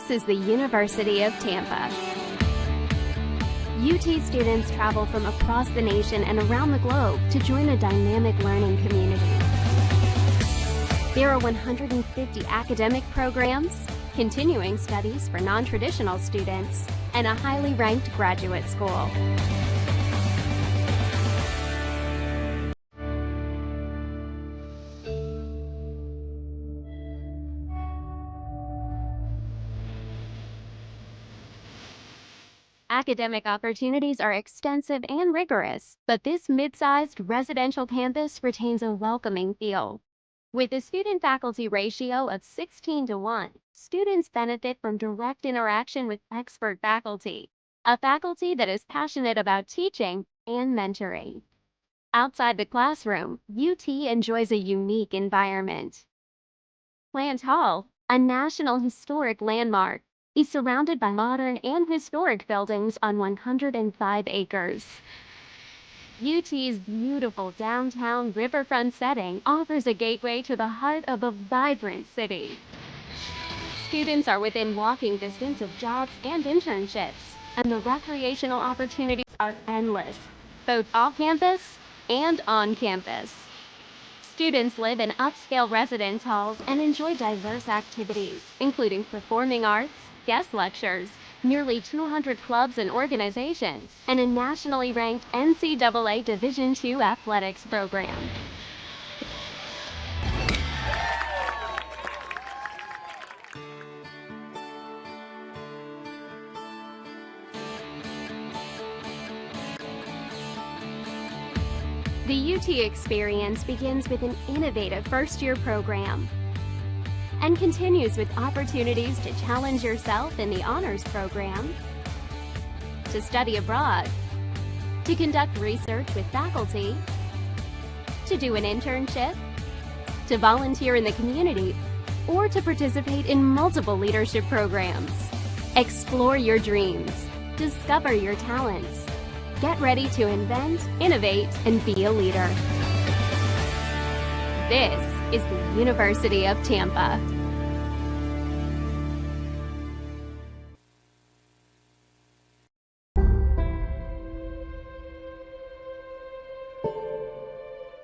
This is the University of Tampa. UT students travel from across the nation and around the globe to join a dynamic learning community. There are 150 academic programs, continuing studies for non-traditional students, and a highly ranked graduate school. Academic opportunities are extensive and rigorous, but this mid-sized residential campus retains a welcoming feel. With a student-faculty ratio of 16:1, students benefit from direct interaction with expert faculty, a faculty that is passionate about teaching and mentoring. Outside the classroom, UT enjoys a unique environment. Plant Hall, a National Historic Landmark, is surrounded by modern and historic buildings on 105 acres. UT's beautiful downtown riverfront setting offers a gateway to the heart of a vibrant city. Students are within walking distance of jobs and internships, and the recreational opportunities are endless, both off campus and on campus. Students live in upscale residence halls and enjoy diverse activities, including performing arts, guest lectures, nearly 200 clubs and organizations, and a nationally ranked NCAA Division II athletics program. The UT experience begins with an innovative first-year program and continues with opportunities to challenge yourself in the honors program, to study abroad, to conduct research with faculty, to do an internship, to volunteer in the community, or to participate in multiple leadership programs. Explore your dreams, discover your talents, get ready to invent, innovate, and be a leader. This is the University of Tampa.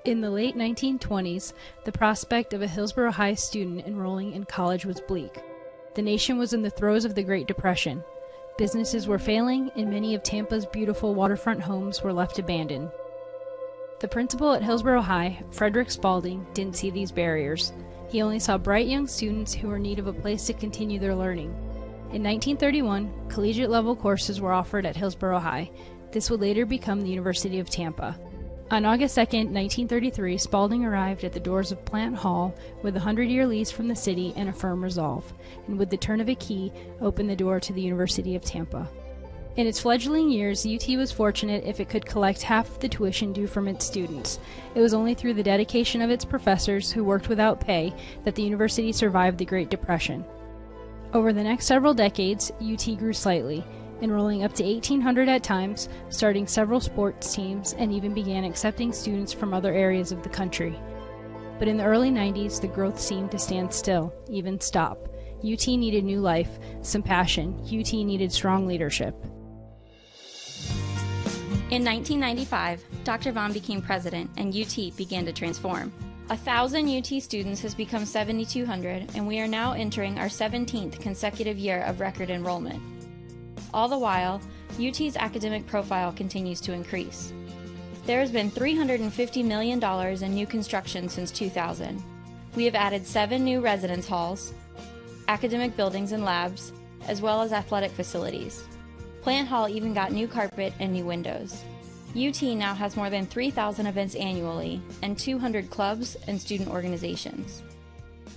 In the late 1920s, the prospect of a Hillsborough High student enrolling in college was bleak. The nation was in the throes of the Great Depression. Businesses were failing, and many of Tampa's beautiful waterfront homes were left abandoned. The principal at Hillsborough High, Frederick Spalding, didn't see these barriers. He only saw bright young students who were in need of a place to continue their learning. In 1931, collegiate-level courses were offered at Hillsborough High. This would later become the University of Tampa. On August 2, 1933, Spalding arrived at the doors of Plant Hall with a 100-year lease from the city and a firm resolve, and with the turn of a key, opened the door to the University of Tampa. In its fledgling years, UT was fortunate if it could collect half of the tuition due from its students. It was only through the dedication of its professors, who worked without pay, that the university survived the Great Depression. Over the next several decades, UT grew slightly, enrolling up to 1,800 at times, starting several sports teams, and even began accepting students from other areas of the country. But in the early 90s, the growth seemed to stand still, even stop. UT needed new life, some passion. UT needed strong leadership. In 1995, Dr. Vaughn became president and UT began to transform. 1,000 UT students has become 7,200, and we are now entering our 17th consecutive year of record enrollment. All the while, UT's academic profile continues to increase. There has been $350 million in new construction since 2000. We have added 7 new residence halls, academic buildings and labs, as well as athletic facilities. Plant Hall even got new carpet and new windows. UT now has more than 3,000 events annually and 200 clubs and student organizations.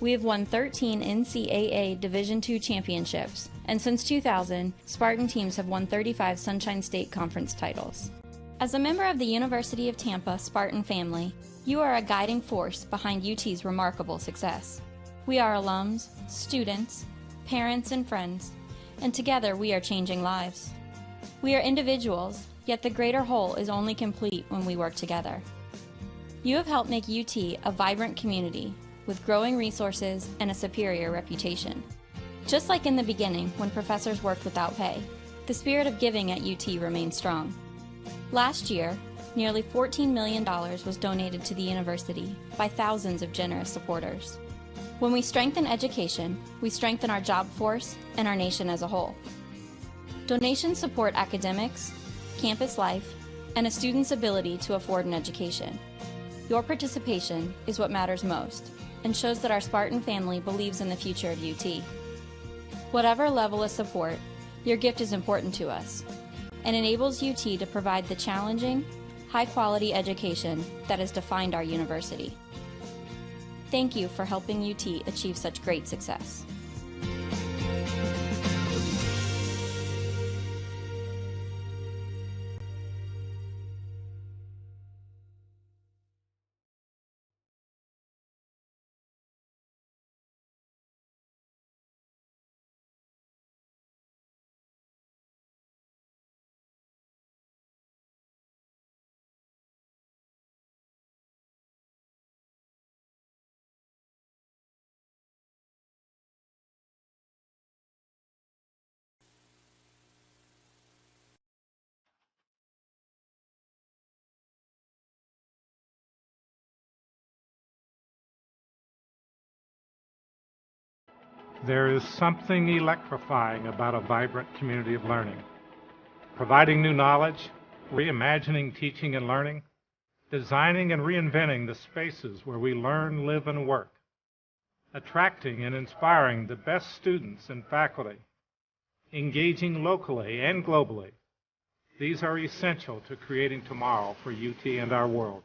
We have won 13 NCAA Division II championships, and since 2000, Spartan teams have won 35 Sunshine State Conference titles. As a member of the University of Tampa Spartan family, you are a guiding force behind UT's remarkable success. We are alums, students, parents, and friends, and together we are changing lives. We are individuals, yet the greater whole is only complete when we work together. You have helped make UT a vibrant community with growing resources and a superior reputation. Just like in the beginning when professors worked without pay, the spirit of giving at UT remains strong. Last year, nearly $14 million was donated to the university by thousands of generous supporters. When we strengthen education, we strengthen our job force and our nation as a whole. Donations support academics, campus life, and a student's ability to afford an education. Your participation is what matters most and shows that our Spartan family believes in the future of UT. Whatever level of support, your gift is important to us and enables UT to provide the challenging, high-quality education that has defined our university. Thank you for helping UT achieve such great success. There is something electrifying about a vibrant community of learning. Providing new knowledge, reimagining teaching and learning, designing and reinventing the spaces where we learn, live, and work, attracting and inspiring the best students and faculty, engaging locally and globally. These are essential to creating tomorrow for UT and our world.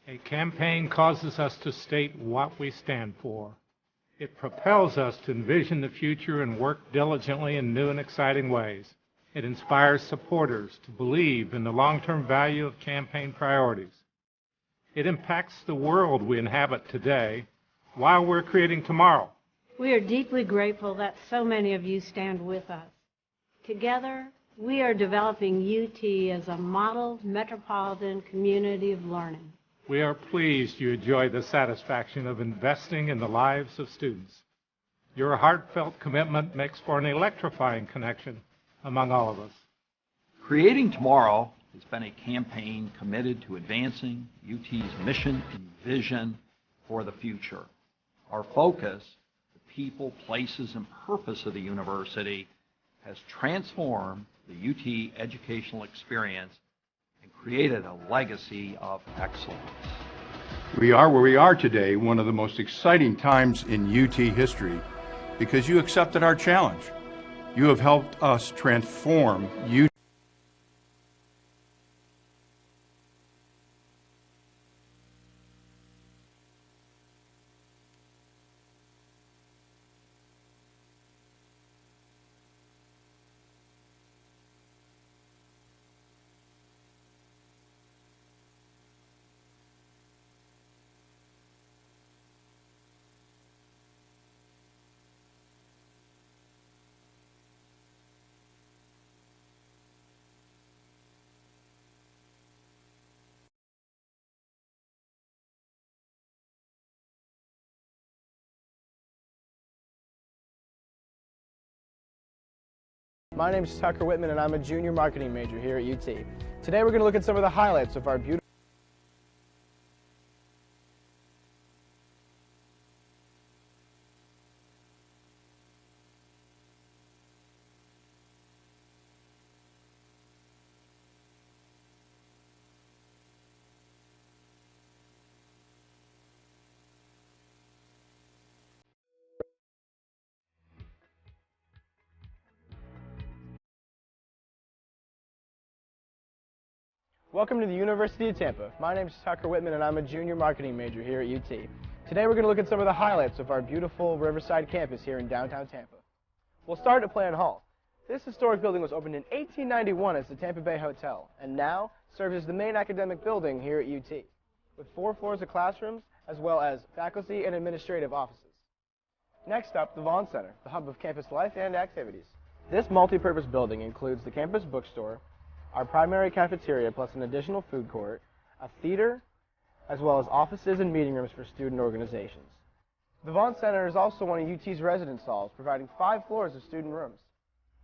A campaign causes us to state what we stand for. It propels us to envision the future and work diligently in new and exciting ways. It inspires supporters to believe in the long-term value of campaign priorities. It impacts the world we inhabit today while we're creating tomorrow. We are deeply grateful that so many of you stand with us. Together, we are developing UT as a model metropolitan community of learning. We are pleased you enjoy the satisfaction of investing in the lives of students. Your heartfelt commitment makes for an electrifying connection among all of us. Creating Tomorrow has been a campaign committed to advancing UT's mission and vision for the future. Our focus, the people, places, and purpose of the university, has transformed the UT educational experience and created a legacy of excellence. We are where we are today, one of the most exciting times in UT history, because you accepted our challenge. You have helped us transform UT. My name is Tucker Whitman and I'm a junior marketing major here at UT. Today we're going to look at some of the highlights of our beautiful Welcome to the University of Tampa. My name is Tucker Whitman and I'm a junior marketing major here at UT. Today we're going to look at some of the highlights of our beautiful Riverside campus here in downtown Tampa. We'll start at Plan Hall. This historic building was opened in 1891 as the Tampa Bay Hotel and now serves as the main academic building here at UT, with 4 floors of classrooms as well as faculty and administrative offices. Next up, the Vaughn Center, the hub of campus life and activities. This multi-purpose building includes the campus bookstore, our primary cafeteria plus an additional food court, a theater, as well as offices and meeting rooms for student organizations. The Vaughn Center is also one of UT's residence halls, providing 5 floors of student rooms.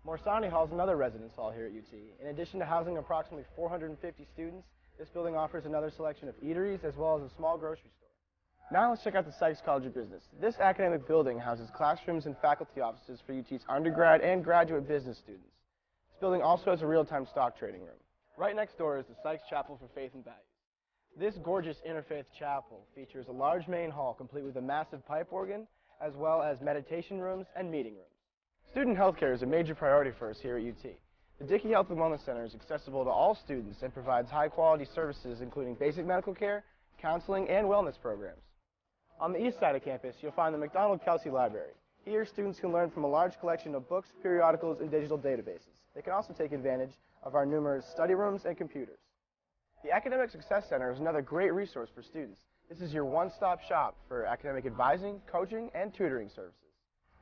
Morsani Hall is another residence hall here at UT. In addition to housing approximately 450 students, this building offers another selection of eateries as well as a small grocery store. Now let's check out the Sykes College of Business. This academic building houses classrooms and faculty offices for UT's undergrad and graduate business students. This building also has a real-time stock trading room. Right next door is the Sykes Chapel for Faith and Values. This gorgeous interfaith chapel features a large main hall complete with a massive pipe organ, as well as meditation rooms and meeting rooms. Student healthcare is a major priority for us here at UT. The Dickey Health and Wellness Center is accessible to all students and provides high-quality services including basic medical care, counseling, and wellness programs. On the east side of campus, you'll find the McDonald-Kelsey Library. Here, students can learn from a large collection of books, periodicals, and digital databases. They can also take advantage of our numerous study rooms and computers. The Academic Success Center is another great resource for students. This is your one-stop shop for academic advising, coaching, and tutoring services.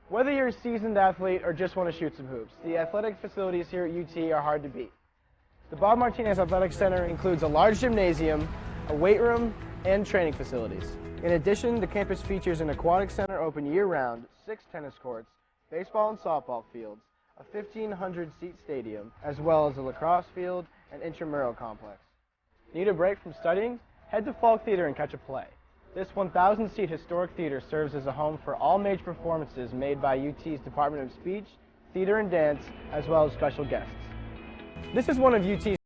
Whether you're a seasoned athlete or just want to shoot some hoops, the athletic facilities here at UT are hard to beat. The Bob Martinez Athletic Center includes a large gymnasium, a weight room, and training facilities. In addition, the campus features an aquatic center open year-round, 6 tennis courts, baseball and softball fields, a 1,500-seat stadium, as well as a lacrosse field and intramural complex. Need a break from studying? Head to Falk Theater and catch a play. This 1,000-seat historic theater serves as a home for all major performances made by UT's Department of Speech, Theater and Dance, as well as special guests. This is one of UT's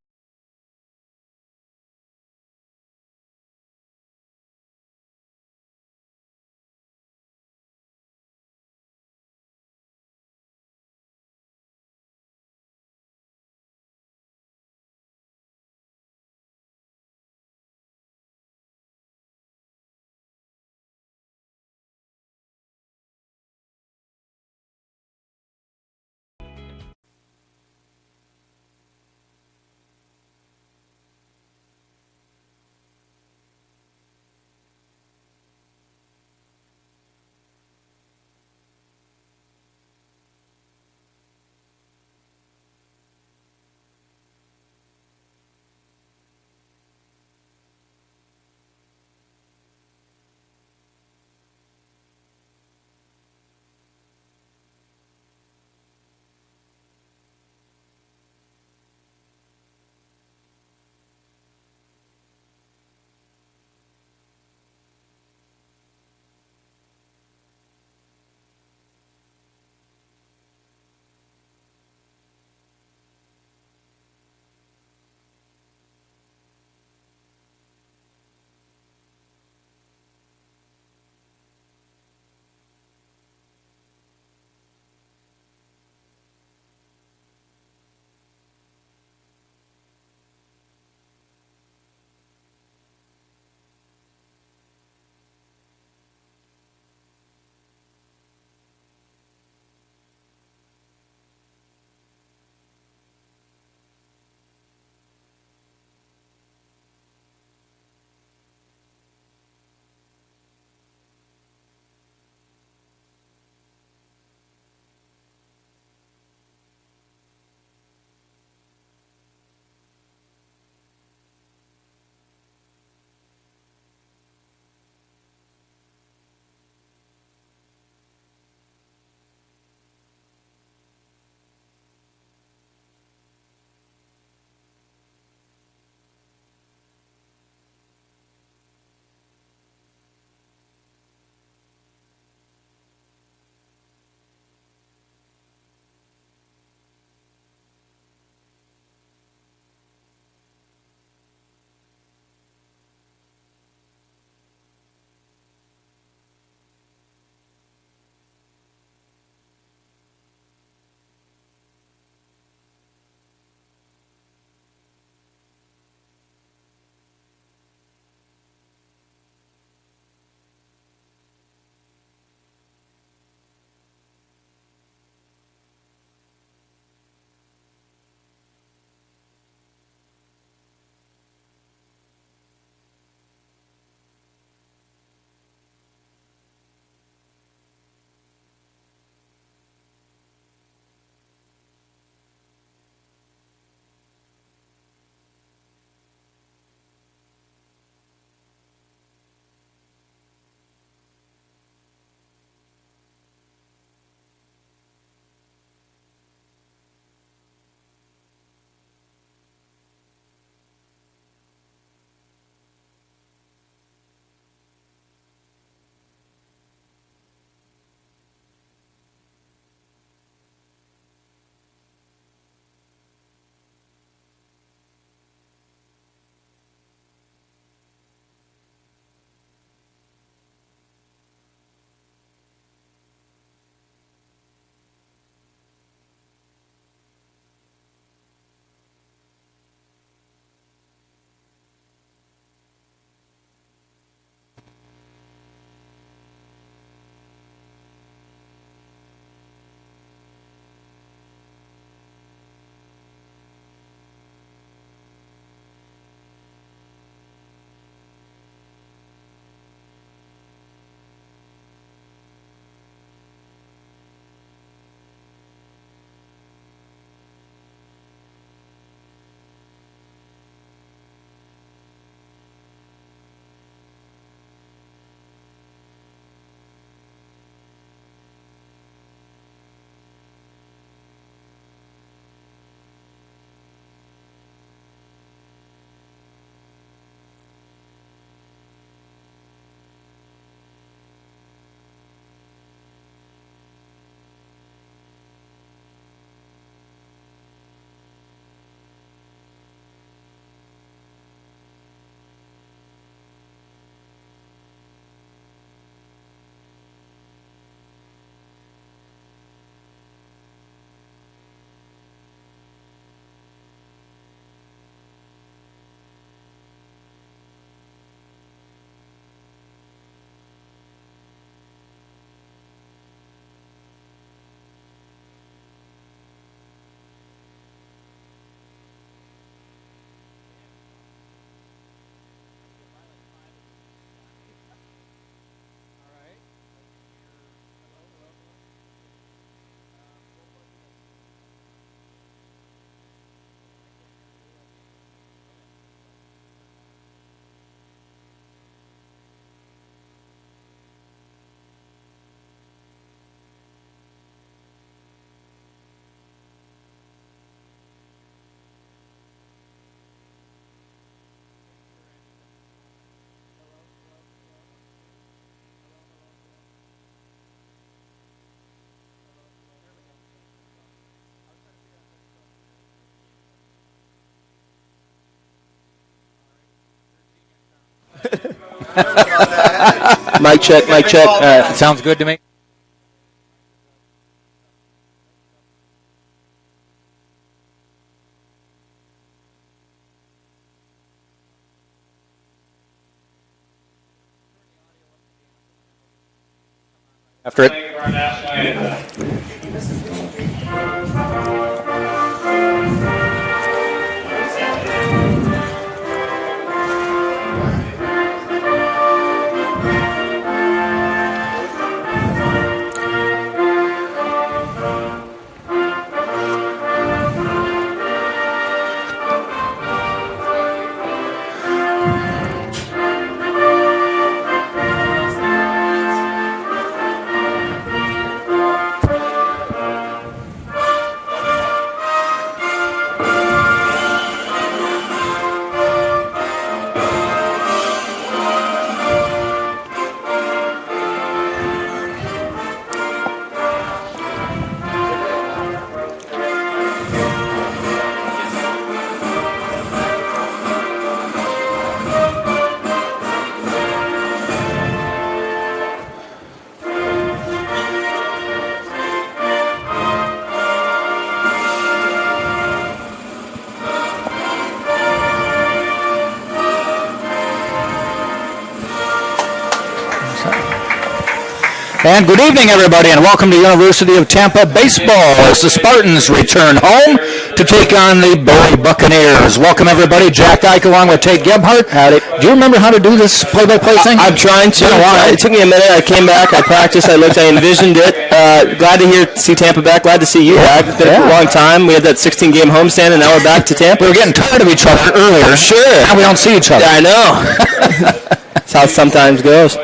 Mic check, mic check. Sounds good to me. After it. And good evening, everybody, and welcome to University of Tampa baseball as the Spartans return home to take on the Berry Buccaneers. Welcome, everybody. Jack Ike along with Tate Gebhardt. Howdy. Do you remember how to do this play-by-play thing? I'm trying to. It took me a minute. I came back. I practiced. I looked. I envisioned it. Glad to see Tampa back. Glad to see you back. It's been a long time. We had that 16-game homestand, and now we're back to Tampa. We were getting tired of each other earlier. Sure. Now we don't see each other. Yeah, I know. That's how it sometimes goes.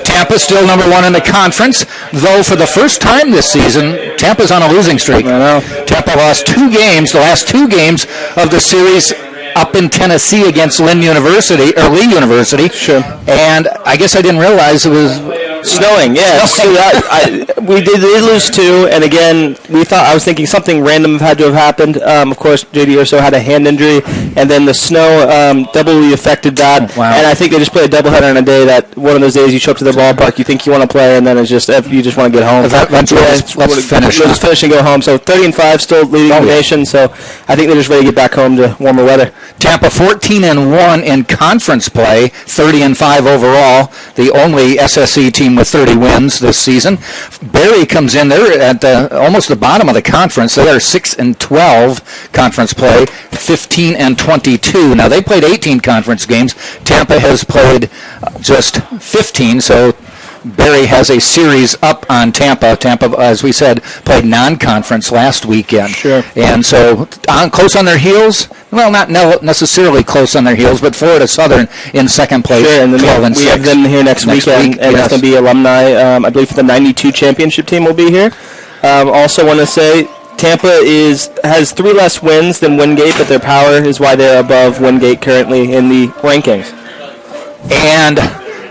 Tampa still number one in the conference, though for the first time this season, Tampa's on a losing streak. I know. Tampa lost the last two games of the series up in Tennessee against Lee University. Sure. And I guess I didn't realize it was snowing. Yeah. So we did lose two, and again, I was thinking something random had to have happened. Of course, JD Urso had a hand injury, and then the snow doubly affected that. Wow. And I think they just played a doubleheader on a day that one of those days you show up to the ballpark, you think you want to play, and then it's just you just want to get home. Let's finish. Let's finish and go home. So 30-5, still leading the nation. So I think they're just ready to get back home to warmer weather. Tampa 14-1 in conference play, 30-5 overall. The only SSE team with 30 wins this season. Berry comes in there at almost the bottom of the conference. They are 6-12 conference play, 15-22. Now they played 18 conference games. Tampa has played just 15. So Berry has a series up on Tampa. Tampa, as we said, played non-conference last weekend. Sure. And so close on their heels. Well, not necessarily close on their heels, but Florida Southern in second place. Sure, and then 12-6. we have them here next weekend, and it's going to be alumni. I believe for the 92 championship team will be here. Also want to say Tampa has 3 less wins than Wingate, but their power is why they're above Wingate currently in the rankings. And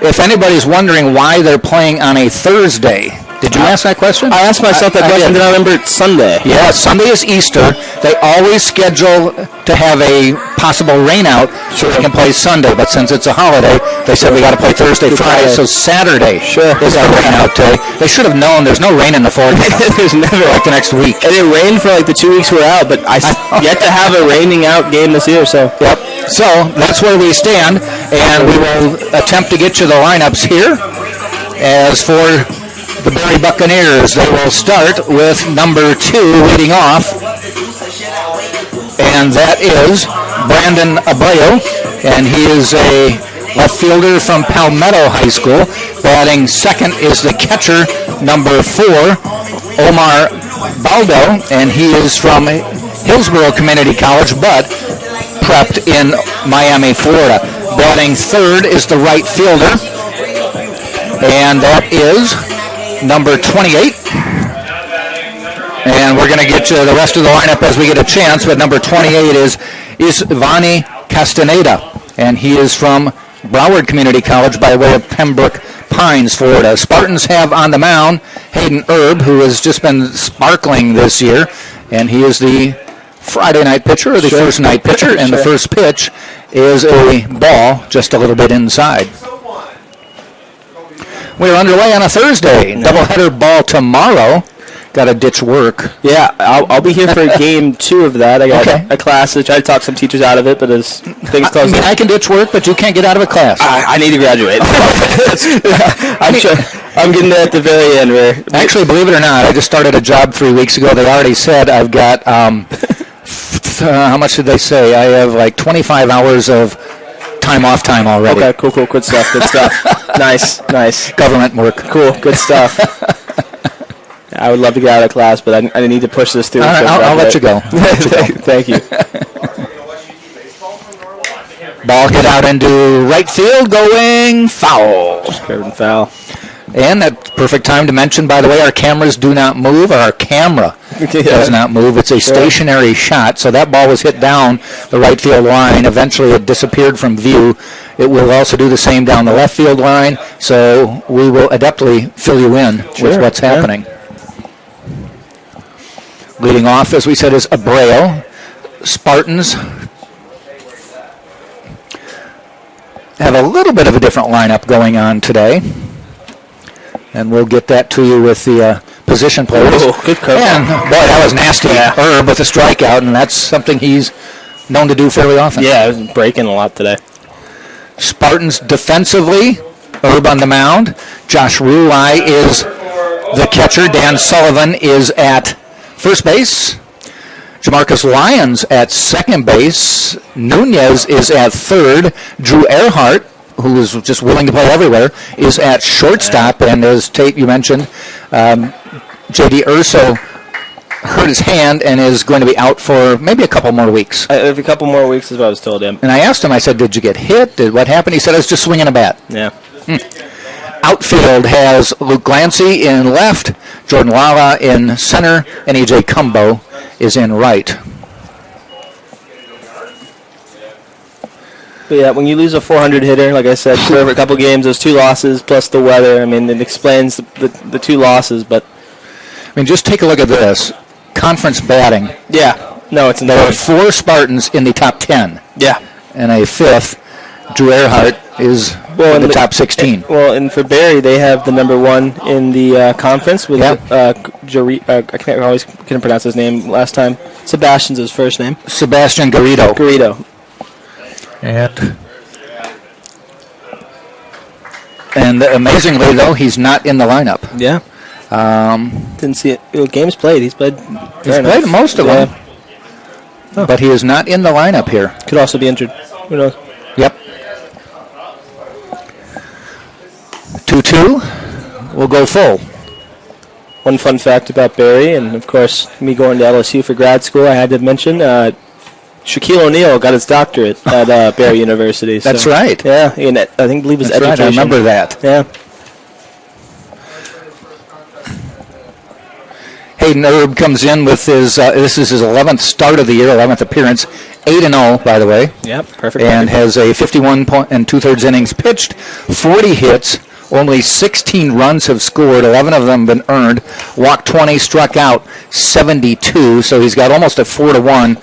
if anybody's wondering why they're playing on a Thursday, did you ask that question? I asked myself that question, then I remember it's Sunday. Yeah, Sunday is Easter. They always schedule to have a possible rain out so they can play Sunday, but since it's a holiday, they said we got to play Thursday, Friday, so Saturday is our rain out day. They should have known there's no rain in the forecast. There's never like the next week. And it rained for like the 2 weeks we're out, but I yet to have a raining out game this year, so. Yep. So that's where we stand, and we will attempt to get you the lineups here. As for the Berry Buccaneers, they will start with number 2 leading off, and that is Brandon Abayo, and he is a left fielder from Palmetto High School. Batting second is the catcher, number 4, Omar Baldo, and he is from Hillsborough Community College, but prepped in Miami, Florida. Batting third is the right fielder, and that is number 28. And we're going to get to the rest of the lineup as we get a chance, but number 28 is Ivani Castaneda, and he is from Broward Community College by way of Pembroke Pines, Florida. Spartans have on the mound Hayden Erb, who has just been sparkling this year, and he is the Friday night pitcher, or the first night pitcher, and the first pitch is a ball just a little bit inside. We're underway on a Thursday. Doubleheader ball tomorrow. Got to ditch work. Yeah, I'll be here for game 2 of that. I got a class to try to talk some teachers out of it, but as things close, I can ditch work, but you can't get out of a class. I need to graduate. I'm getting there at the very end. Actually, believe it or not, I just started a job 3 weeks ago. They already said I've got, how much did they say? I have like 25 hours of time off time already. Okay, cool. Good stuff. Nice. Government work. Cool, good stuff. I would love to get out of class, but I need to push this through. All right, I'll let you go. Thank you. Ball hit out into right field, going foul. Foul. And that perfect time to mention, by the way, our cameras do not move. Our camera does not move. It's a stationary shot, so that ball was hit down the right field line. Eventually it disappeared from view. It will also do the same down the left field line, so we will adeptly fill you in with what's happening. Leading off, as we said, is Abreu. Spartans have a little bit of a different lineup going on today. And we'll get that to you with the position players. Oh, good cover. And, boy, that was nasty. Herb with a strikeout, and that's something he's known to do fairly often. Yeah, I was breaking a lot today. Spartans defensively, Herb on the mound. Josh Rulai is the catcher. Dan Sullivan is at first base. Jamarcus Lyons at second base. Nunez is at third. Drew Earhart, who is just willing to play everywhere, is at shortstop. And as Tate, you mentioned, J.D. Urso hurt his hand and is going to be out for maybe a couple more weeks. A couple more weeks is what I was told him. And I asked him, I said, did you get hit? What happened? He said, I was just swinging a bat. Yeah. Outfield has Luke Glancy in left, Jordan Lala in center, and A.J. Cumbo is in right. But yeah, when you lose a 400 hitter, like I said, for a couple games, those 2 losses plus the weather, I mean, it explains the 2 losses. But I mean, just take a look at this. Conference batting. Yeah. No, it's there are 4 Spartans in the top 10. Yeah. And a 5th, Drew Earhart, is in the top 16. And for Barry, they have the number 1 in the conference with I couldn't pronounce his name last time. Sebastian's his first name. Sebastian Garrido. And amazingly, though, he's not in the lineup. Yeah. Didn't see it. Games played. He's played. He's played most of them. Oh. But he is not in the lineup here. Could also be injured. Who knows? Yep. 2-2. We'll go full. One fun fact about Barry, and of course, me going to LSU for grad school, I had to mention Shaquille O'Neal got his doctorate at Barry University. That's so, right. Yeah, and I believe his education. Right. I remember that. Yeah. Hayden Herb comes in with his, this is his 11th start of the year, 11th appearance, 8-0, by the way. Yep, perfect. And has a 51 and 2/3 innings pitched, 40 hits, only 16 runs have scored, 11 of them been earned, walked 20, struck out 72, so he's got almost a 4-1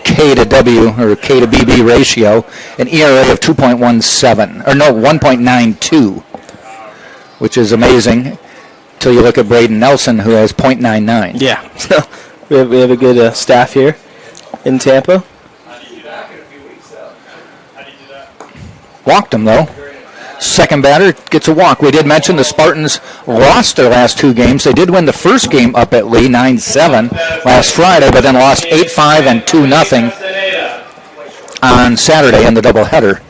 K to W, or K to BB ratio, an ERA of 1.92, which is amazing. Until you look at Braden Nelson, who has .99. Yeah, we have a good staff here in Tampa. Walked him, though. Second batter gets a walk. We did mention the Spartans lost their last 2 games. They did win the first game up at Lee, 9-7, last Friday, but then lost 8-5 and 2-0 on Saturday in the doubleheader.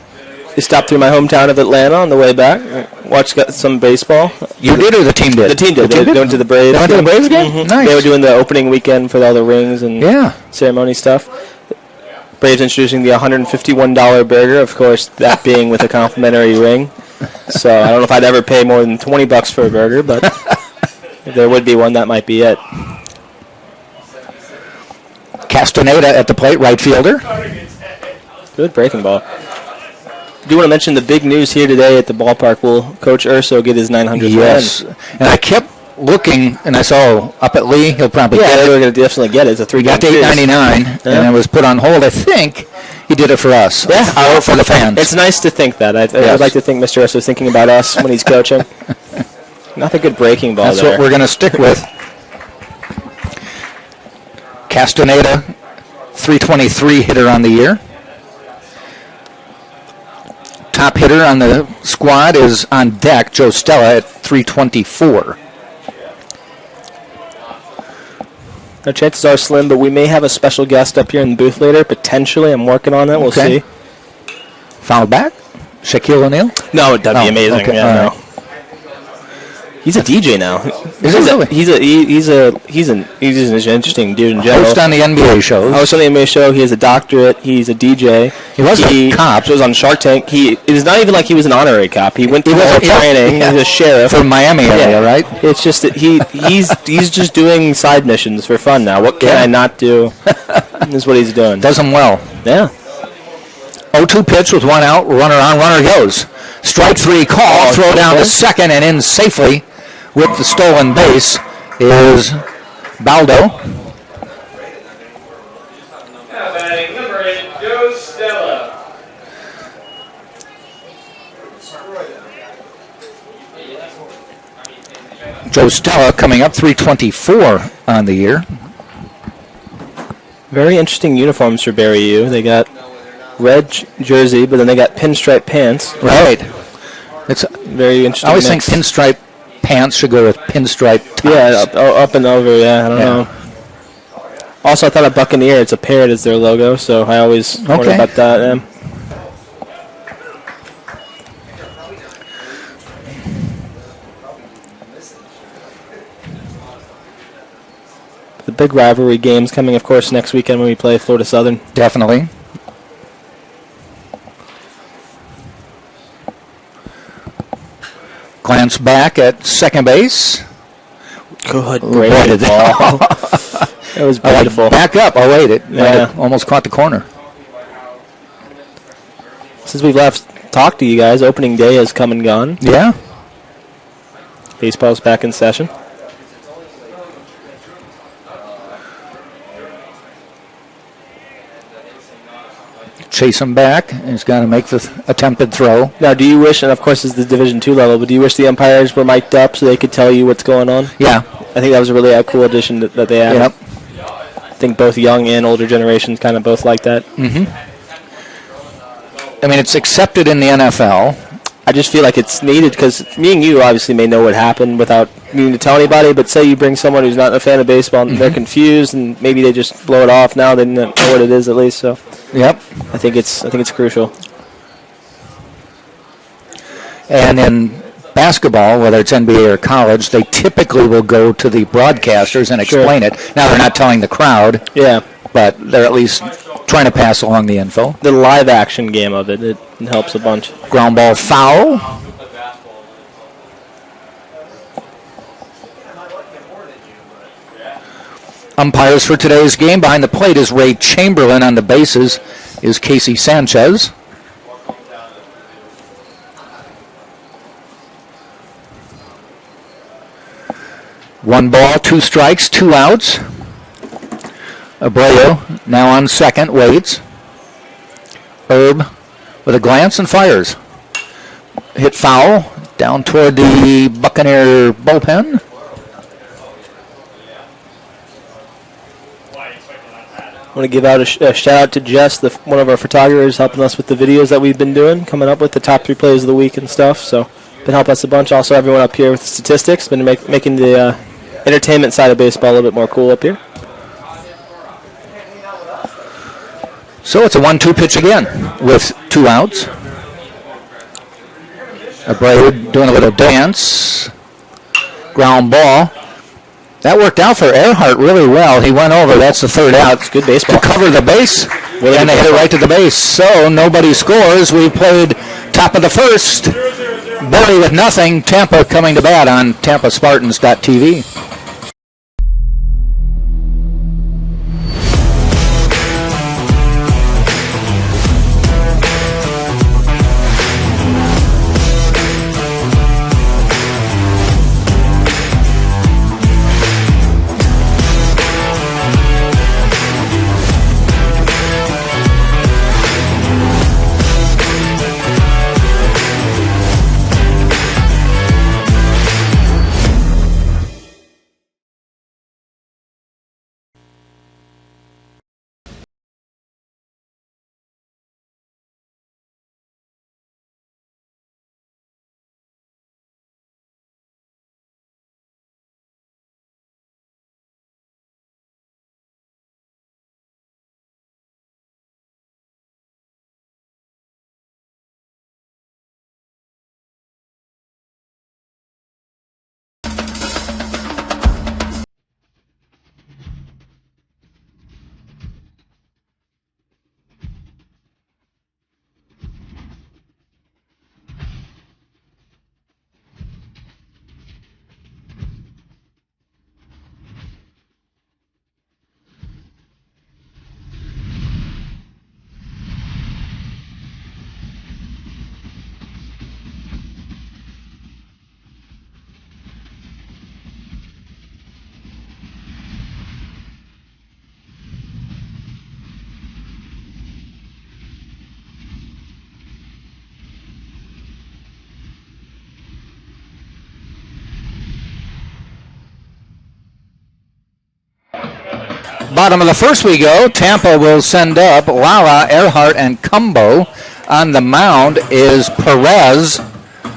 They stopped through my hometown of Atlanta on the way back. Watched some baseball. You did, or the team did? The team did. They went to the Braves. They went to the Braves game? Mm-hmm. Nice. They were doing the opening weekend for all the rings and ceremony stuff. Braves introducing the $151 burger, of course, that being with a complimentary ring. So I don't know if I'd ever pay more than $20 for a burger, but if there would be one, that might be it. Castaneda at the plate, right fielder. Good breaking ball. I do want to mention the big news here today at the ballpark. Will Coach Urso get his 900th win? And I kept looking, and I saw up at Lee, he'll probably get it. Yeah, they're going to definitely get it. It's a 3-game got to $8.99, and it was put on hold. I think he did it for us, or for the fans. It's nice to think that. I'd like to think Mr. Urso is thinking about us when he's coaching. Not a good breaking ball That's there. what we're going to stick with. Castaneda, 323 hitter on the year. Top hitter on the squad is on deck, Joe Stella, at 324. Our chances are slim, but we may have a special guest up here in the booth later, potentially. I'm working on it. We'll see. Foul back? Shaquille O'Neal? No, that'd be amazing. Okay. Yeah, no. Right. He's a DJ now. Is he really? He's an interesting dude in general. Host on the NBA shows. Host on the NBA show. He has a doctorate. He's a DJ. He was a cop. He was on Shark Tank. It is not even like he was an honorary cop. He went through training. Yeah. He's a sheriff From Miami area, right? It's just that he's just doing side missions for fun now. What can I not do? Is what he's doing. Does him well. Yeah. 0-2 pitch with one out. Runner on, runner goes. Strike three call. Throw down to second and in safely with the stolen base is Baldo. Batting number 8, Joe Stella. Joe Stella coming up 324 on the year. Very interesting uniforms for Barry U. They got red jersey, but then they got pinstripe pants. Right. It's very interesting. I always mix. think pinstripe pants should go with pinstripe tops. Yeah, up and over. Yeah, I don't know. Also, I thought a Buccaneer, it's a parrot as their logo, so I always wonder about that. Yeah. The big rivalry games coming, of course, next weekend when we play Florida Southern. Definitely. Glance back at second base. Good break ball. It was beautiful. Back up. Oh, wait. It almost caught the corner. Since we've last talked to you guys, opening day has come and gone. Yeah. Baseball's back in session. Chase him back. He's got to make the attempted throw. Now, do you wish, and of course it's the Division II level, but do you wish the umpires were mic'd up so they could tell you what's going on? Yeah. I think that was a really cool addition that they added. Yep. I think both young and older generations kind of both like that. Mm-hmm. I mean, it's accepted in the NFL. I just feel like it's needed because me and you obviously may know what happened without needing to tell anybody, but say you bring someone who's not a fan of baseball and they're confused and maybe they just blow it off now, they know what it is at least. So, yep. I think it's crucial. And in basketball, whether it's NBA or college, they typically will go to the broadcasters and explain it. Now, they're not telling the crowd. Yeah. But they're at least trying to pass along the info. The live action game of it helps a bunch. Ground ball foul. Umpires for today's game. Behind the plate is Ray Chamberlain. On the bases is Casey Sanchez. One ball, two strikes, two outs. Abreu now on second, waits. Herb with a glance and fires. Hit foul down toward the Buccaneer bullpen. I want to give out a shout out to Jess, one of our photographers, helping us with the videos that we've been doing, coming up with the top 3 plays of the week and stuff. So, been helping us a bunch. Also, everyone up here with the statistics, been making the entertainment side of baseball a little bit more cool up here. So it's a 1-2 pitch again with 2 outs. Abreu doing a little dance. Ground ball. That worked out for Earhart really well. He went over. That's the third out. It's good baseball. To cover the base. And they hit it right to the base. So nobody scores. We played top of the first. Berry with nothing. Tampa coming to bat on TampaSpartans.tv. Bottom of the first we go. Tampa will send up Lala, Earhart, and Cumbo. On the mound is Perez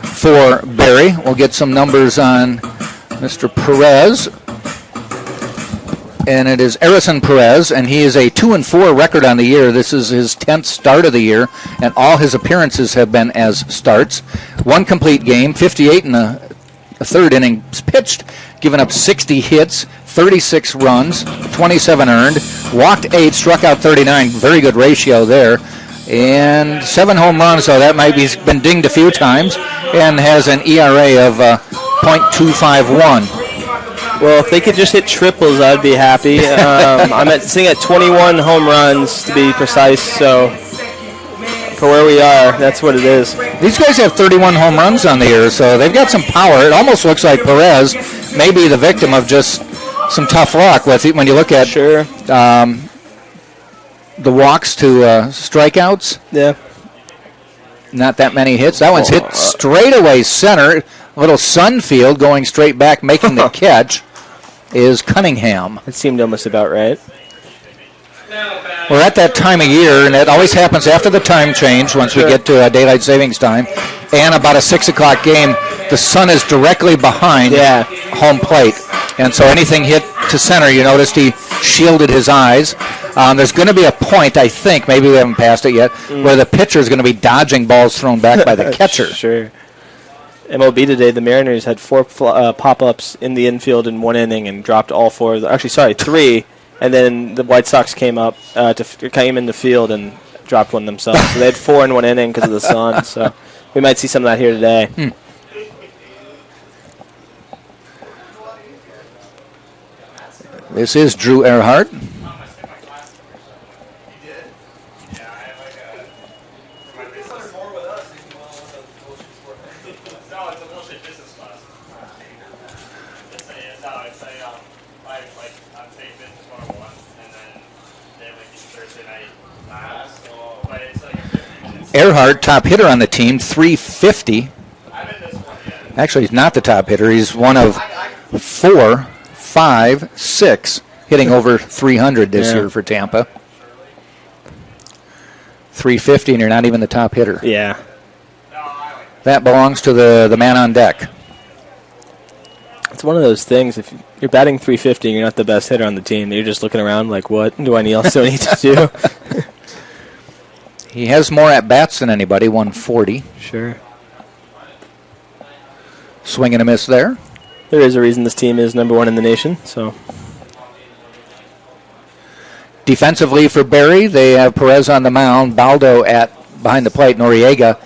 for Berry. We'll get some numbers on Mr. Perez. And it is Erison Perez, and he is a 2-4 record on the year. This is his 10th start of the year, and all his appearances have been as starts. 1 complete game, 58 in the third innings pitched, giving up 60 hits, 36 runs, 27 earned, walked 8, struck out 39. Very good ratio there. And 7 home runs, so that might be been dinged a few times, and has an ERA of .251. Well, if they could just hit triples, I'd be happy. I'm sitting at 21 home runs, to be precise, so for where we are, that's what it is. These guys have 31 home runs on the year, so they've got some power. It almost looks like Perez may be the victim of just some tough luck with it when you look at the walks to strikeouts. Yeah. Not that many hits. That one's hit straight away center. A little Sunfield going straight back, making the catch is Cunningham. It seemed almost about right. We're at that time of year, and it always happens after the time change once we get to daylight savings time, and about a 6 o'clock game, the sun is directly behind home plate. And so anything hit to center, you noticed he shielded his eyes. There's going to be a point, I think, maybe we haven't passed it yet, where the pitcher is going to be dodging balls thrown back by the catcher. Sure. MLB today, the Mariners had 4 pop-ups in the infield in 1 inning and dropped all 4. Actually, sorry, 3. And then the White Sox came in the field and dropped one themselves. So they had 4 in 1 inning because of the sun. So we might see some of that here today. This is Drew Earhart. Earhart, top hitter on the team, 350. Actually, he's not the top hitter. He's one of 4, 5, 6 hitting over 300 this year for Tampa. 350, and you're not even the top hitter. Yeah. That belongs to the man on deck. It's one of those things. If you're batting 350 and you're not the best hitter on the team, you're just looking around like, what do I need to do? He has more at-bats than anybody, 140. Sure. Swing and a miss there. There is a reason this team is number 1 in the nation. So, defensively for Berry, they have Perez on the mound, Baldo behind the plate, Noriega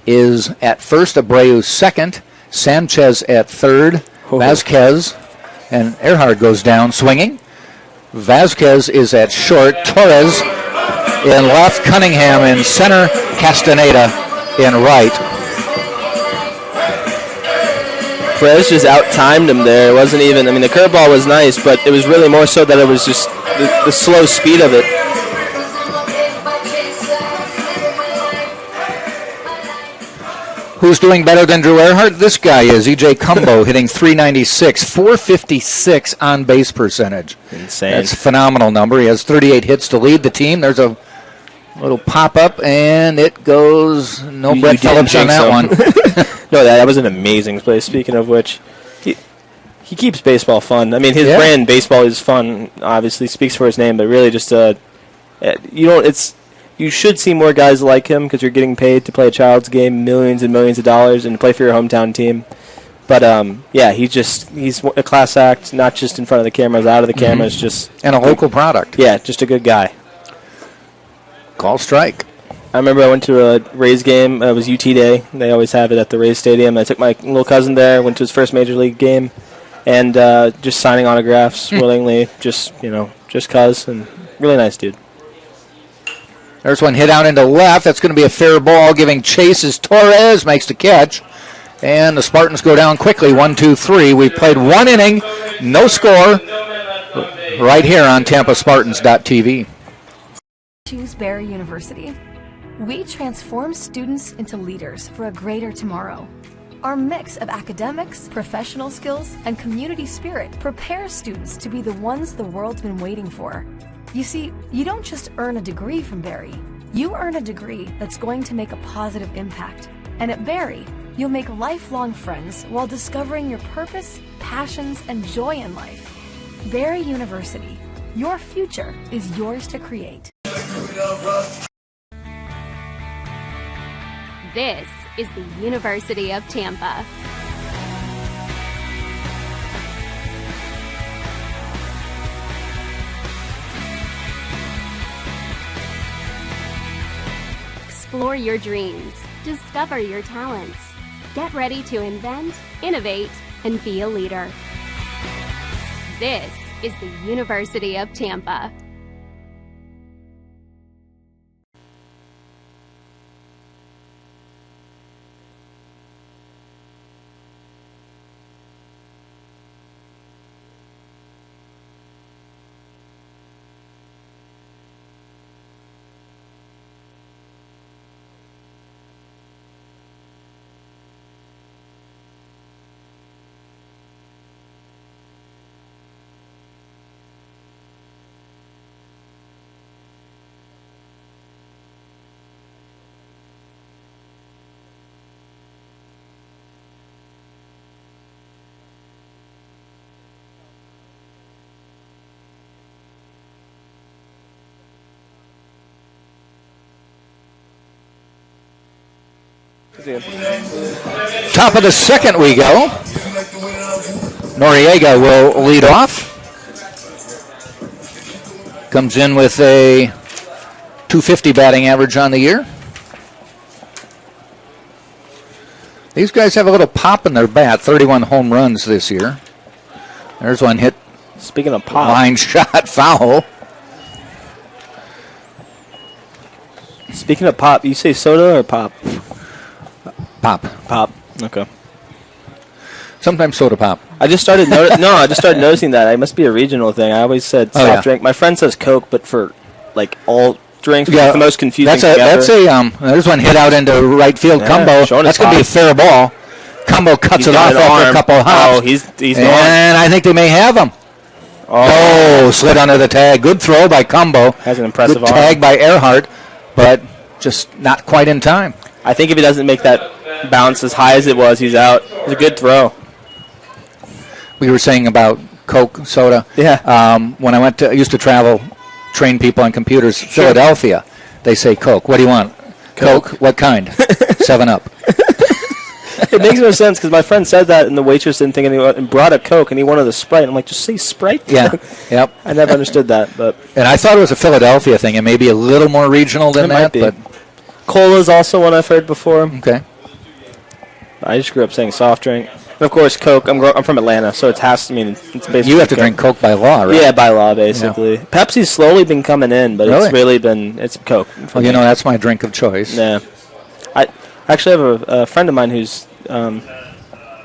is at first, Abreu second, Sanchez at third, Vasquez, and Earhart goes down swinging. Vasquez is at short, Torres in left, Cunningham in center, Castaneda in right. Perez just out-timed him there. It wasn't even, the curveball was nice, but it was really more so that it was just the slow speed of it. Who's doing better than Drew Earhart? This guy is, E.J. Cumbo, hitting 396, 456 on-base percentage. Insane. That's a phenomenal number. He has 38 hits to lead the team. There's a little pop-up, and it goes no Brett Phillips on that one. No, that was an amazing play. Speaking of which, he keeps baseball fun. His brand, baseball is fun, obviously speaks for his name, but really just you should see more guys like him because you're getting paid to play a child's game, millions and millions of dollars, and to play for your hometown team. But he's a class act, not just in front of the cameras, out of the cameras, just and a local product. Yeah, just a good guy. Call strike. I remember I went to a Rays game. It was UT Day. They always have it at the Rays Stadium. I took my little cousin there, went to his first major league game, and just signing autographs willingly, just cuz, and really nice dude. There's one hit out into left. That's going to be a fair ball. Giving chase as Torres makes the catch. And the Spartans go down quickly, 1-2-3. We've played 1 inning, no score, right here on TampaSpartans.tv. Choose Barry University. We transform students into leaders for a greater tomorrow. Our mix of academics, professional skills, and community spirit prepares students to be the ones the world's been waiting for. You see, you don't just earn a degree from Barry. You earn a degree that's going to make a positive impact. And at Barry, you'll make lifelong friends while discovering your purpose, passions, and joy in life. Barry University. Your future is yours to create. This is the University of Tampa. Explore your dreams, discover your talents, get ready to invent, innovate, and be a leader. This is the University of Tampa. Top of the second we go. Noriega will lead off. Comes in with a .250 batting average on the year. These guys have a little pop in their bat. 31 home runs this year. There's one hit. Speaking of pop. Line shot foul. Speaking of pop, you say soda or pop? Pop. Pop. Okay. Sometimes soda pop. I just started noticing that. It must be a regional thing. I always said soft drink. My friend says Coke, but for like all drinks, it's the most confusing thing ever. There's one hit out into right field. Cumbo. That's going to be a fair ball. Cumbo cuts it off after a couple of hops. Oh, he's gone. And I think they may have him. Oh, slid under the tag. Good throw by Cumbo. Has an impressive Good tag by Earhart, but just not quite in time. I think if he doesn't make that bounce as high as it was, he's out. It was a good throw. We were saying about Coke, soda. Yeah. When I used to travel, train people on computers, Philadelphia, they say Coke. What do you want? Coke? What kind? 7-Up. It makes no sense because my friend said that and the waitress didn't think anyone and brought a Coke and he wanted a Sprite. I'm like, just say Sprite. Yeah. Yep. I never understood that, but and I thought it was a Philadelphia thing. It may be a little more regional than that, but Cola is also one I've heard before. Okay. I just grew up saying soft drink. And of course, Coke. I'm from Atlanta, so it has to mean it's basically. You have to drink Coke by law, right? Yeah, by law, basically. Yeah. Pepsi's slowly been coming in, but it's really been Coke. Well, you know, that's my drink of choice. Yeah. I actually have a friend of mine whose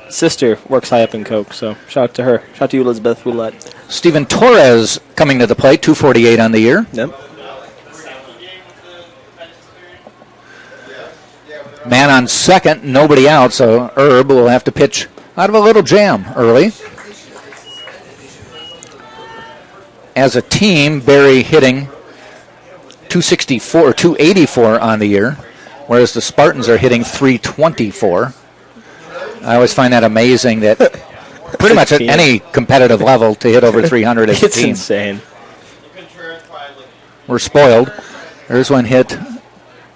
sister works high up in Coke, so shout out to her. Shout out to you, Elizabeth Roulette. Steven Torres coming to the plate, 248 on the year. Yep. Man on second, nobody out, so Herb will have to pitch out of a little jam early. As a team, Barry hitting 264 or 284 on the year, whereas the Spartans are hitting 324. I always find that amazing that pretty much at any competitive level to hit over 300 as a team. It's insane. We're spoiled. There's one hit.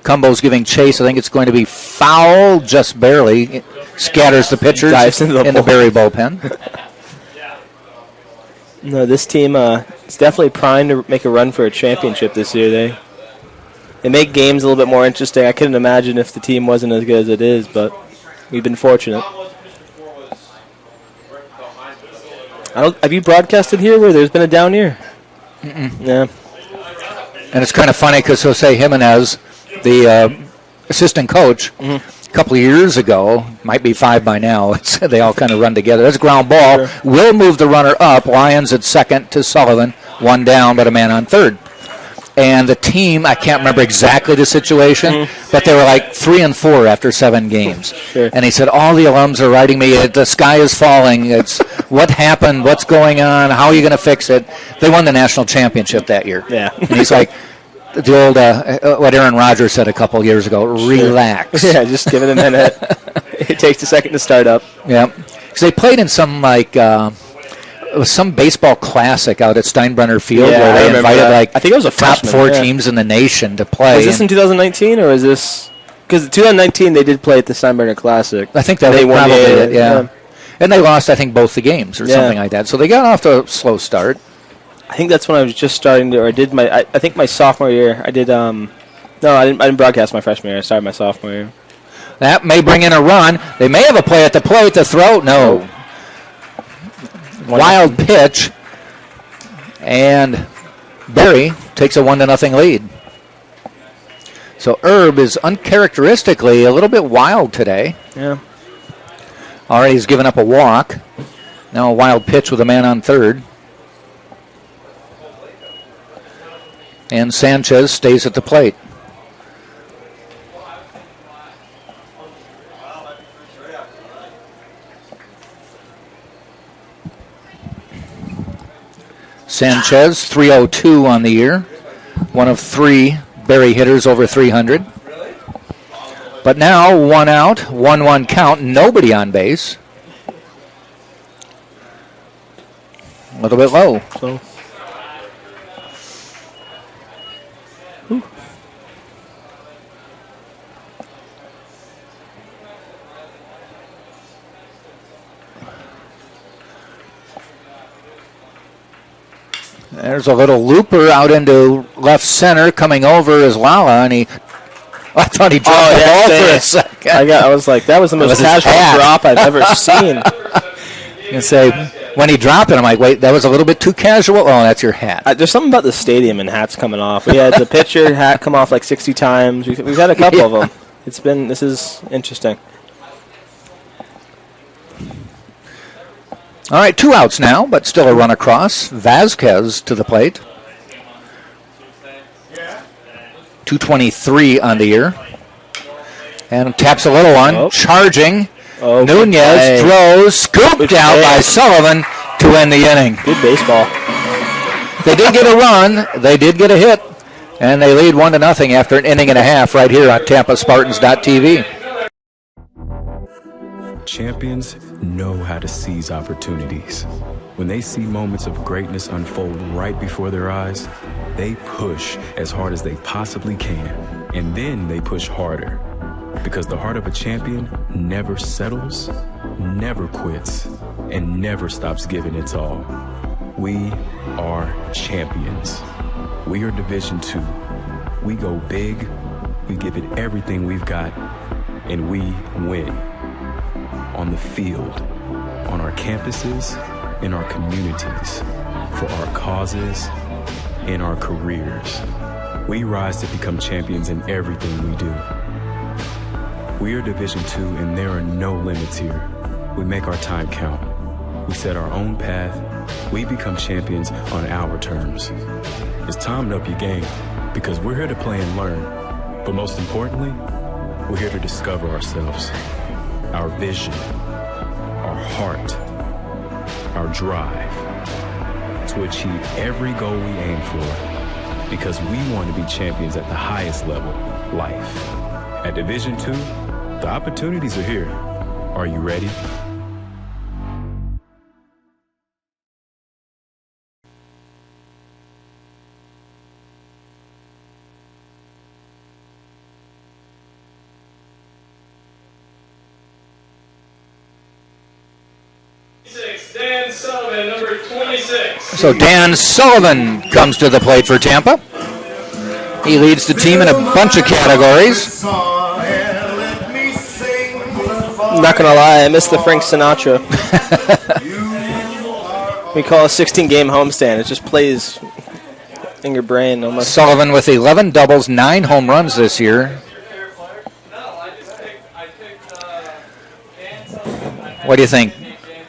Cumbo's giving chase. I think it's going to be foul, just barely. It scatters the pitchers in the Barry bullpen. No, this team is definitely primed to make a run for a championship this year. They make games a little bit more interesting. I couldn't imagine if the team wasn't as good as it is, but we've been fortunate. Have you broadcasted here where there's been a down year? Yeah. And it's kind of funny because Jose Jimenez, the assistant coach, a couple of years ago, might be 5 by now, they all kind of run together. That's a ground ball. Sure. Will move the runner up. Lions at second to Sullivan. One down, but a man on third. And the team, I can't remember exactly the situation, but they were like 3-4 after 7 games. Sure. And he said, all the alums are writing me, the sky is falling. It's what happened, what's going on, how are you going to fix it? They won the national championship that year. Yeah. And he's like, the old, what Aaron Rodgers said a couple years ago, relax. Yeah, just give it a minute. It takes a second to start up. Yeah. Because they played in some, like, it was some baseball classic out at Steinbrenner Field where they invited, like, I think it was a top freshman, 4 teams in the nation to play. Was this in 2019, or is this... Because in 2019, they did play at the Steinbrenner Classic. I think that they was won probably it, it, yeah. And they lost, I think, both the games or something like that. So they got off to a slow start. I think that's when I was just starting to, or I did my, I think my sophomore year, I did, no, I didn't broadcast my freshman year. I started my sophomore year. That may bring in a run. They may have a play at the plate to throw. No. Wild pitch. And Barry takes a 1-0 lead. So Herb is uncharacteristically a little bit wild today. Yeah. Already he's given up a walk. Now a wild pitch with a man on third. And Sanchez stays at the plate. Sanchez, 302 on the year. One of 3 Barry hitters over 300. But now 1 out, 1-1 count, nobody on base. A little bit low. So. There's a little looper out into left center. Coming over is Lala, and I thought he dropped the ball for a second. I was like, that was the most casual drop I've ever seen. And say, when he dropped it, I'm like, wait, that was a little bit too casual. Oh, that's your hat. There's something about the stadium and hats coming off. We had the pitcher hat come off like 60 times. We've had a couple of them. This is interesting. All right, 2 outs now, but still a run across. Vasquez to the plate. 223 on the year. And taps a little one. Oh. Charging. Oh, Nunez throws. Scooped out by Sullivan to end the inning. Good baseball. They did get a run. They did get a hit. And they lead 1-0 after an inning and a half right here on TampaSpartans.tv. Champions know how to seize opportunities. When they see moments of greatness unfold right before their eyes, they push as hard as they possibly can. And then they push harder. Because the heart of a champion never settles, never quits, and never stops giving its all. We are champions. We are Division II. We go big, we give it everything we've got, and we win. On the field, on our campuses, in our communities, for our causes, in our careers. We rise to become champions in everything we do. We are Division II, and there are no limits here. We make our time count. We set our own path. We become champions on our terms. It's time to up your game, because we're here to play and learn. But most importantly, we're here to discover ourselves, our vision, our heart, our drive, to achieve every goal we aim for, because we want to be champions at the highest level, life. At Division II, the opportunities are here. Are you ready? Dan Sullivan, number 26. So Dan Sullivan comes to the plate for Tampa. He leads the team in a bunch of categories. I'm not going to lie, I missed the Frank Sinatra. We call a 16-game homestand. It just plays in your brain almost. Sullivan with 11 doubles, 9 home runs this year. What do you think?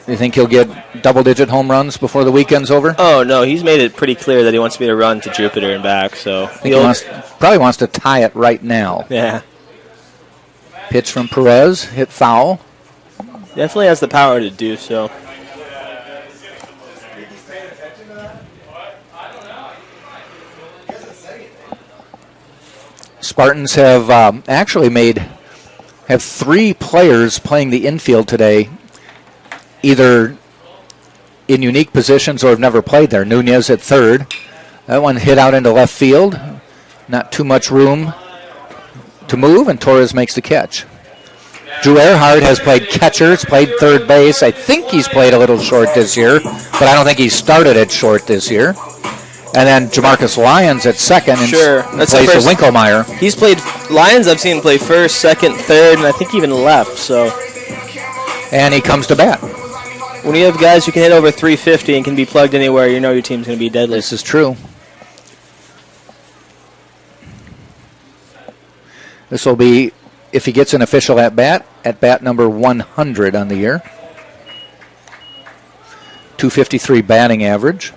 You think he'll get double-digit home runs before the weekend's over? Oh, no, he's made it pretty clear that he wants me to run to Jupiter and back, so... I think he probably wants to tie it right now. Yeah. Pitch from Perez, hit foul. Definitely has the power to do so. Spartans have have 3 players playing the infield today, either in unique positions or have never played there. Nunez at third. That one hit out into left field. Not too much room to move, and Torres makes the catch. Drew Earhart has played catcher. He's played third base. I think he's played a little short this year, but I don't think he started at short this year. And then Jamarcus Lyons at second and That's plays for Winkelmeyer. He's played Lyons. I've seen him play first, second, third, and I think even left. So, and he comes to bat. When you have guys who can hit over 350 and can be plugged anywhere, you know your team's going to be deadly. This is true. This will be, if he gets an official at bat number 100 on the year. 253 batting average.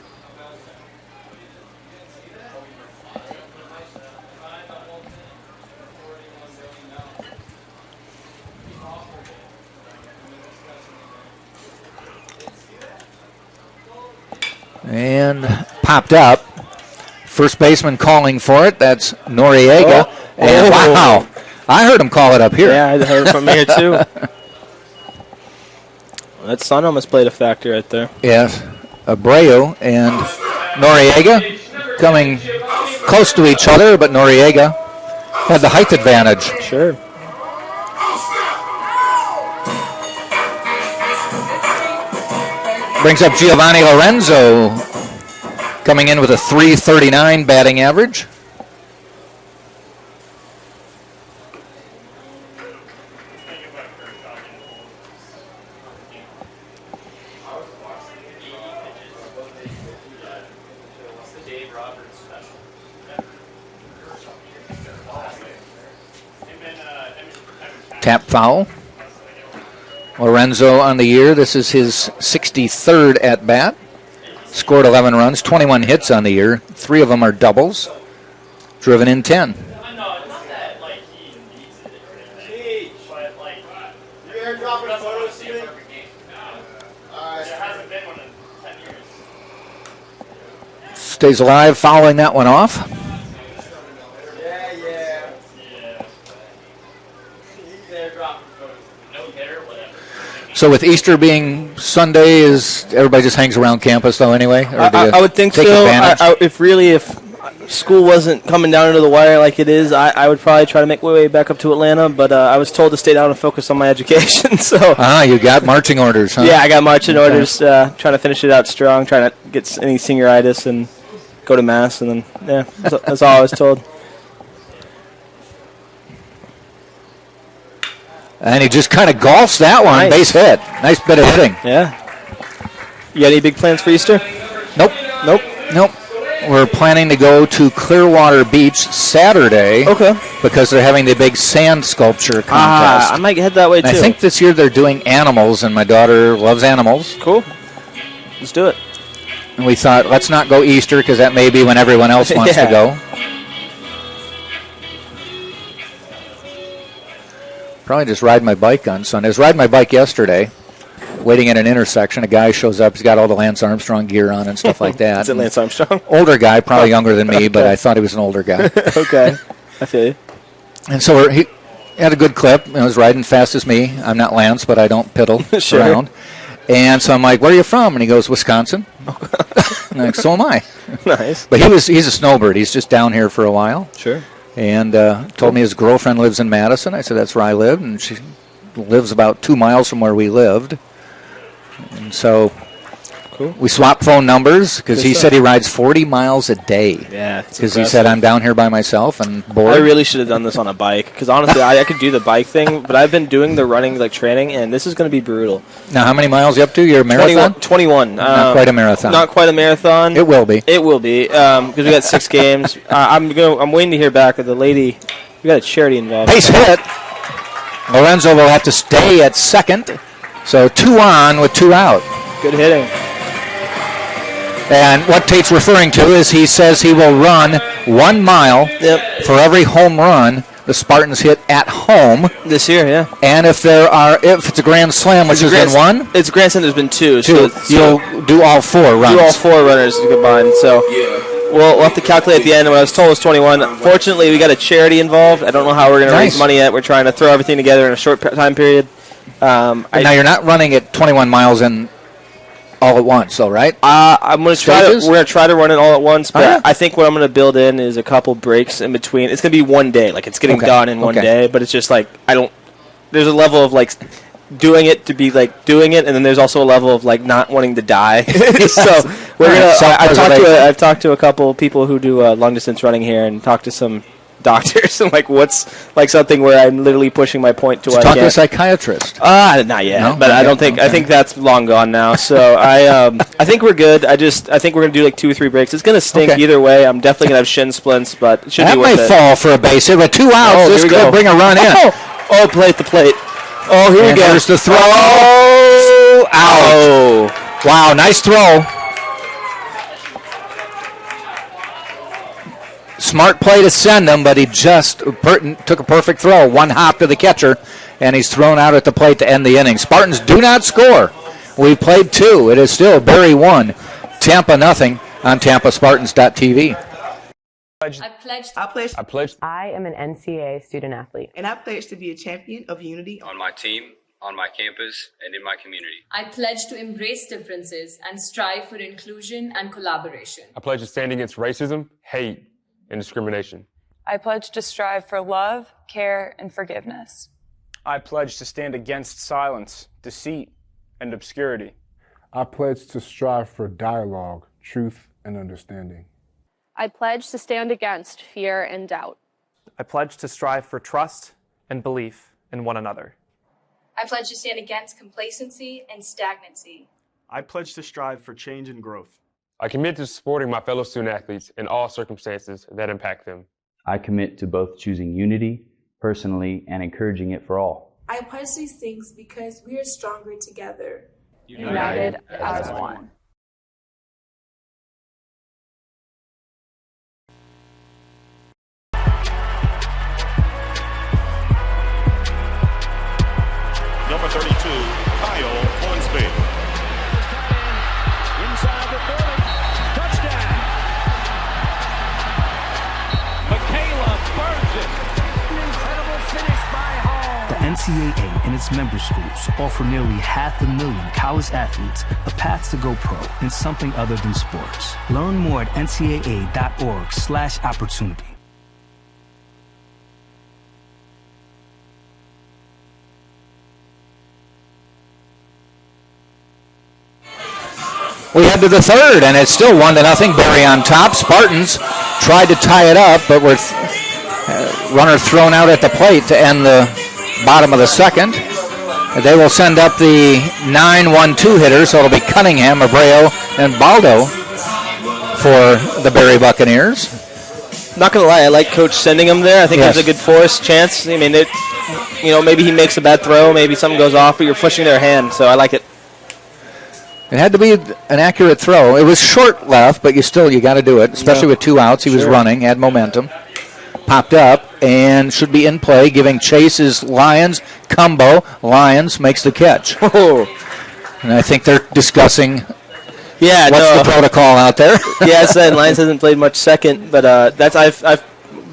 And popped up. First baseman calling for it. That's Noriega. And wow, I heard him call it up here. Yeah, I heard it from here too. That sun almost played a factor right there. Yes, Abreu and Noriega coming close to each other, but Noriega had the height advantage. Sure. Brings up Giovanni Lorenzo, coming in with a .339 batting average. Tap foul. Lorenzo on the year. This is his 63rd at bat. Scored 11 runs, 21 hits on the year. 3 of them are doubles. Driven in 10. Stays alive, fouling that one off. So with Easter being Sunday, is everybody just hangs around campus though anyway? Or I would think so. If school wasn't coming down to the wire like it is, I would probably try to make my way back up to Atlanta. But I was told to stay down and focus on my education. So you got marching orders, huh? Yeah, I got marching orders. Trying to finish it out strong. Trying to get any senioritis and go to mass, and then that's all I was told. And he just kind of golfs that one. Nice. Base hit. Nice bit of hitting. Yeah. You got any big plans for Easter? Nope. We're planning to go to Clearwater Beach Saturday. Okay. Because they're having the big sand sculpture contest. I might head that way too. I think this year they're doing animals, and my daughter loves animals. Cool. Let's do it. And we thought, let's not go Easter because that may be when everyone else wants to go. Probably just ride my bike on Sunday. I was riding my bike yesterday, waiting at an intersection. A guy shows up. He's got all the Lance Armstrong gear on and stuff like that. Is it Lance Armstrong? Older guy, probably younger than me, but I thought he was an older guy. Okay. I feel you. And so he had a good clip. He was riding fast as me. I'm not Lance, but I don't piddle around. And so I'm like, where are you from? And he goes, Wisconsin. I'm like, so am I. Nice. But he's a snowbird. He's just down here for a while. Sure. And told me his girlfriend lives in Madison. I said, that's where I live. And she lives about 2 miles from where we lived. And so we swapped phone numbers because he said he rides 40 miles a day. Yeah. Because he said, I'm down here by myself and bored. I really should have done this on a bike because honestly, I could do the bike thing, but I've been doing the running training, and this is going to be brutal. Now, how many miles are you up to? You're a marathon? 21. Not quite a marathon. Not quite a marathon. It will be. It will be because we got 6 games. I'm waiting to hear back with the lady. We got a charity involved. Base hit. Lorenzo will have to stay at second. So 2 on with 2 out. Good hitting. And what Tate's referring to is he says he will run 1 mile for every home run the Spartans hit at home this year. Yeah. And if it's a grand slam, which has been 1, it's a grand slam. There's been 2. 2. So you'll do all 4 runs. Do all 4 runners combined. So we'll have to calculate at the end. What I was told was 21. Fortunately, we got a charity involved. I don't know how we're going to raise money yet. We're trying to throw everything together in a short time period. Now you're not running at 21 miles in all at once, though, right? I'm going to try. We're going to try to run it all at once, but I think what I'm going to build in is a couple breaks in between. It's going to be one day, like it's getting done in one day. But it's just like there's a level of like doing it to be like doing it, and then there's also a level of like not wanting to die. So we're gonna. I've talked to a couple people who do long distance running here, and talked to some doctors and like what's like something where I'm literally pushing my point to talk to a psychiatrist. Not yet, no? But I don't think I think that's long gone now. So I think we're good. I think we're gonna do like 2 or 3 breaks. It's gonna stink either way. I'm definitely gonna have shin splints, but it should be worth it. That may fall for a base hit with 2 outs. This could bring a run in. Plate the plate. Oh, here we go. There's the throw. Ow! Wow, nice throw. Smart play to send him, but he just took a perfect throw. 1 hop to the catcher, and he's thrown out at the plate to end the inning. Spartans do not score. We've played 2. It is still Berry 1, Tampa nothing on TampaSpartans.tv. I pledge. I am an NCAA student athlete. And I pledge to be a champion of unity on my team, on my campus, and in my community. I pledge to embrace differences and strive for inclusion and collaboration. I pledge to stand against racism, hate, and discrimination. I pledge to strive for love, care, and forgiveness. I pledge to stand against silence, deceit, and obscurity. I pledge to strive for dialogue, truth, and understanding. I pledge to stand against fear and doubt. I pledge to strive for trust and belief in one another. I pledge to stand against complacency and stagnancy. I pledge to strive for change and growth. I commit to supporting my fellow student athletes in all circumstances that impact them. I commit to both choosing unity personally and encouraging it for all. I pledge these things because we are stronger together. United as one. Number 32, Kyle Hornsby. Inside the 30. Touchdown. Michaela burns it. An incredible finish by Hall. The NCAA and its member schools offer nearly 500,000 college athletes a path to go pro in something other than sports. Learn more at ncaa.org/opportunity. We head to the 3rd, and it's still 1-0. Berry on top. Spartans tried to tie it up, but with runner thrown out at the plate to end the bottom of the 2nd. They will send up the 9-1-2 hitters, so it'll be Cunningham, Abreu, and Baldo for the Berry Buccaneers. Not going to lie, I like Coach sending him there. I think there's a good force chance. I mean, maybe he makes a bad throw, maybe something goes off, but you're pushing their hand, so I like it. It had to be an accurate throw. It was short left, but you got to do it, especially with 2 outs. He was running, had momentum. Popped up and should be in play, giving Chase his Lions combo. Lions makes the catch. And I think they're discussing what's the protocol out there. Yeah, I said Lions hasn't played much second, but I've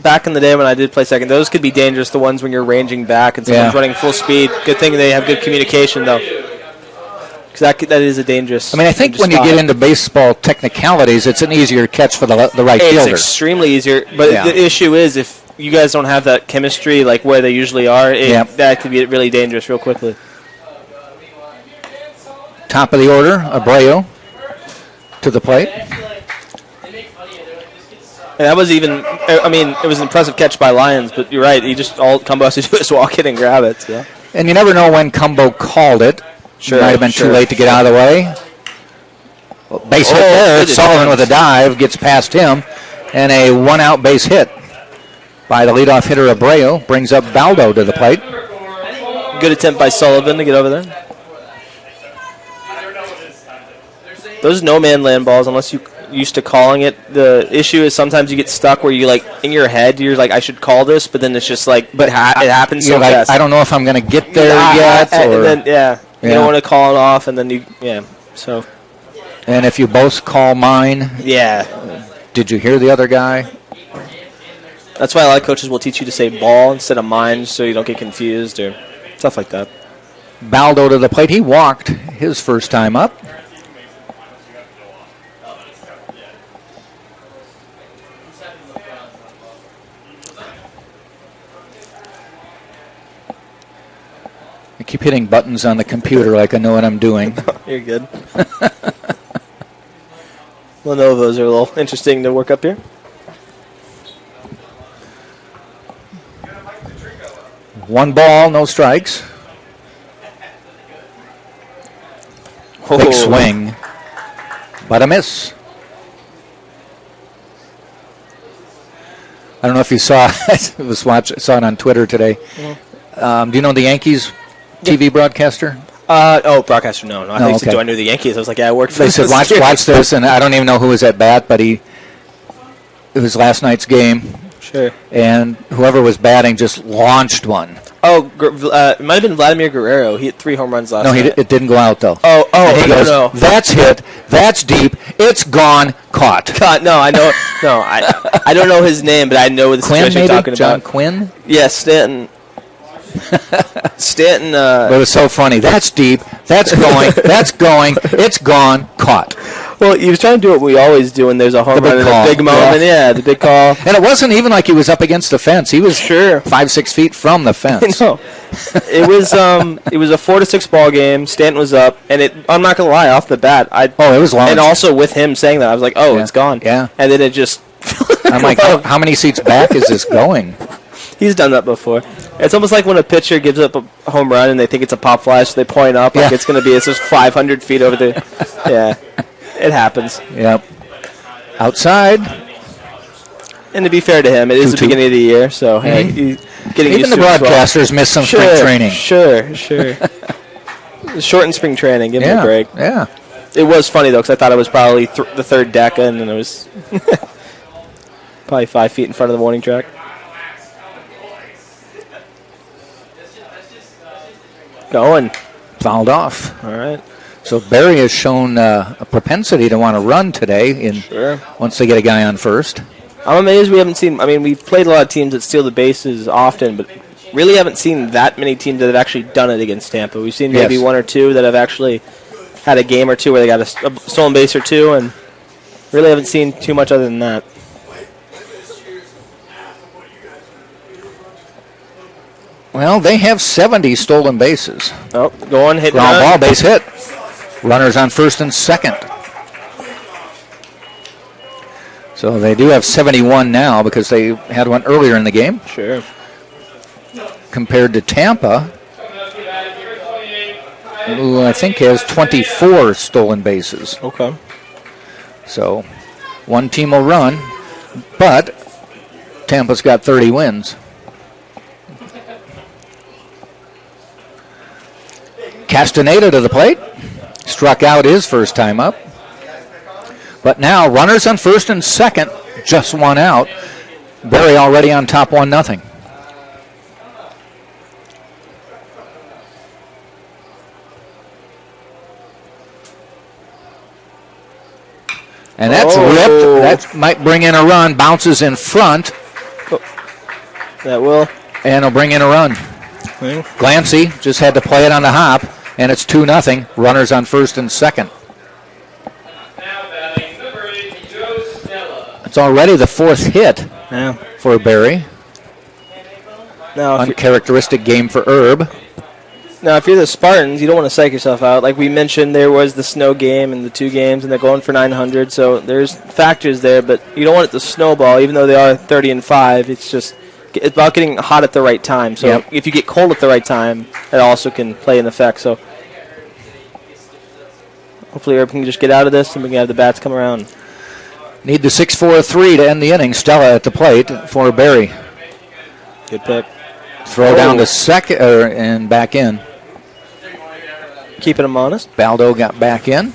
back in the day when I did play second, those could be dangerous, the ones when you're ranging back and someone's running full speed. Good thing they have good communication, though. That is a dangerous. I mean, I think when you get into baseball technicalities, it's an easier catch for the right fielder. It's extremely easier, but the issue is if you guys don't have that chemistry like where they usually are, that could be really dangerous real quickly. Top of the order, Abreu to the plate. And that was it was an impressive catch by Lions, but you're right. All Cumbo has to do is walk in and grab it. So. And you never know when Cumbo called it. Might have been too late to get out of the way. Base hit there. Sullivan with a dive gets past him, and a 1-out base hit by the leadoff hitter Abreu brings up Baldo to the plate. Good attempt by Sullivan to get over there. those no-man land balls, unless you used to calling it, the issue is sometimes you get stuck where you, like, in your head, you're like, I should call this, but then it's just like, it happens so fast. I don't know if I'm going to get there yet. And then, you don't want to call it off, and then so. And if you both call mine. Yeah. Did you hear the other guy? That's why a lot of coaches will teach you to say ball instead of mine so you don't get confused or stuff like that. Baldo to the plate. He walked his first time up. I keep hitting buttons on the computer like I know what I'm doing. You're good. Lenovo's are a little interesting to work up here. One ball, no strikes. Big swing, but a miss. I don't know if you saw. I saw it on Twitter today. Do you know the Yankees TV broadcaster? Broadcaster, no. I think so. I knew the Yankees. I was like, I worked for They said, watch this, and I don't even know who was at bat, but it was last night's game. Sure. And whoever was batting just launched one. It might have been Vladimir Guerrero. He hit 3 home runs last night. It didn't go out, though. No. That's hit. That's deep. It's gone. Caught. No, I know. No, I don't know his name, but I know the situation you're talking John about. Quinn? Yes, Stanton. But it was so funny. That's deep. That's going. That's going. It's gone. Caught. Well, he was trying to do what we always do when there's a home run and a big moment. Yeah, the big call. And it wasn't even like he was up against the fence. He was 5-6 feet from the fence. No. It was a 4-6 ball game. Stanton was up, and I'm not gonna lie, off the bat, it was long. And also with him saying that, I was like, it's gone. Yeah. And then it just. I'm like, how many seats back is this going? He's done that before. It's almost like when a pitcher gives up a home run and they think it's a pop fly, so they point up like it's going to be. It's just 500 feet over there. Yeah, it happens. Yep. Outside. And to be fair to him, it is the beginning of the year, so hey, getting even used the to it. broadcasters miss some spring training. Sure. Shortened spring training. Give him a break. Yeah. It was funny though, because I thought it was probably the third deck, and then it was probably 5 feet in front of the warning track. Going. Fouled off. All right. So Barry has shown a propensity to want to run today once they get a guy on first. I'm amazed we haven't seen. I mean, we've played a lot of teams that steal the bases often, but really haven't seen that many teams that have actually done it against Tampa. We've seen maybe one or two that have actually had a game or two where they got a stolen base or two, and really haven't seen too much other than that. Well, they have 70 stolen bases. Oh, go on, hit ground ball, base hit. Runners on first and second. So they do have 71 now because they had one earlier in the game. Sure. Compared to Tampa, who I think has 24 stolen bases. Okay. So one team will run, but Tampa's got 30 wins. Castaneda to the plate. Struck out his first time up. But now runners on first and second, just one out. Barry already on top 1-0. And that's ripped. That might bring in a run. Bounces in front. That will. And it'll bring in a run. Glancy just had to play it on the hop, and it's 2-0. Runners on first and second. It's already the fourth hit for Barry. Now, uncharacteristic game for Herb. Now, if you're the Spartans, you don't want to psych yourself out. Like we mentioned, there was the snow game and the 2 games, and they're going for 900. So there's factors there, but you don't want it to snowball. Even though they are 30-5, it's about getting hot at the right time. So if you get cold at the right time, it also can play an effect. So hopefully Herb can just get out of this and we can have the bats come around. Need the 6-4-3 to end the inning. Stella at the plate for Barry. Good pick. Throw down to second and back in. Keeping him honest. Baldo got back in.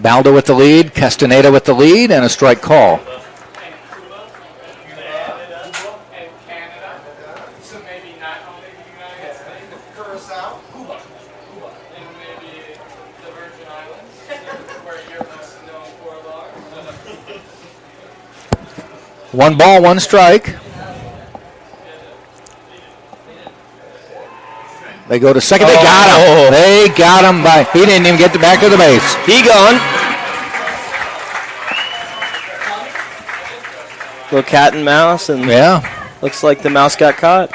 Baldo with the lead, Castaneda with the lead, and a strike call. One ball, one strike. They go to second. They got him. They got him by. He didn't even get the back of the base. He gone. Little cat and mouse, and looks like the mouse got caught.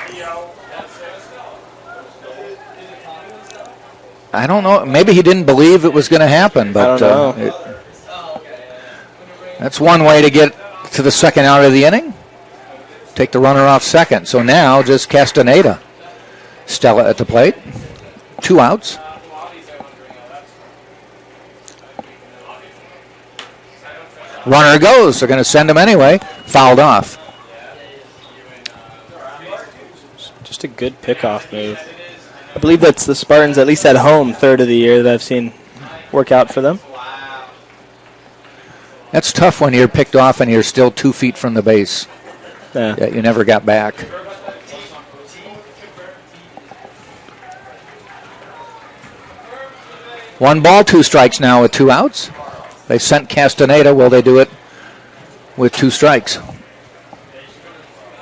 I don't know. Maybe he didn't believe it was going to happen, but I don't know. That's one way to get to the second out of the inning. Take the runner off second. So now just Castaneda. Stella at the plate. 2 outs. Runner goes. They're going to send him anyway. Fouled off. Just a good pickoff move. I believe that's the Spartans, at least at home, third of the year that I've seen work out for them. That's tough when you're picked off and you're still 2 feet from the base. Yeah, you never got back. One ball, 2 strikes now with 2 outs. They sent Castaneda. Will they do it with 2 strikes?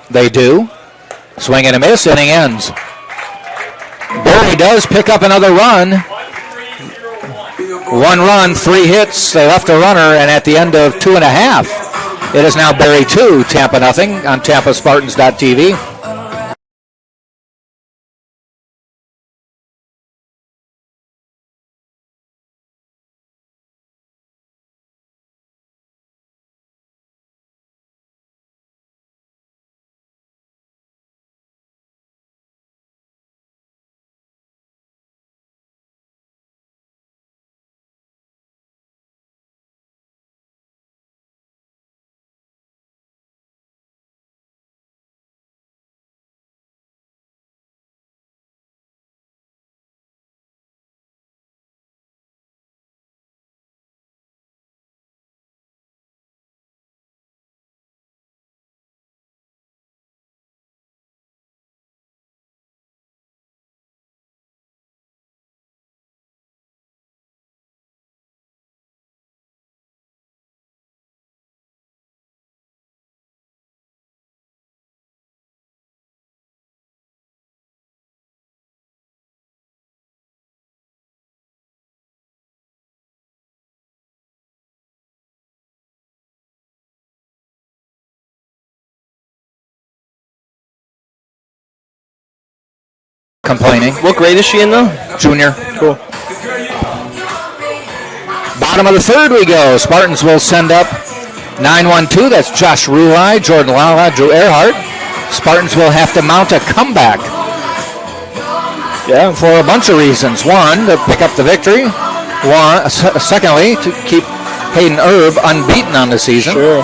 They do. Swing and a miss. Inning ends. Berry does pick up another run. 1 run, 3 hits. They left a runner, and at the end of 2.5, it is now Berry 2, Tampa nothing on TampaSpartans.tv. Complaining. What grade is she in, though? Junior. Cool. Bottom of the third we go. Spartans will send up 9-1-2. That's Josh Rulai, Jordan Lala, Drew Earhart. Spartans will have to mount a comeback. Yeah. For a bunch of reasons. One, to pick up the victory. Secondly, to keep Hayden Erb unbeaten on the season. Sure.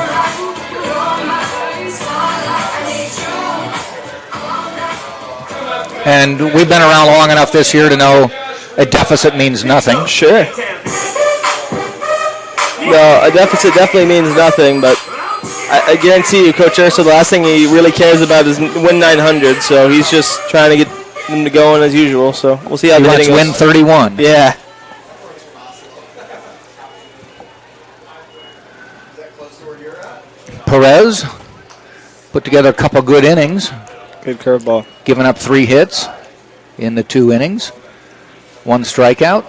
And we've been around long enough this year to know a deficit means nothing. Sure. No, a deficit definitely means nothing, but I guarantee you, Coach Urso, the last thing he really cares about is win 900, so he's just trying to get them to going as usual, so we'll see how the Let's hitting win goes. 31. Yeah. Perez put together a couple good innings. Good curveball. Giving up 3 hits in the 2 innings. 1 strikeout.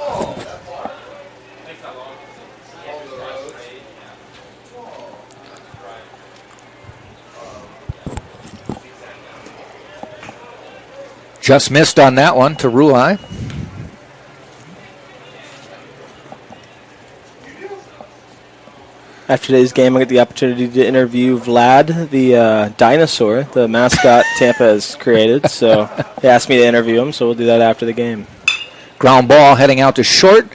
Just missed on that one to Rulai. After today's game, I get the opportunity to interview Vlad, the dinosaur, the mascot Tampa has created. So they asked me to interview him, so we'll do that after the game. Ground ball heading out to short.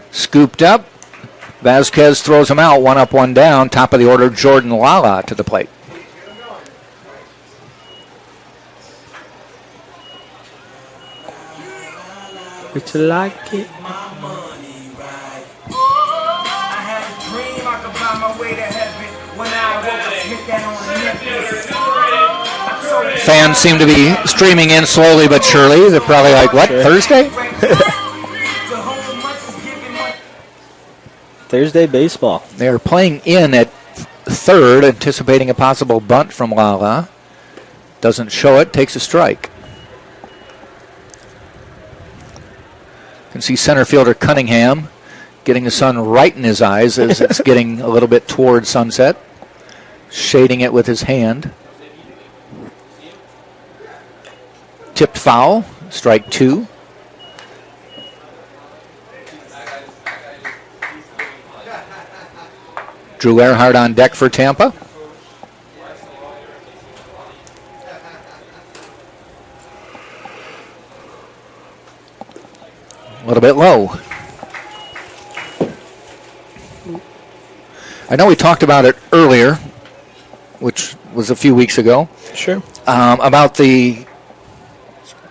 Scooped up. Vasquez throws him out. 1 up, 1 down. Top of the order, Jordan Lala to the plate. Would you like it? Fans seem to be streaming in slowly but surely. They're probably like, what, Thursday? Thursday baseball. They're playing in at third, anticipating a possible bunt from Lala. Doesn't show it, takes a strike. You can see center fielder Cunningham getting the sun right in his eyes as it's getting a little bit toward sunset, shading it with his hand. Tipped foul, strike 2. Drew Earhart on deck for Tampa. A little bit low. I know we talked about it earlier, which was a few weeks ago. Sure. About the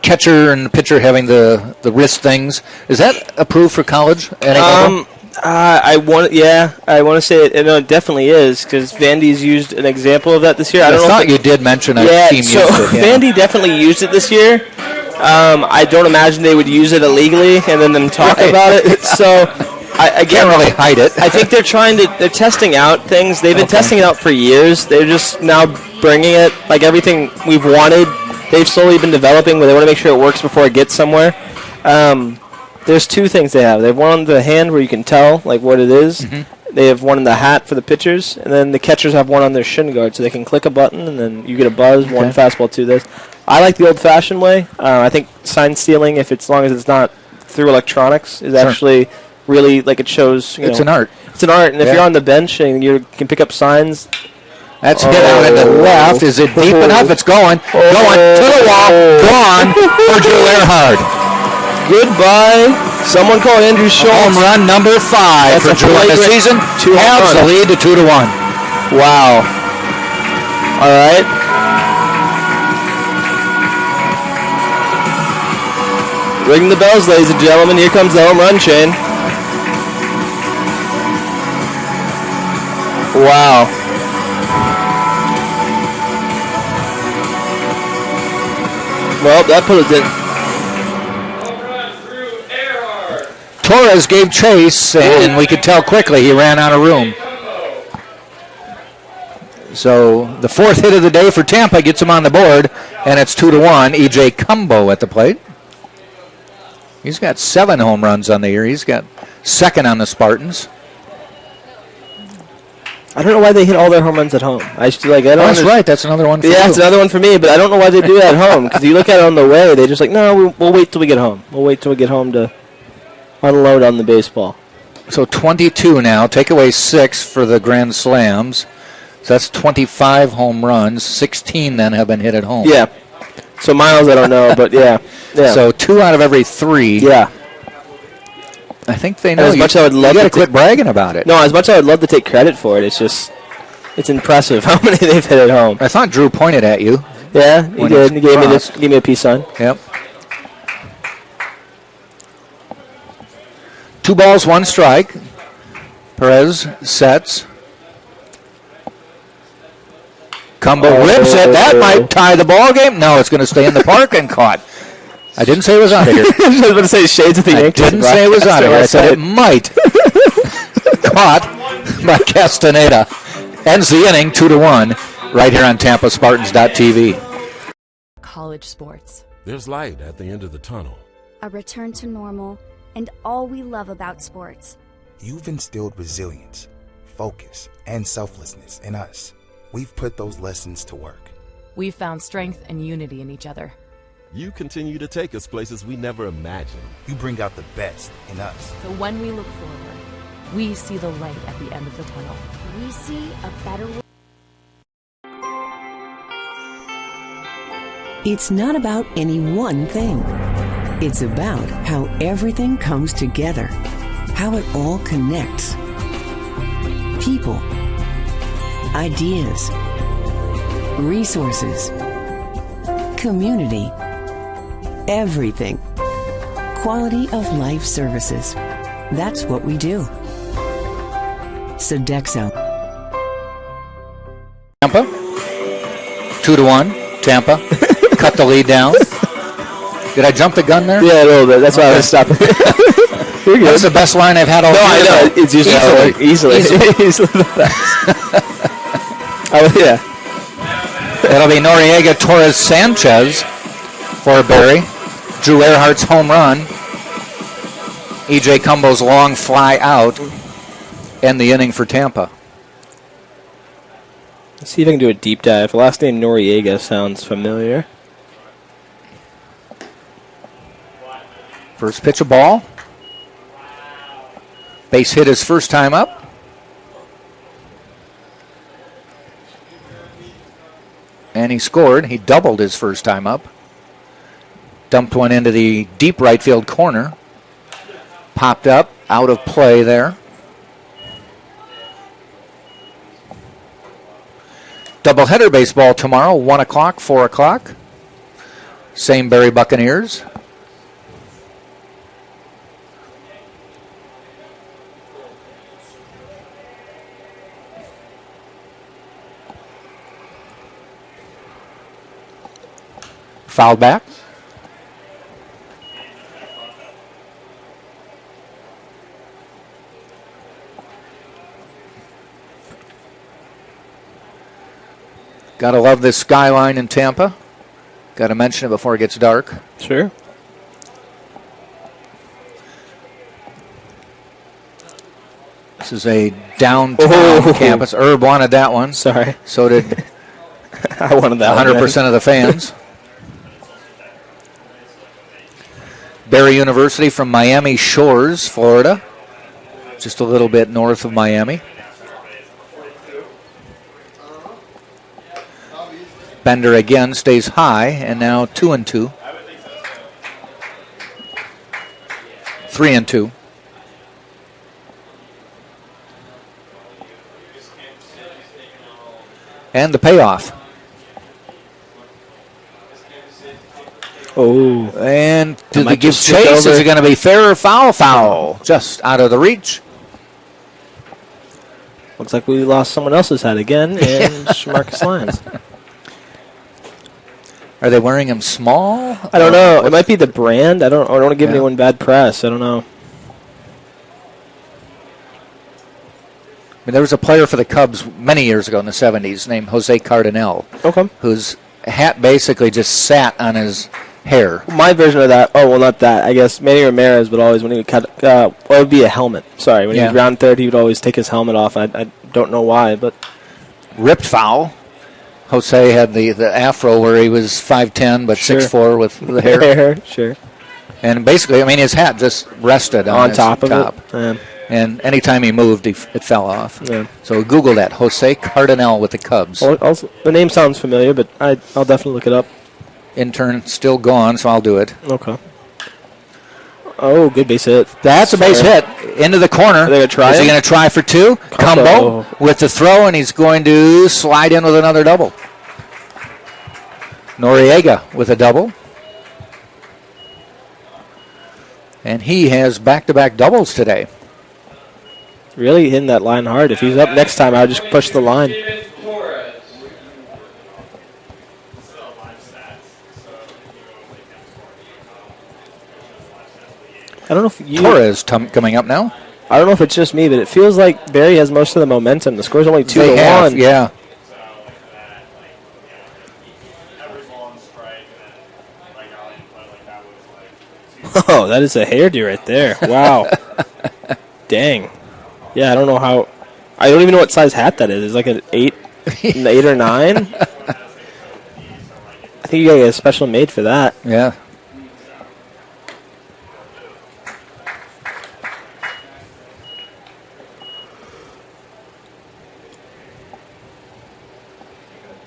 catcher and the pitcher having the wrist things. Is that approved for college? I want to say it. No, it definitely is because Vandy's used an example of that this year. I thought you did mention a team used it. Yeah. Vandy definitely used it this year. I don't imagine they would use it illegally and then talk about it. So I can't really hide it. I think they're testing out things. They've been testing it out for years. They're just now bringing it, like everything we've wanted. They've slowly been developing where they want to make sure it works before it gets somewhere. There's 2 things they have. They have one on the hand where you can tell like what it is. Mm-hmm. They have one in the hat for the pitchers, and then the catchers have one on their shin guard, so they can click a button and then you get a buzz. Okay. One fastball, 2 this. I like the old-fashioned way. I think sign stealing, as long as it's not through electronics, is actually really like it shows. It's an art. It's an art, and if you're on the bench and you can pick up signs. That's hit out in the left. Is it deep enough? It's going. Going to the wall. Gone for Drew Earhart. Goodbye. Someone call Andrew Schultz. Home run number 5 for Drew in the season. Halves the lead to 2-1. Wow. All right. Ring the bells, ladies and gentlemen. Here comes the home run chain. Wow. Well, that put it in. Torres gave chase, and we could tell quickly he ran out of room. So the 4th hit of the day for Tampa gets him on the board, and it's 2-1. E.J. Cumbo at the plate. He's got 7 home runs on the year. He's got 2nd on the Spartans. I don't know why they hit all their home runs at home. That's right. That's another one for you. Yeah, it's another one for me, but I don't know why they do that at home. Because you look at it on the way, they just like, no, we'll wait till we get home. We'll wait till we get home to unload on the baseball. So 22 now. Take away 6 for the Grand Slams. So that's 25 home runs. 16 then have been hit at home. Yeah. So Miles, I don't know, but yeah. So 2 out of every 3. Yeah. I think they know. As much I would love to quit bragging about it. No, as much as I would love to take credit for it, it's impressive how many they've hit at home. I thought Drew pointed at you. Yeah, he did. He gave me a peace sign. Yep. 2 balls, 1 strike. Perez sets. Cumbo rips it. That might tie the ball game. No, it's going to stay in the park and caught. I didn't say it was out of here. I was going to say shades of the Yankees. I didn't say it was out of here. I said it might. Caught by Castaneda. Ends the inning 2-1 right here on TampaSpartans.tv. College sports. There's light at the end of the tunnel. A return to normal and all we love about sports. You've instilled resilience, focus, and selflessness in us. We've put those lessons to work. We've found strength and unity in each other. You continue to take us places we never imagined. You bring out the best in us. So when we look forward, we see the light at the end of the tunnel. We see a better world. It's not about any one thing. It's about how everything comes together, how it all connects. People, ideas, resources, community, everything. Quality of life services. That's what we do. Sodexo. Tampa. 2-1. Tampa. cut the lead down. Did I jump the gun there? Yeah, a little bit. That's why I was stopping. You're good. That's the best line I've had all year. No, I know. It's usually easily the best. Oh, yeah. It'll be Noriega Torres Sanchez for Barry. Drew Earhart's home run. E.J. Cumbo's long fly out. And the inning for Tampa. Let's see if I can do a deep dive. The last name Noriega sounds familiar. First pitch of ball. Base hit his first time up. And he scored. He doubled his first time up. Dumped one into the deep right field corner. Popped up, out of play there. Doubleheader baseball tomorrow, 1 o'clock, 4 o'clock. Same Barry Buccaneers. Fouled back. Gotta love this skyline in Tampa. Gotta mention it before it gets dark. Sure. This is a downtown campus. Herb wanted that one. Sorry. So did I wanted that 100% of the fans. Barry University from Miami Shores, Florida. Just a little bit north of Miami. Bender again stays high, and now 2-2. 3-2. And the payoff. Oh. And did they give chase? Is it going to be fair or foul? Foul. Just out of the reach. Looks like we lost someone else's hat again, and Marcus Lyons. Are they wearing them small? I don't know. It might be the brand. I don't want to give anyone bad press. I don't know. I mean, there was a player for the Cubs many years ago in the 70s named Jose Cardinal. Okay. Whose hat basically just sat on his hair. My version of that, not that. I guess Manny Ramirez would always, when he would cut, it would be a helmet. Sorry, when he was ground third, he would always take his helmet off. I don't know why, but. Ripped foul. Jose had the afro where he was 5'10", but 6'4" with the hair. Sure. And basically, I mean, his hat just rested on top of it. Yeah. And anytime he moved, it fell off. Yeah. So Google that, Jose Cardinal with the Cubs. Well, also, the name sounds familiar, but I'll definitely look it up. Intern still gone, so I'll do it. Okay. Oh, good base hit. That's a base hit into the corner. Are they going to try? Is he going to try for two? Cumbo with the throw, and he's going to slide in with another double. Noriega with a double. And he has back-to-back doubles today. Really hitting that line hard. If he's up next time, I would just push the line. I don't know if Torres coming up now. I don't know if it's just me, but it feels like Barry has most of the momentum. The score's only 2-1. Yeah. Oh, that is a hairdo right there. Wow. Dang. Yeah, I don't know how. I don't even know what size hat that is. It's like an 8 or 9. I think you gotta get a special made for that. Yeah.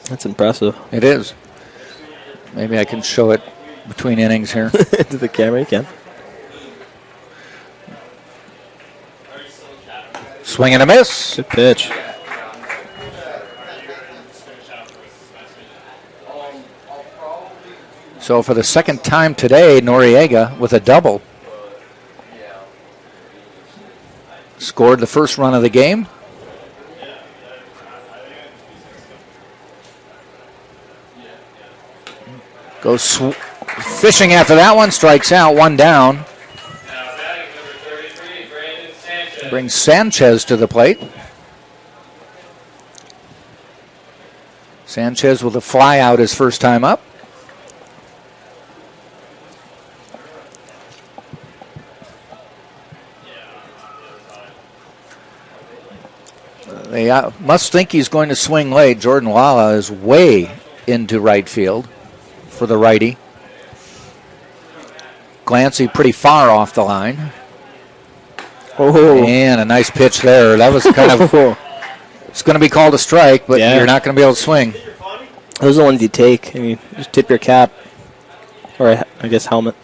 That's impressive. It is. Maybe I can show it between innings here. To the camera, you can. Swing and a miss. Good pitch. So for the second time today, Noriega with a double. Scored the first run of the game. Goes fishing after that one, strikes out, one down. Brings Sanchez to the plate. Sanchez with a fly out his first time up. They must think he's going to swing late. Jordan Lala is way into right field for the righty. Glancy pretty far off the line. Oh. And a nice pitch there. That was kind of... It's going to be called a strike, but you're not going to be able to swing. Those are the ones you take. I mean, just tip your cap. Or, I guess, helmet.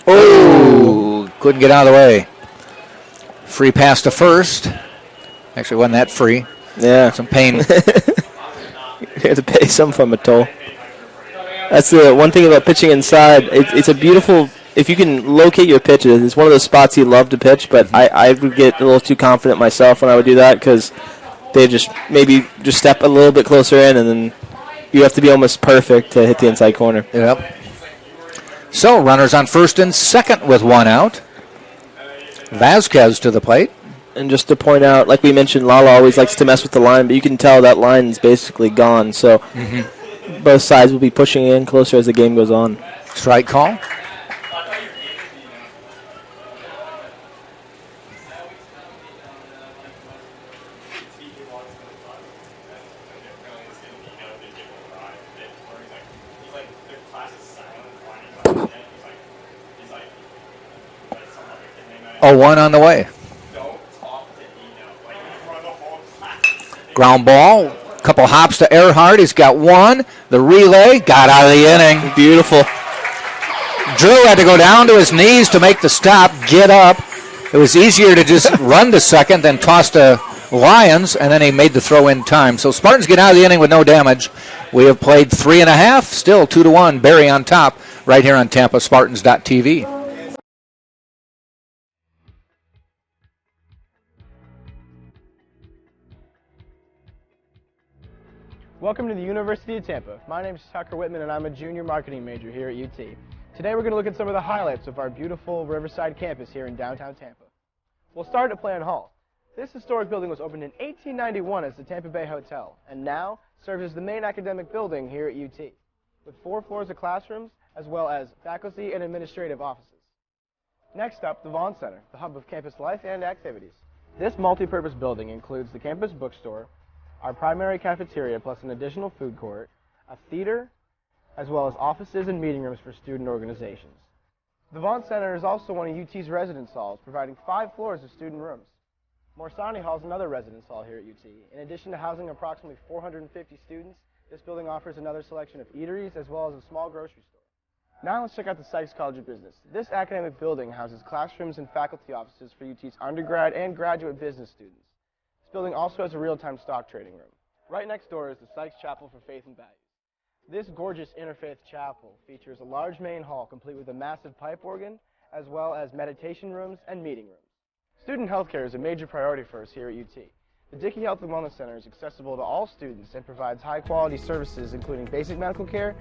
Oh, couldn't get out of the way. Free pass to first. Actually, wasn't that free. Yeah. Some pain. You have to pay some from a toll. That's the one thing about pitching inside. It's a beautiful, if you can locate your pitches, it's one of those spots you love to pitch, but I would get a little too confident myself when I would do that because they maybe just step a little bit closer in, and then you have to be almost perfect to hit the inside corner. Yep. So, runners on first and second with one out. Vasquez to the plate. And just to point out, like we mentioned, Lala always likes to mess with the line, but you can tell that line's basically gone. So both sides will be pushing in closer as the game goes on. Strike call. Oh, one on the way. Ground ball. Couple hops to Earhart. He's got one. The relay. Got out of the inning. Beautiful. Drew had to go down to his knees to make the stop, get up. It was easier to just run to second than toss to Lyons, and then he made the throw in time. So Spartans get out of the inning with no damage. We have played 3.5, still 2-1. Barry on top right here on TampaSpartans.tv. Welcome to the University of Tampa. My name is Tucker Whitman and I'm a junior marketing major here at UT. Today we're going to look at some of the highlights of our beautiful Riverside campus here in downtown Tampa. We'll start at Plan Hall. This historic building was opened in 1891 as the Tampa Bay Hotel and now serves as the main academic building here at UT with 4 floors of classrooms as well as faculty and administrative offices. Next up, the Vaughn Center, the hub of campus life and activities. This multi-purpose building includes the campus bookstore, our primary cafeteria plus an additional food court, a theater, as well as offices and meeting rooms for student organizations. The Vaughn Center is also one of UT's residence halls, providing 5 floors of student rooms. Morsani Hall is another residence hall here at UT. In addition to housing approximately 450 students, this building offers another selection of eateries as well as a small grocery store. Now let's check out the Sykes College of Business. This academic building houses classrooms and faculty offices for UT's undergrad and graduate business students. This building also has a real-time stock trading room. Right next door is the Sykes Chapel for Faith and Values. This gorgeous interfaith chapel features a large main hall complete with a massive pipe organ, as well as meditation rooms and meeting rooms. Student health care is a major priority for us here at UT. The Dickey Health and Wellness Center is accessible to all students and provides high-quality services including basic medical care,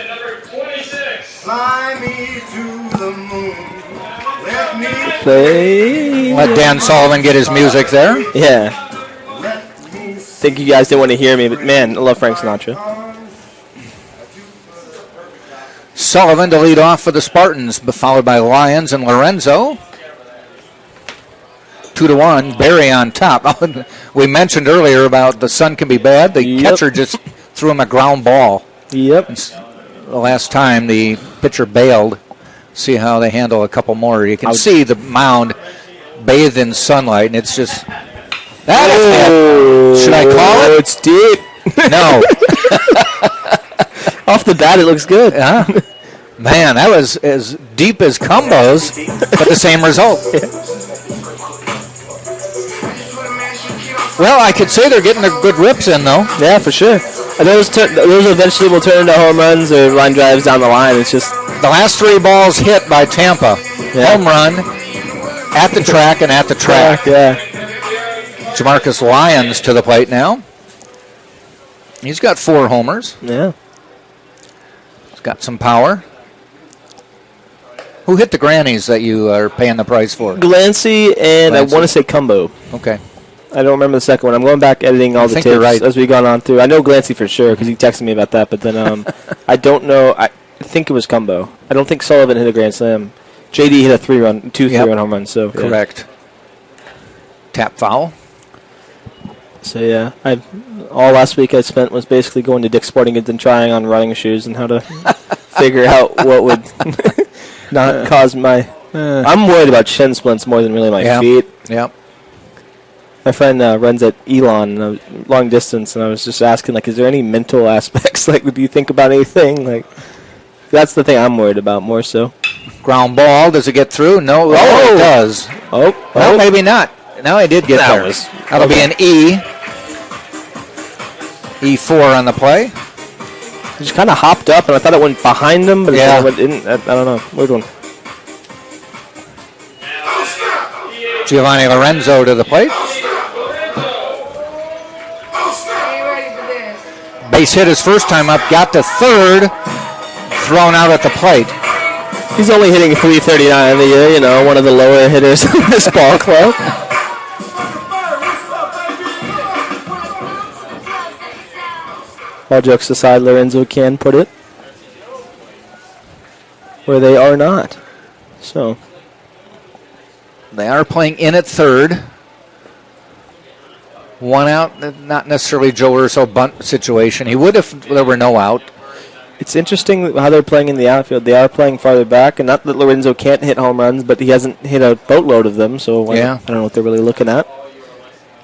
Number 26. Fly me to the moon. Let me Play. Let Dan Sullivan get his music there. Yeah. Think you guys didn't want to hear me, but man, I love Frank Sinatra. Sullivan to lead off for the Spartans, followed by Lyons and Lorenzo. 2-1. Barry on top. We mentioned earlier about the sun can be bad. The catcher just threw him a ground ball. Yep. The last time the pitcher bailed. See how they handle a couple more. You can see the mound bathed in sunlight, and it's just... Should I call it? It's deep. No. Off the bat, it looks good. Man, that was as deep as combos, but the same result. Well, I could say they're getting their good rips in, though. Yeah, for sure. And those eventually will turn into home runs or line drives down the line. It's just the last 3 balls hit by Tampa. Yeah. Home run at the track and at the track. Yeah. Jamarcus Lyons to the plate now. He's got 4 homers. Yeah. He's got some power. Who hit the grannies that you are paying the price for? Glancy and I want to say Cumbo. Okay. I don't remember the second one. I'm going back editing all the tapes as we gone on through. I know Glancy for sure because he texted me about that, but then I don't know. I think it was Cumbo. I don't think Sullivan hit a grand slam. JD hit a 3-run home run. So correct. Yeah. Tap foul. So yeah, all last week I spent was basically going to Dick's Sporting Goods and trying on running shoes and how to figure out what would not cause my. I'm worried about shin splints more than really my feet. Yep. My friend runs at Elon, long distance, and I was just asking, like, is there any mental aspects? Like, do you think about anything? Like, that's the thing I'm worried about more so. Ground ball. Does it get through? No. Oh, it does. No, maybe not. No, it did get there. That'll be an E. E4 on the play. He just kind of hopped up, and I thought it went behind him, but it didn't. I don't know. Weird one. Giovanni Lorenzo to the plate. Base hit his first time up, got to third, thrown out at the plate. He's only hitting .339 in the year, you know, one of the lower hitters in this ball club. All jokes aside, Lorenzo can put it where they are not. So they are playing in at third. One out, not necessarily Joe Urso bunt situation. He would if there were no out. It's interesting how they're playing in the outfield. They are playing farther back, and not that Lorenzo can't hit home runs, but he hasn't hit a boatload of them, so I don't know what they're really looking at.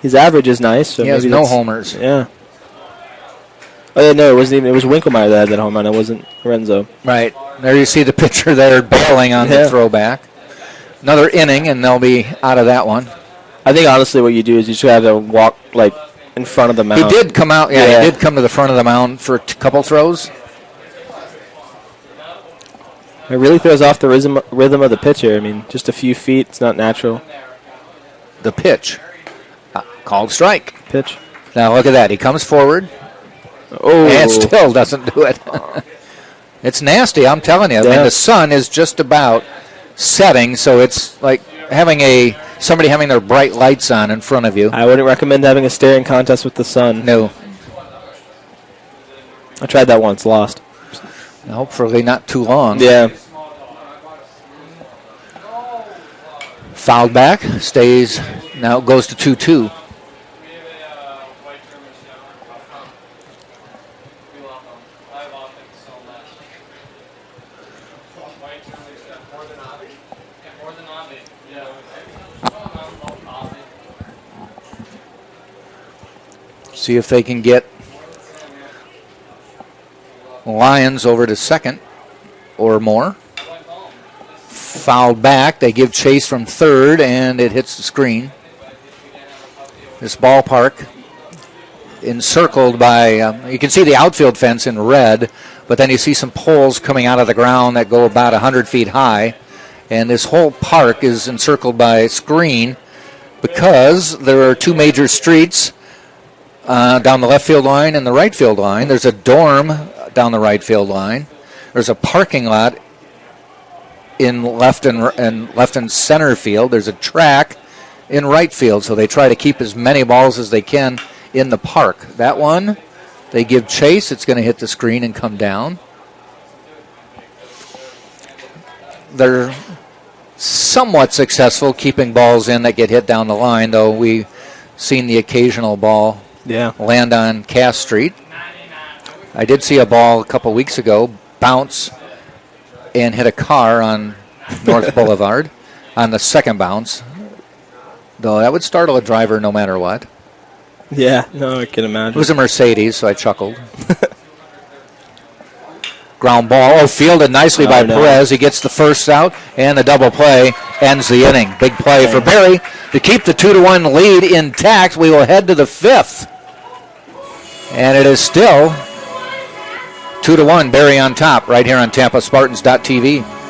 His average is nice. So he has no homers. Yeah. Oh, yeah, no, it wasn't even. It was Winkelmeyer that had that home run. It wasn't Lorenzo. Right. There you see the pitcher there bailing on the throwback. Another inning, and they'll be out of that one. I think, honestly, what you do is you just have to walk, like, in front of the mound. He did come out. Yeah, he did come to the front of the mound for a couple throws. It really throws off the rhythm of the pitcher. I mean, just a few feet. It's not natural. The pitch. Called strike. Pitch. Now, look at that. He comes forward. Oh. And still doesn't do it. It's nasty, I'm telling you. I mean, the sun is just about setting, so it's like having somebody having their bright lights on in front of you. I wouldn't recommend having a staring contest with the sun. No. I tried that once, lost. Hopefully not too long. Yeah. Fouled back, stays, now goes to 2-2. See if they can get Lions over to second or more. Fouled back. They give chase from third, and it hits the screen. This ballpark encircled by, you can see the outfield fence in red, but then you see some poles coming out of the ground that go about 100 feet high. And this whole park is encircled by a screen because there are two major streets down the left field line and the right field line. There's a dorm down the right field line. There's a parking lot in left and center field. There's a track in right field, so they try to keep as many balls as they can in the park. That one, they give chase. It's going to hit the screen and come down. They're somewhat successful keeping balls in that get hit down the line, though we've seen the occasional ball land on Cass Street. I did see a ball a couple weeks ago bounce and hit a car on North Boulevard on the second bounce, though that would startle a driver no matter what. Yeah, no, I can imagine. It was a Mercedes, so I chuckled. Ground ball. Fielded nicely by Perez. He gets the first out, and the double play ends the inning. Big play for Barry to keep the 2-1 lead intact. We will head to the 5th. And it is still 2-1, Barry on top, right here on TampaSpartans.tv.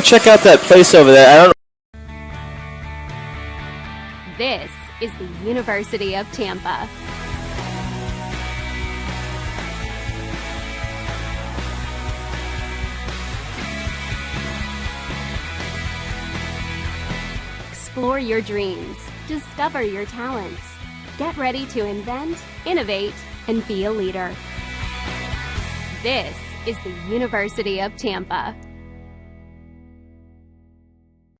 Check out that place over there. I don't know. This is the University of Tampa. Explore your dreams. Discover your talents. Get ready to invent, innovate, and be a leader. This is the University of Tampa.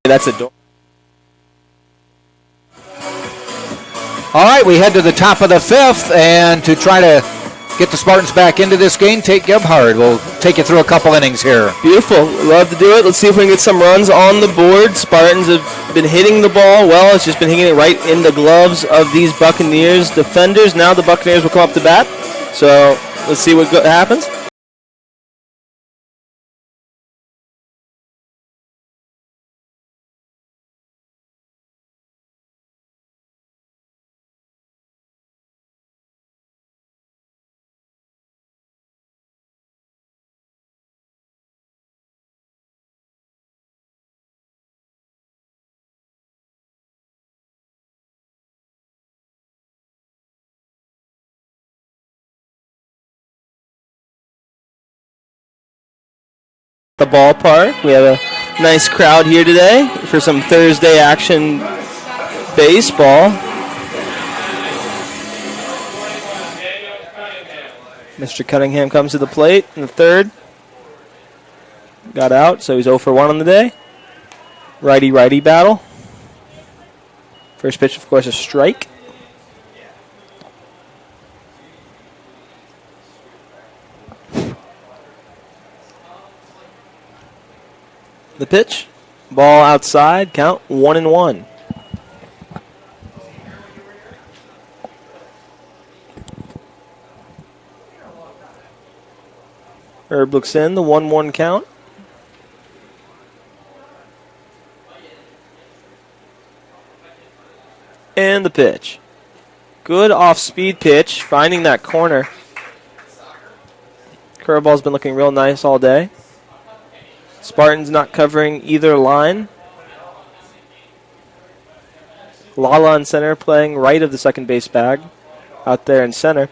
That's a door. All right, we head to the top of the 5th, and to try to get the Spartans back into this game, Tate Gebhard will take you through a couple innings here. Beautiful. Love to do it. Let's see if we can get some runs on the board. Spartans have been hitting the ball well. It's just been hitting it right in the gloves of these Buccaneers defenders. Now the Buccaneers will come up to bat. So let's see what happens. The ballpark. We have a nice crowd here today for some Thursday action baseball. Mr. Cunningham comes to the plate in the 3rd. Got out, so he's 0 for 1 on the day. Righty-righty battle. First pitch, of course, a strike. The pitch, ball outside, count 1-1. Herb looks in, the 1-1 count. And the pitch. Good off-speed pitch, finding that corner. Curveball's been looking real nice all day. Spartans not covering either line. Lala in center playing right of the second base bag out there in center.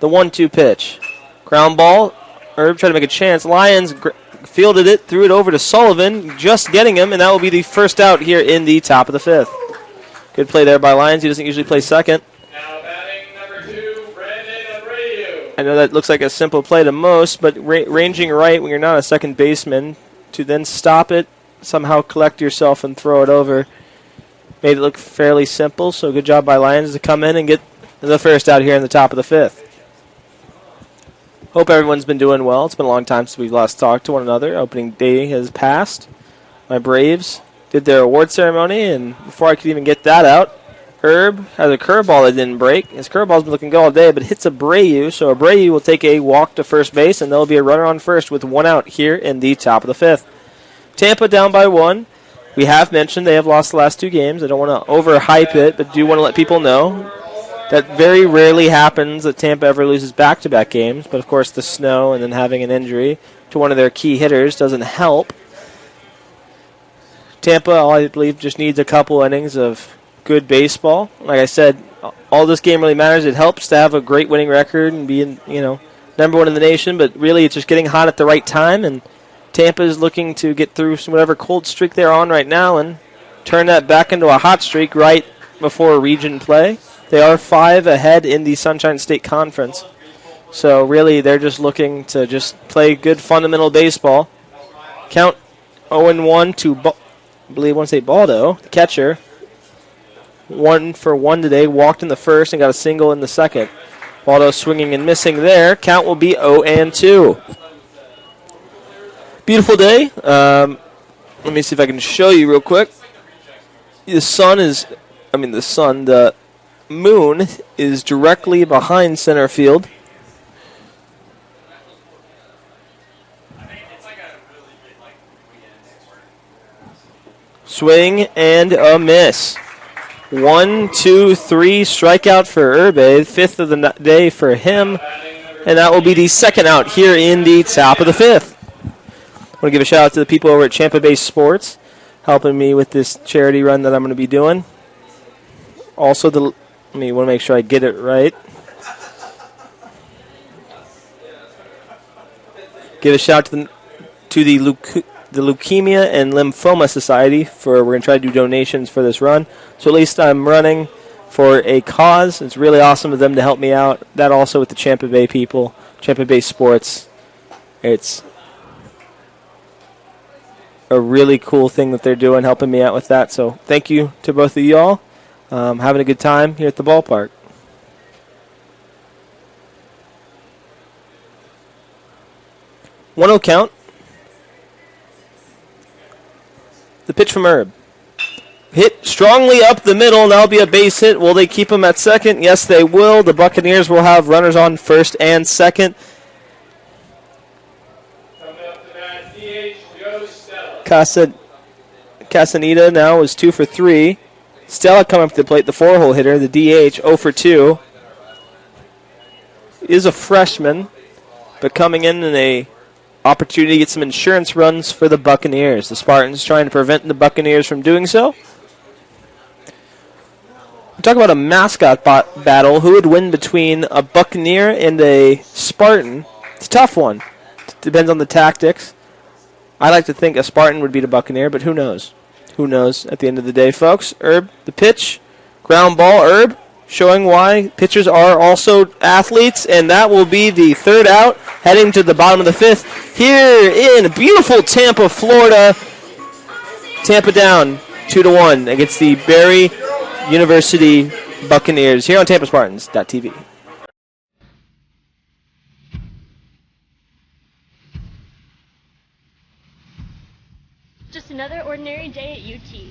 The 1-2 pitch. Ground ball. Herb trying to make a chance. Lyons fielded it, threw it over to Sullivan, just getting him, and that will be the first out here in the top of the 5th. Good play there by Lyons. He doesn't usually play second. I know that looks like a simple play to most, but ranging right when you're not a second baseman, to then stop it, somehow collect yourself and throw it over, made it look fairly simple. So good job by Lyons to come in and get the first out here in the top of the 5th. Hope everyone's been doing well. It's been a long time since we've last talked to one another. Opening day has passed. My Braves did their award ceremony, and before I could even get that out, Herb has a curveball that didn't break. His curveball's been looking good all day, but hits Abreu, so Abreu will take a walk to first base, and there will be a runner on first with 1 out here in the top of the 5th. Tampa down by 1. We have mentioned they have lost the last 2 games. I don't want to overhype it, but do want to let people know that very rarely happens that Tampa ever loses back-to-back games, but of course the snow and then having an injury to one of their key hitters doesn't help. Tampa, I believe, just needs a couple innings of good baseball. Like I said, all this game really matters. It helps to have a great winning record and be number 1 in the nation, but really it's just getting hot at the right time, and Tampa is looking to get through whatever cold streak they're on right now and turn that back into a hot streak right before region play. They are 5 ahead in the Sunshine State Conference. So really, they're just looking to just play good fundamental baseball. Count 0-1 to, I believe I want to say Baldo, the catcher. 1 for 1 today, walked in the first and got a single in the second. Baldo swinging and missing there. Count will be 0-2. Beautiful day. Let me see if I can show you real quick. The moon is directly behind center field. Swing and a miss. 1, 2, 3 strikeout for Urbe, 5th of the day for him, and that will be the second out here in the top of the 5th. I want to give a shout out to the people over at Tampa Bay Sports helping me with this charity run that I'm going to be doing. Also, want to make sure I get it right. Give a shout out to the Leukemia and Lymphoma Society we're going to try to do donations for this run. So at least I'm running for a cause. It's really awesome of them to help me out. That also with the Tampa Bay people, Tampa Bay Sports. It's a really cool thing that they're doing, helping me out with that. So thank you to both of y'all. Having a good time here at the ballpark. 1-0 count. The pitch from Herb. Hit strongly up the middle, and that'll be a base hit. Will they keep him at second? Yes, they will. The Buccaneers will have runners on first and second. Castaneda now is 2 for 3. Stella coming up to the plate, the 4-hole hitter, the DH, 0 for 2. Is a freshman, but coming in a opportunity to get some insurance runs for the Buccaneers. The Spartans trying to prevent the Buccaneers from doing so. Talk about a mascot battle. Who would win between a Buccaneer and a Spartan? It's a tough one. Depends on the tactics. I like to think a Spartan would beat a Buccaneer, but who knows? Who knows at the end of the day, folks? Herb, the pitch. Ground ball, Herb, showing why pitchers are also athletes, and that will be the third out, heading to the bottom of the 5th. Here in beautiful Tampa, Florida. Tampa down 2-1 against the Barry University Buccaneers here on TampaSpartans.tv. Just another ordinary day at UT.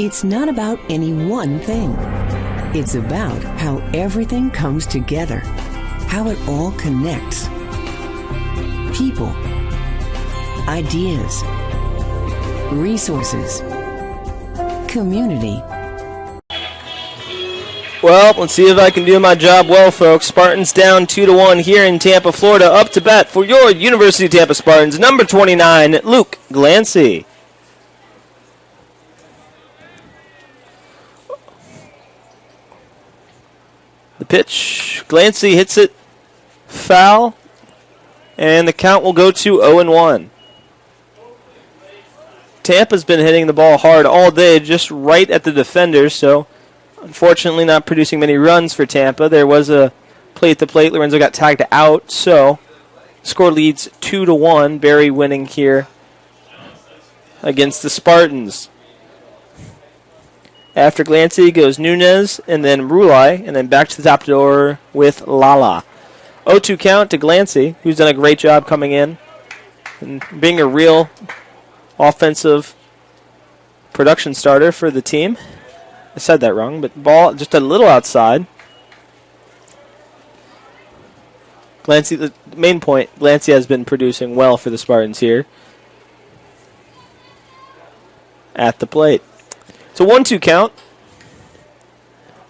It's not about any one thing. It's about how everything comes together, how it all connects. People, ideas, resources, community. Well, let's see if I can do my job well, folks. Spartans down 2-1 here in Tampa, Florida. Up to bat for your University of Tampa Spartans, number 29, Luke Glancy. The pitch, Glancy hits it foul, and the count will go to 0-1. Tampa's been hitting the ball hard all day, just right at the defenders, so unfortunately not producing many runs for Tampa. There was a play at the plate. Lorenzo got tagged out, so score leads 2-1. Barry winning here against the Spartans. After Glancy goes Nunez and then Rulai, and then back to the top of the order with Lala. 0-2 count to Glancy, who's done a great job coming in and being a real offensive production starter for the team. I said that wrong, but ball just a little outside. Glancy, the main point, Glancy has been producing well for the Spartans here at the plate. So 1-2 count.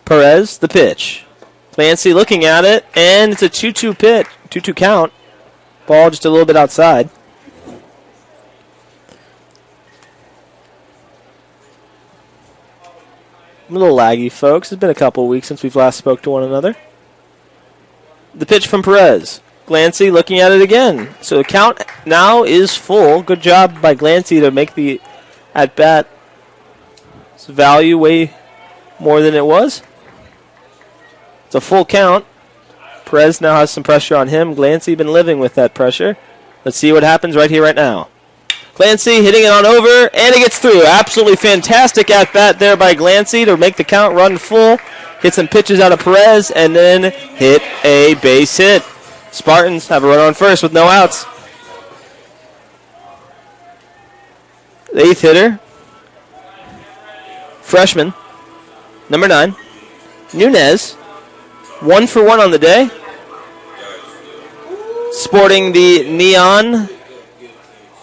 Perez, the pitch. Glancy looking at it, and it's a 2-2 pitch, 2-2 count. Ball just a little bit outside. I'm a little laggy, folks. It's been a couple of weeks since we've last spoke to one another. The pitch from Perez. Glancy looking at it again. So the count now is full. Good job by Glancy to make the at-bat value way more than it was. It's a full count. Perez now has some pressure on him. Glancy been living with that pressure. Let's see what happens right here, right now. Glancy hitting it on over, and it gets through. Absolutely fantastic at-bat there by Glancy to make the count run full. Hit some pitches out of Perez, and then hit a base hit. Spartans have a run on first with no outs. The eighth hitter, freshman, number 9, Nunez. 1 for 1 on the day. Sporting the neon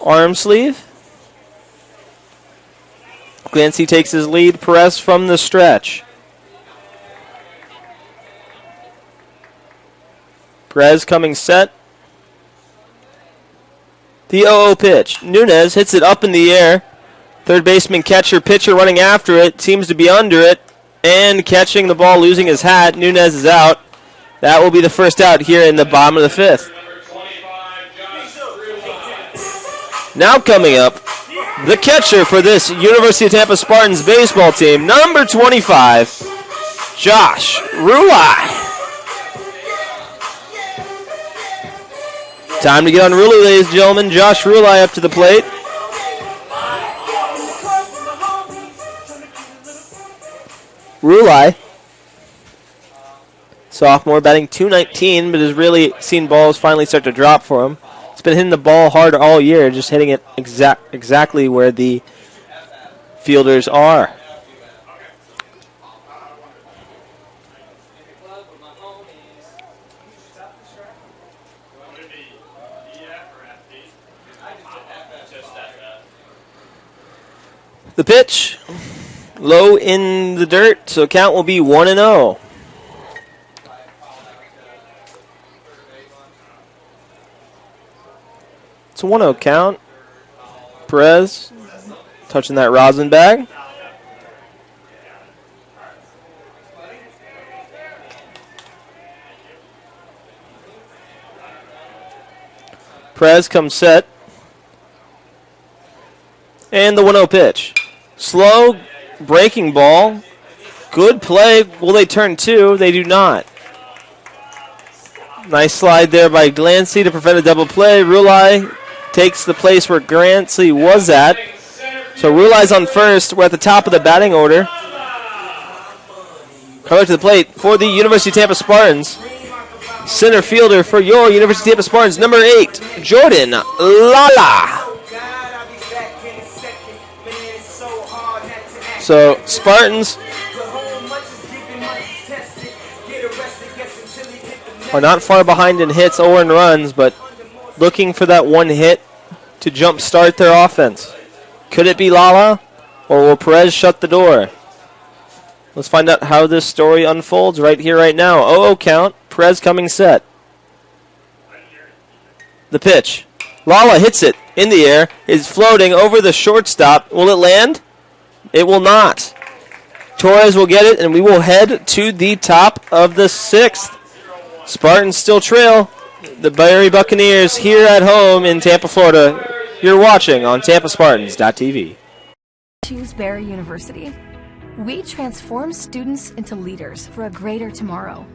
arm sleeve. Glancy takes his lead. Perez from the stretch. Perez coming set. The 0-0 pitch. Nunez hits it up in the air. Third baseman, catcher, pitcher running after it. Seems to be under it. And catching the ball, losing his hat. Nunez is out. That will be the first out here in the bottom of the 5th. Now coming up, the catcher for this University of Tampa Spartans baseball team, number 25, Josh Rulai. Time to get unruly, ladies and gentlemen. Josh Rulai up to the plate. Rulai, sophomore, batting .219, but has really seen balls finally start to drop for him. It's been hitting the ball hard all year, just hitting it exactly where the fielders are. The pitch, low in the dirt, so count will be 1-0. It's a 1-0 count. Perez touching that rosin bag. Perez comes set. And the 1-0 pitch. Slow breaking ball. Good play. Will they turn 2? They do not. Nice slide there by Glancy to prevent a double play. Rulai takes the place where Glancy was at. So Rulai's on first. We're at the top of the batting order. Coming to the plate for the University of Tampa Spartans. Center fielder for your University of Tampa Spartans, number 8, Jordan Lala. So Spartans are not far behind in hits or in runs, but looking for that one hit to jumpstart their offense. Could it be Lala, or will Perez shut the door? Let's find out how this story unfolds right here, right now. 0-0 count. Perez coming set. The pitch. Lala hits it in the air. Is floating over the shortstop. Will it land? It will not. Torres will get it, and we will head to the top of the 6th. Spartans still trail the Barry Buccaneers here at home in Tampa, Florida. You're watching on TampaSpartans.tv. Choose Barry University. We transform students into leaders for a greater tomorrow.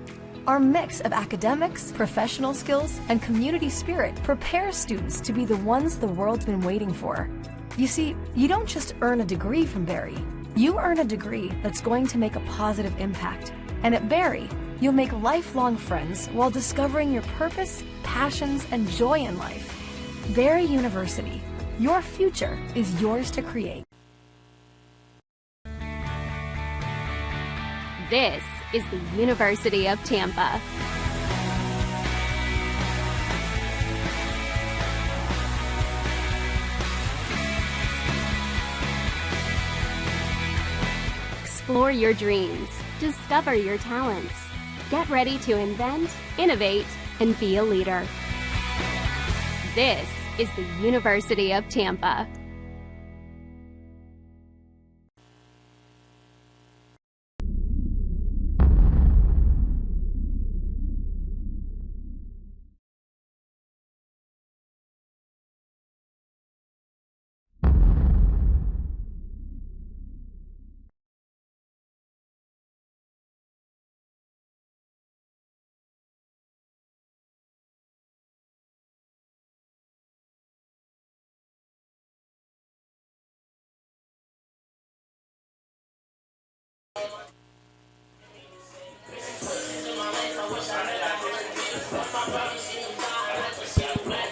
Our mix of academics, professional skills, and community spirit prepares students to be the ones the world's been waiting for. You see, you don't just earn a degree from Barry. You earn a degree that's going to make a positive impact. And at Barry, you'll make lifelong friends while discovering your purpose, passions, and joy in life. Barry University. Your future is yours to create. This is the University of Tampa. Explore your dreams. Discover your talents. Get ready to invent, innovate, and be a leader. This is the University of Tampa.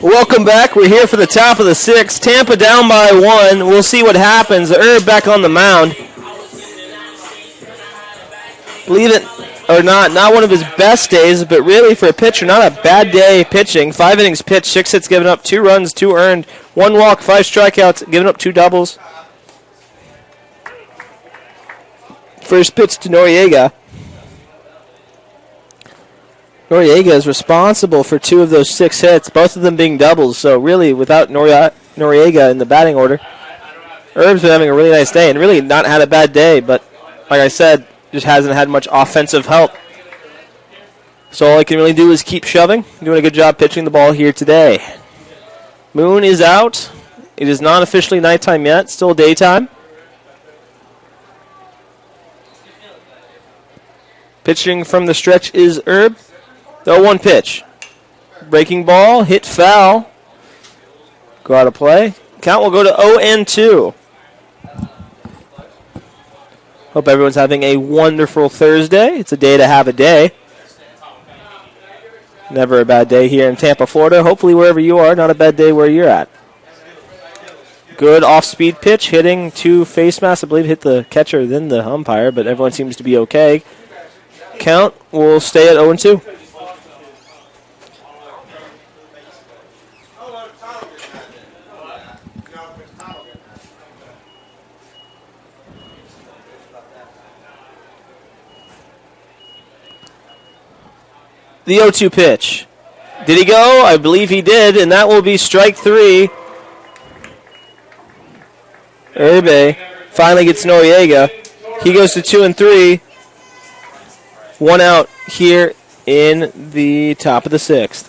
Welcome back. We're here for the top of the sixth. Tampa down by 1. We'll see what happens. Herb back on the mound. Believe it or not one of his best days, but really for a pitcher, not a bad day pitching. 5 innings pitched, 6 hits given up, 2 runs, 2 earned, 1 walk, 5 strikeouts, given up 2 doubles. First pitch to Noriega. Noriega is responsible for 2 of those 6 hits, both of them being doubles. So really, without Noriega in the batting order, Herb's been having a really nice day and really not had a bad day. But like I said, just hasn't had much offensive help. So all I can really do is keep shoving. Doing a good job pitching the ball here today. Moon is out. It is not officially nighttime yet. Still daytime. Pitching from the stretch is Herb. The 0-1 pitch. Breaking ball, hit foul. Go out of play. Count will go to 0-2. Hope everyone's having a wonderful Thursday. It's a day to have a day. Never a bad day here in Tampa, Florida. Hopefully wherever you are, not a bad day where you're at. Good off-speed pitch, hitting 2 face masks. I believe hit the catcher, then the umpire, but everyone seems to be okay. Count will stay at 0-2. The 0-2 pitch. Did he go? I believe he did, and that will be strike 3. Herbe finally gets Noriega. He goes to 2-3. 1 out here in the top of the 6th.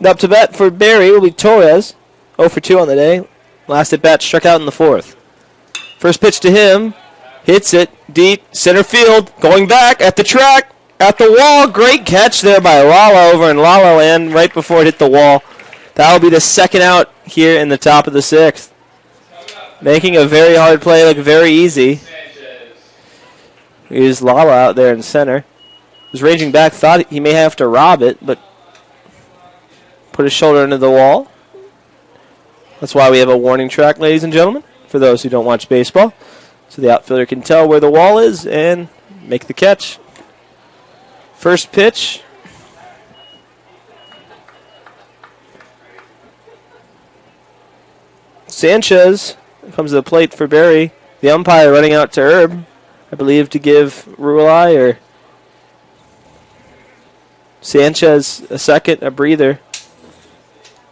Up to bat for Barry will be Torres. 0 for 2 on the day. Last at bat, struck out in the 4th. First pitch to him. Hits it deep. Center field. Going back at the track. At the wall. Great catch there by Lala over in Lala Land right before it hit the wall. That will be the 2nd out here in the top of the 6th. Making a very hard play look very easy. Here's Lala out there in center. Was ranging back. Thought he may have to rob it, but put his shoulder into the wall. That's why we have a warning track, ladies and gentlemen, for those who don't watch baseball. So the outfielder can tell where the wall is and make the catch. First pitch. Sanchez comes to the plate for Barry. The umpire running out to Herb, I believe, to give Ruelai or Sanchez a second, a breather.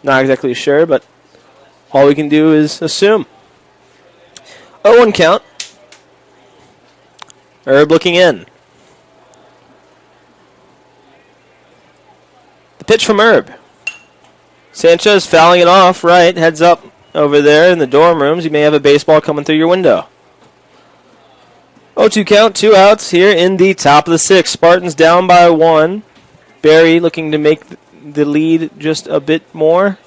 Not exactly sure, but all we can do is assume. 0-1 count. Herb looking in. The pitch from Herb. Sanchez fouling it off right. Heads up over there in the dorm rooms. You may have a baseball coming through your window. 0-2 count. 2 outs here in the top of the 6th. Spartans down by 1. Barry looking to make the lead just a bit more.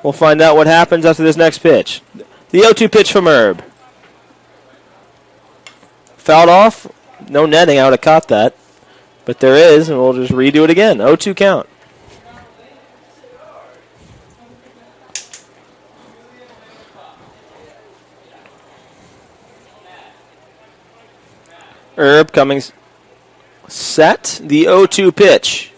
We'll find out what happens after this next pitch. The 0-2 pitch from Herb. Fouled off. No netting. I would have caught that. But there is, and we'll just redo it again. 0-2 count. Herb coming set. The 0-2 pitch.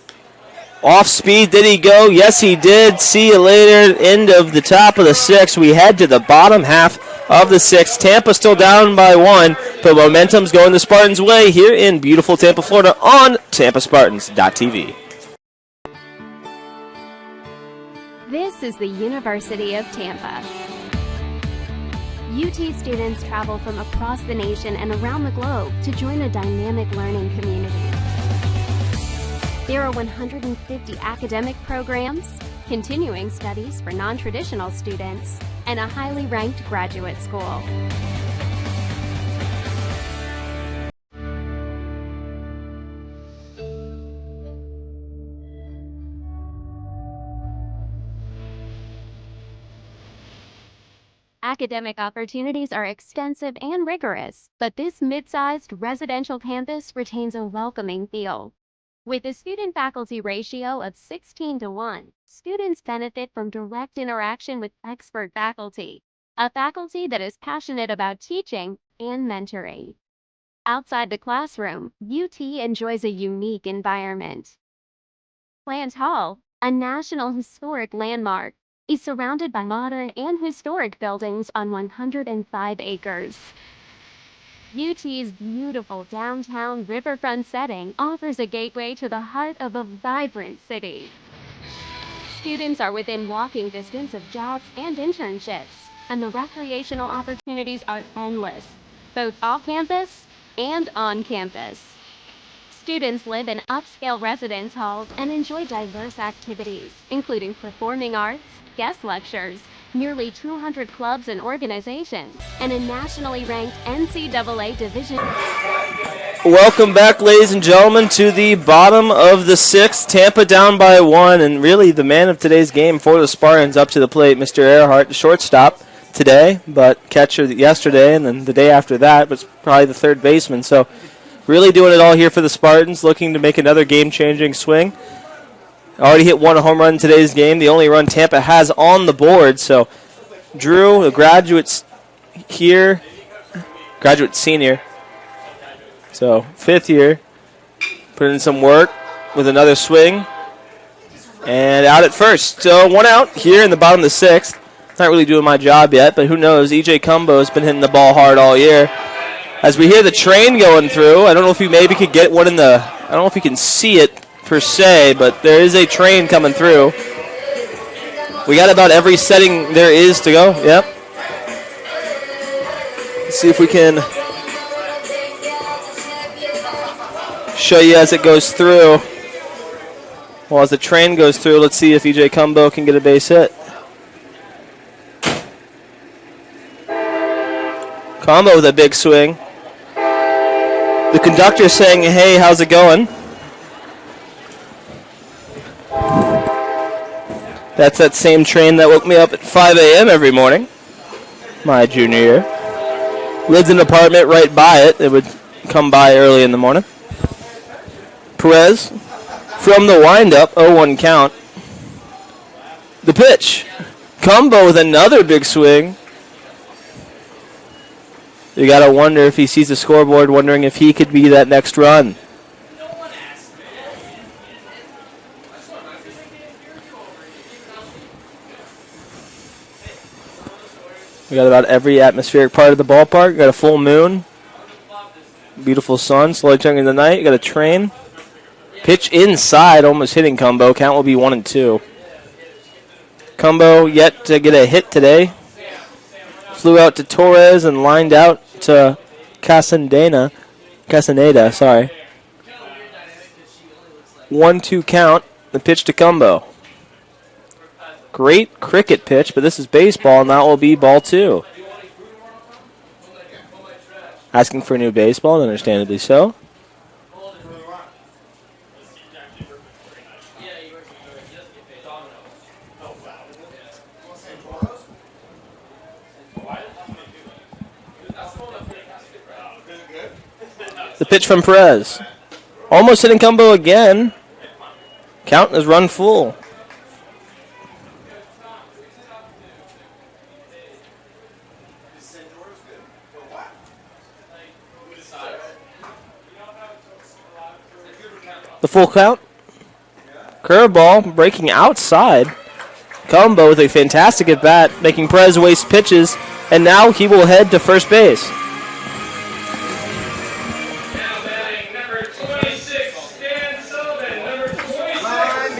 Off speed, did he go? Yes, he did. See you later. End of the top of the sixth. We head to the bottom half of the sixth. Tampa still down by 1, but momentum's going the Spartans' way here in beautiful Tampa, Florida on TampaSpartans.tv. This is the University of Tampa. UT students travel from across the nation and around the globe to join a dynamic learning community. There are 150 academic programs, continuing studies for non-traditional students, and a highly ranked graduate school. Academic opportunities are extensive and rigorous, but this mid-sized residential campus retains a welcoming feel. With a student-faculty ratio of 16:1, students benefit from direct interaction with expert faculty, a faculty that is passionate about teaching and mentoring. Outside the classroom, UT enjoys a unique environment. Plant Hall, a National Historic Landmark, is surrounded by modern and historic buildings on 105 acres. UT's beautiful downtown riverfront setting offers a gateway to the heart of a vibrant city. Students are within walking distance of jobs and internships, and the recreational opportunities are endless, both off-campus and on campus. Students live in upscale residence halls and enjoy diverse activities, including performing arts, guest lectures, nearly 200 clubs and organizations, and a nationally ranked NCAA division. Welcome back, ladies and gentlemen, to the bottom of the sixth. Tampa down by 1, and really the man of today's game for the Spartans up to the plate, Mr. Earhart, the shortstop today, but catcher yesterday, and then the day after that was probably the third baseman. So really doing it all here for the Spartans, looking to make another game-changing swing. Already hit 1 home run in today's game, the only run Tampa has on the board. So Drew, the graduate's here, graduate senior, so 5th year, put in some work with another swing, and out at first. So 1 out here in the bottom of the 6th. Not really doing my job yet, but who knows? E.J. Cumbo's been hitting the ball hard all year. As we hear the train going through, I don't know if you maybe could get one in the, I don't know if you can see it per se, but there is a train coming through. We got about every setting there is to go. Yep. Let's see if we can show you as it goes through. Well, as the train goes through, let's see if E.J. Cumbo can get a base hit. Cumbo with a big swing. The conductor saying, hey, how's it going? That's that same train that woke me up at 5 a.m. every morning, my junior year. Lived in an apartment right by it. It would come by early in the morning. Perez from the windup, 0-1 count. The pitch. Cumbo with another big swing. You got to wonder if he sees the scoreboard, wondering if he could be that next run. We got about every atmospheric part of the ballpark. Got a full moon. Beautiful sun, slowly turning the night. Got a train. Pitch inside, almost hitting Cumbo. Count will be 1-2. Cumbo yet to get a hit today. Flew out to Torres and lined out to Castaneda, sorry. 1-2 count. The pitch to Cumbo. Great cricket pitch, but this is baseball, and that will be ball 2. Asking for a new baseball, understandably so. The pitch from Perez. Almost hitting combo again. Count is run full. The full count. Curveball breaking outside. Combo with a fantastic at bat, making Perez waste pitches, and now he will head to first base.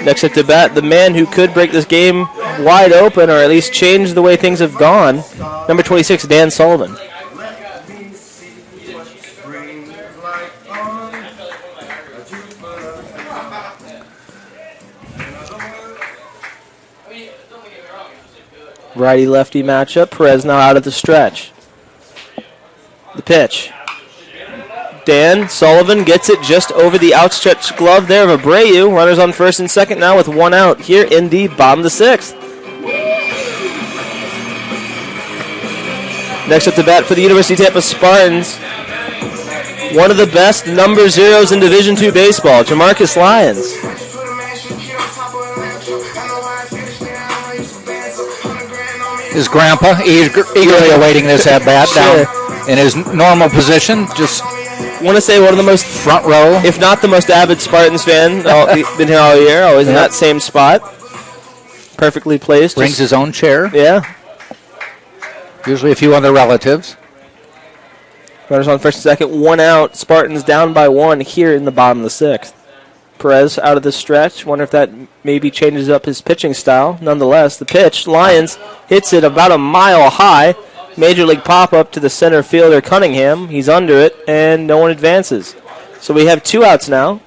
Next up to bat, the man who could break this game wide open, or at least change the way things have gone. Number 26, Dan Sullivan. Righty-lefty matchup. Perez now out of the stretch. The pitch. Dan Sullivan gets it just over the outstretched glove there of Abreu. Runners on first and second now with one out here in the bottom of the sixth. Next up to bat for the University of Tampa Spartans, one of the best number zeros in Division II baseball, Jamarcus Lyons. His grandpa eagerly awaiting this at bat down in his normal position. Just want to say one of the most front row, if not the most avid Spartans fan. Been here all year, always in that same spot. Perfectly placed. Brings his own chair. Yeah. Usually a few other relatives. Runners on first and second, one out. Spartans down by one here in the bottom of the sixth. Perez out of the stretch. Wonder if that maybe changes up his pitching style. Nonetheless, the pitch. Lyons hits it about a mile high. Major league pop-up to the center fielder, Cunningham. He's under it, and no one advances. So we have two outs now.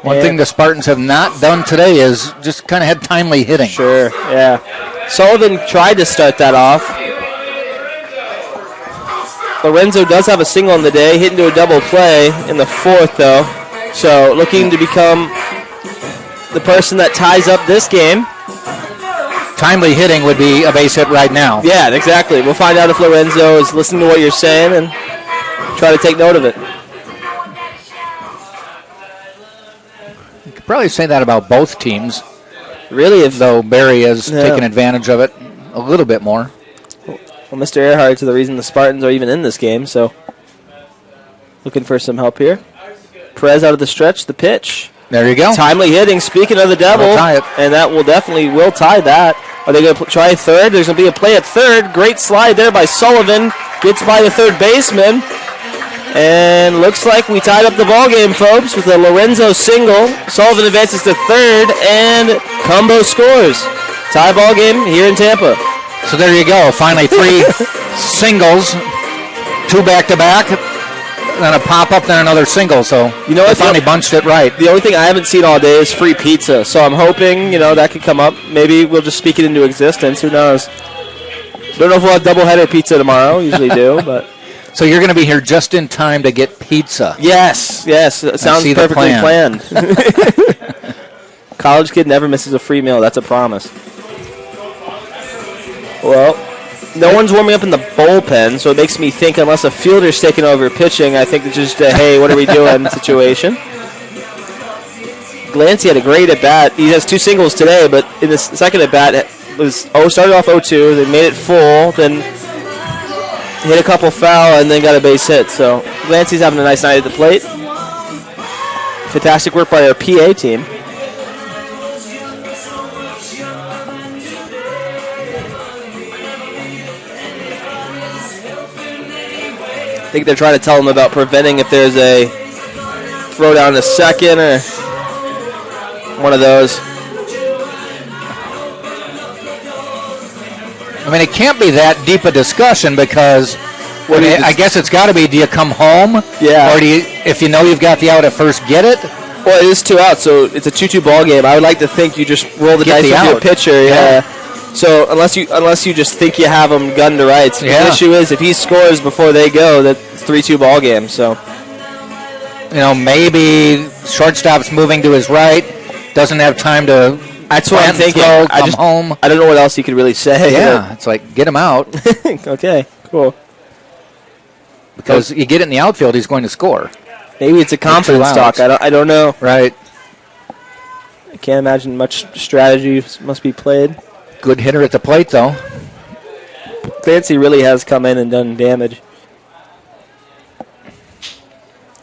One thing the Spartans have not done today is just kind of had timely hitting. Sure, yeah. Sullivan tried to start that off. Lorenzo does have a single on the day, hit into a double play in the fourth, though. So looking to become the person that ties up this game. Timely hitting would be a base hit right now. Yeah, exactly. We'll find out if Lorenzo is listening to what you're saying and try to take note of it. You could probably say that about both teams. Really? Though Barry has taken advantage of it a little bit more. Well, Mr. Earhart's the reason the Spartans are even in this game, so looking for some help here. Perez out of the stretch, the pitch. There you go. Timely hitting. Speaking of the devil, We'll tie it. And that will definitely tie that. Are they going to try third? There's going to be a play at third. Great slide there by Sullivan. Gets by the third baseman. And looks like we tied up the ball game, folks, with a Lorenzo single. Sullivan advances to third, and Combo scores. Tie ball game here in Tampa. So there you go. Finally, three singles, two back-to-back, then a pop-up, then another single. So you know what? They finally bunched it right. The only thing I haven't seen all day is free pizza. So I'm hoping, that could come up. Maybe we'll just speak it into existence. Who knows? Don't know if we'll have doubleheader pizza tomorrow. Usually do, but. So you're going to be here just in time to get pizza. Yes. It sounds perfectly planned. College kid never misses a free meal. That's a promise. Well, no one's warming up in the bullpen, so it makes me think unless a fielder's taking over pitching, I think it's just a, hey, what are we doing situation. Glancy had a great at-bat. He has two singles today, but in the second at-bat, started off 0-2, they made it full, then hit a couple foul, and then got a base hit. So Glancy's having a nice night at the plate. Fantastic work by our PA team. I think they're trying to tell him about preventing if there's a throw down to second or one of those. I mean, it can't be that deep a discussion because I guess it's got to be, do you come home? Yeah. Or do you, if you know you've got the out at first, get it? Well, it is 2 outs, so it's a 2-2 ball game. I would like to think you just roll the dice with your pitcher. Yeah. So unless you just think you have them gunned to rights. The issue is if he scores before they go, that's 3-2 ball game. So maybe shortstop's moving to his right, doesn't have time to. That's what I'm thinking. Come home. I don't know what else you could really say. Yeah, it's like get him out. Okay, cool. because you get it in the outfield, he's going to score. Maybe it's a confidence talk. I don't know. Right. I can't imagine much strategy must be played. Good hitter at the plate, though. Clancy really has come in and done damage.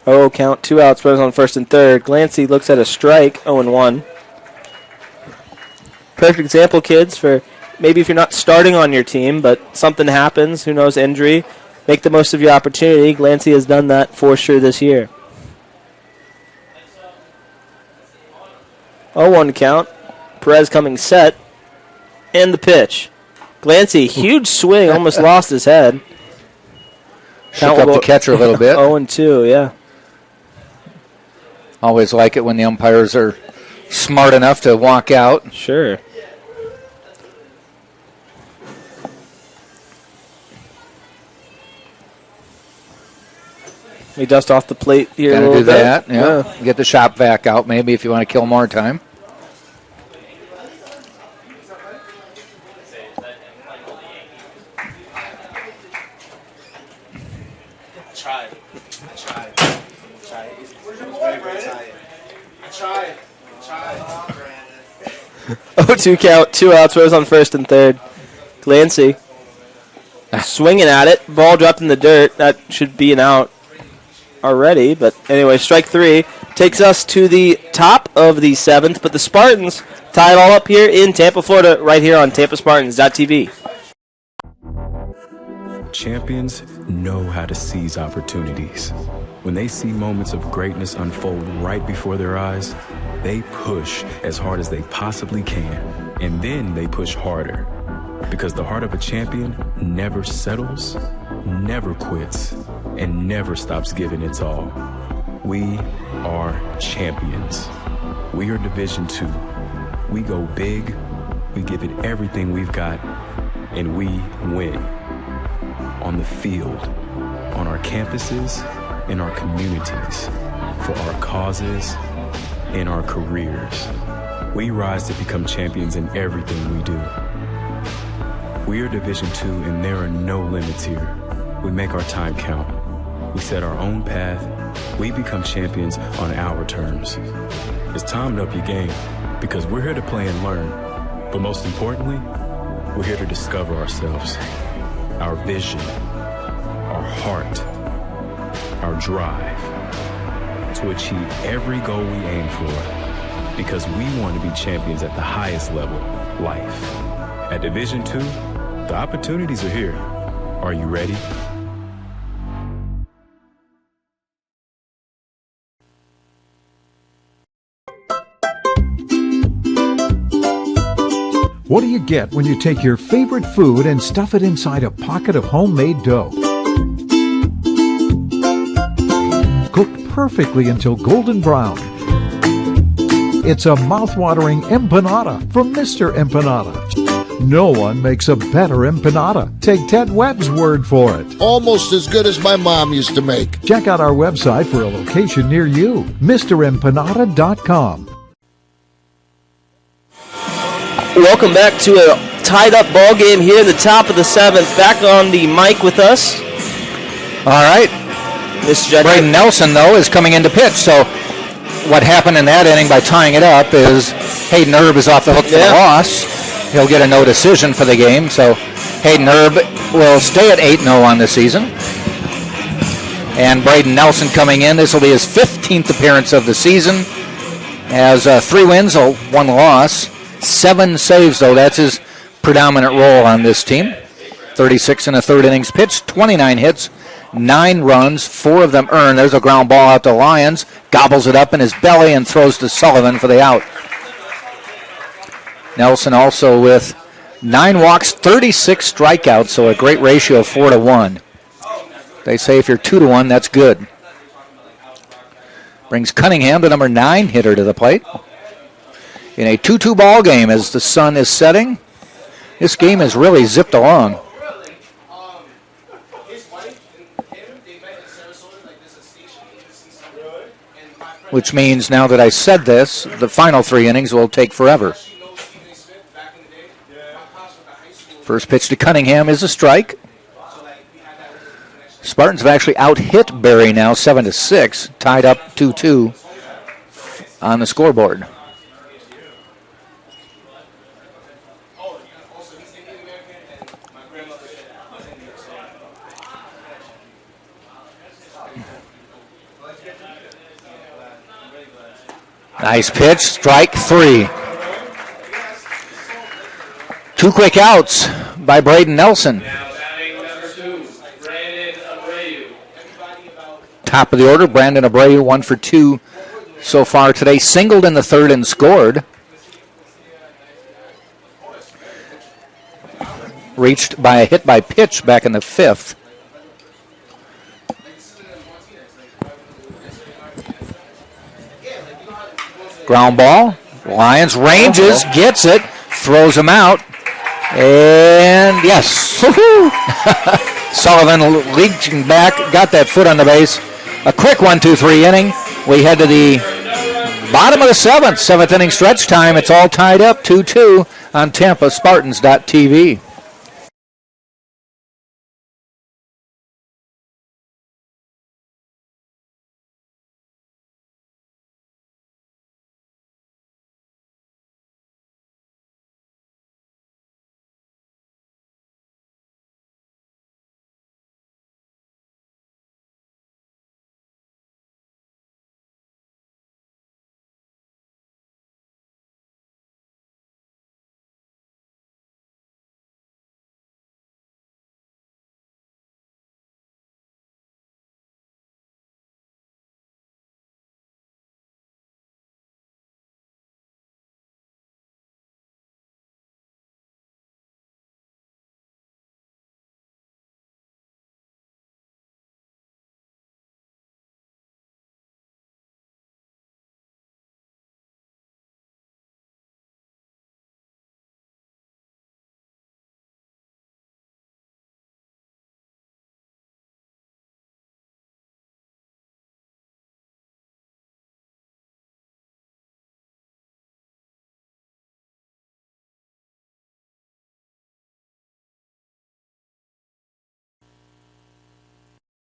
Oh, count, 2 outs, runners on first and third. Clancy looks at a strike, 0-1. Perfect example, kids, for maybe if you're not starting on your team, but something happens, who knows, injury, make the most of your opportunity. Clancy has done that for sure this year. 0-1 count. Perez coming set. And the pitch. Clancy, huge swing, almost lost his head. Shook up the catcher a little bit. 0-2, yeah. Always like it when the umpires are smart enough to walk out. Sure. We dust off the plate here a little bit. Gotta do that, yeah. Get the shop vac out maybe if you want to kill more time. Try. 0-2 count, 2 outs, runners on first and third. Clancy swinging at it. Ball dropped in the dirt. That should be an out already. But anyway, strike 3 takes us to the top of the 7th. But the Spartans tie it all up here in Tampa, Florida, right here on TampaSpartans.tv. Champions know how to seize opportunities. When they see moments of greatness unfold right before their eyes, they push as hard as they possibly can, and then they push harder. Because the heart of a champion never settles, never quits, and never stops giving its all. We are champions. We are Division II. We go big, we give it everything we've got, and we win. On the field, on our campuses, in our communities, for our causes, in our careers. We rise to become champions in everything we do. We are Division II, and there are no limits here. We make our time count. We set our own path. We become champions on our terms. It's time to up your game, because we're here to play and learn. But most importantly, we're here to discover ourselves, our vision, our heart, our drive to achieve every goal we aim for, because we want to be champions at the highest level, life. At Division II, the opportunities are here. Are you ready? What do you get when you take your favorite food and stuff it inside a pocket of homemade dough? Cooked perfectly until golden brown. It's a mouth-watering empanada from Mr. Empanada. No one makes a better empanada. Take Ted Webb's word for it. Almost as good as my mom used to make. Check out our website for a location near you, MrEmpanada.com. Welcome back to a tied-up ball game here in the top of the 7th. Back on the mic with us. All right. Braden Nelson, though, is coming into pitch. So what happened in that inning by tying it up is Hayden Erb is off the hook for the loss. He'll get a no decision for the game. So Hayden Erb will stay at 8-0 on the season. And Braden Nelson coming in. This will be his 15th appearance of the season. Has 3 wins, 1 loss. 7 saves, though. That's his predominant role on this team. 36 in the third innings pitched, 29 hits, 9 runs, 4 of them earned. There's a ground ball out to Lyons. Gobbles it up in his belly and throws to Sullivan for the out. Nelson also with 9 walks, 36 strikeouts, so a great ratio of 4-1. They say if you're 2-1, that's good. Brings Cunningham, the number 9 hitter, to the plate. In a 2-2 ball game as the sun is setting. This game has really zipped along. Which means now that I said this, the final 3 innings will take forever. First pitch to Cunningham is a strike. Spartans have actually out-hit Berry now 7-6, tied up 2-2 on the scoreboard. Nice pitch, strike 3. 2 quick outs by Braden Nelson. Top of the order, Brandon Abreu, 1 for 2 so far today. Singled in the third and scored. Reached by a hit by pitch back in the 5th. Ground ball. Lions ranges, gets it, throws him out. And yes. Sullivan leaching back, got that foot on the base. A quick 1-2-3 inning. We head to the bottom of the 7th inning stretch time. It's all tied up 2-2 on TampaSpartans.tv.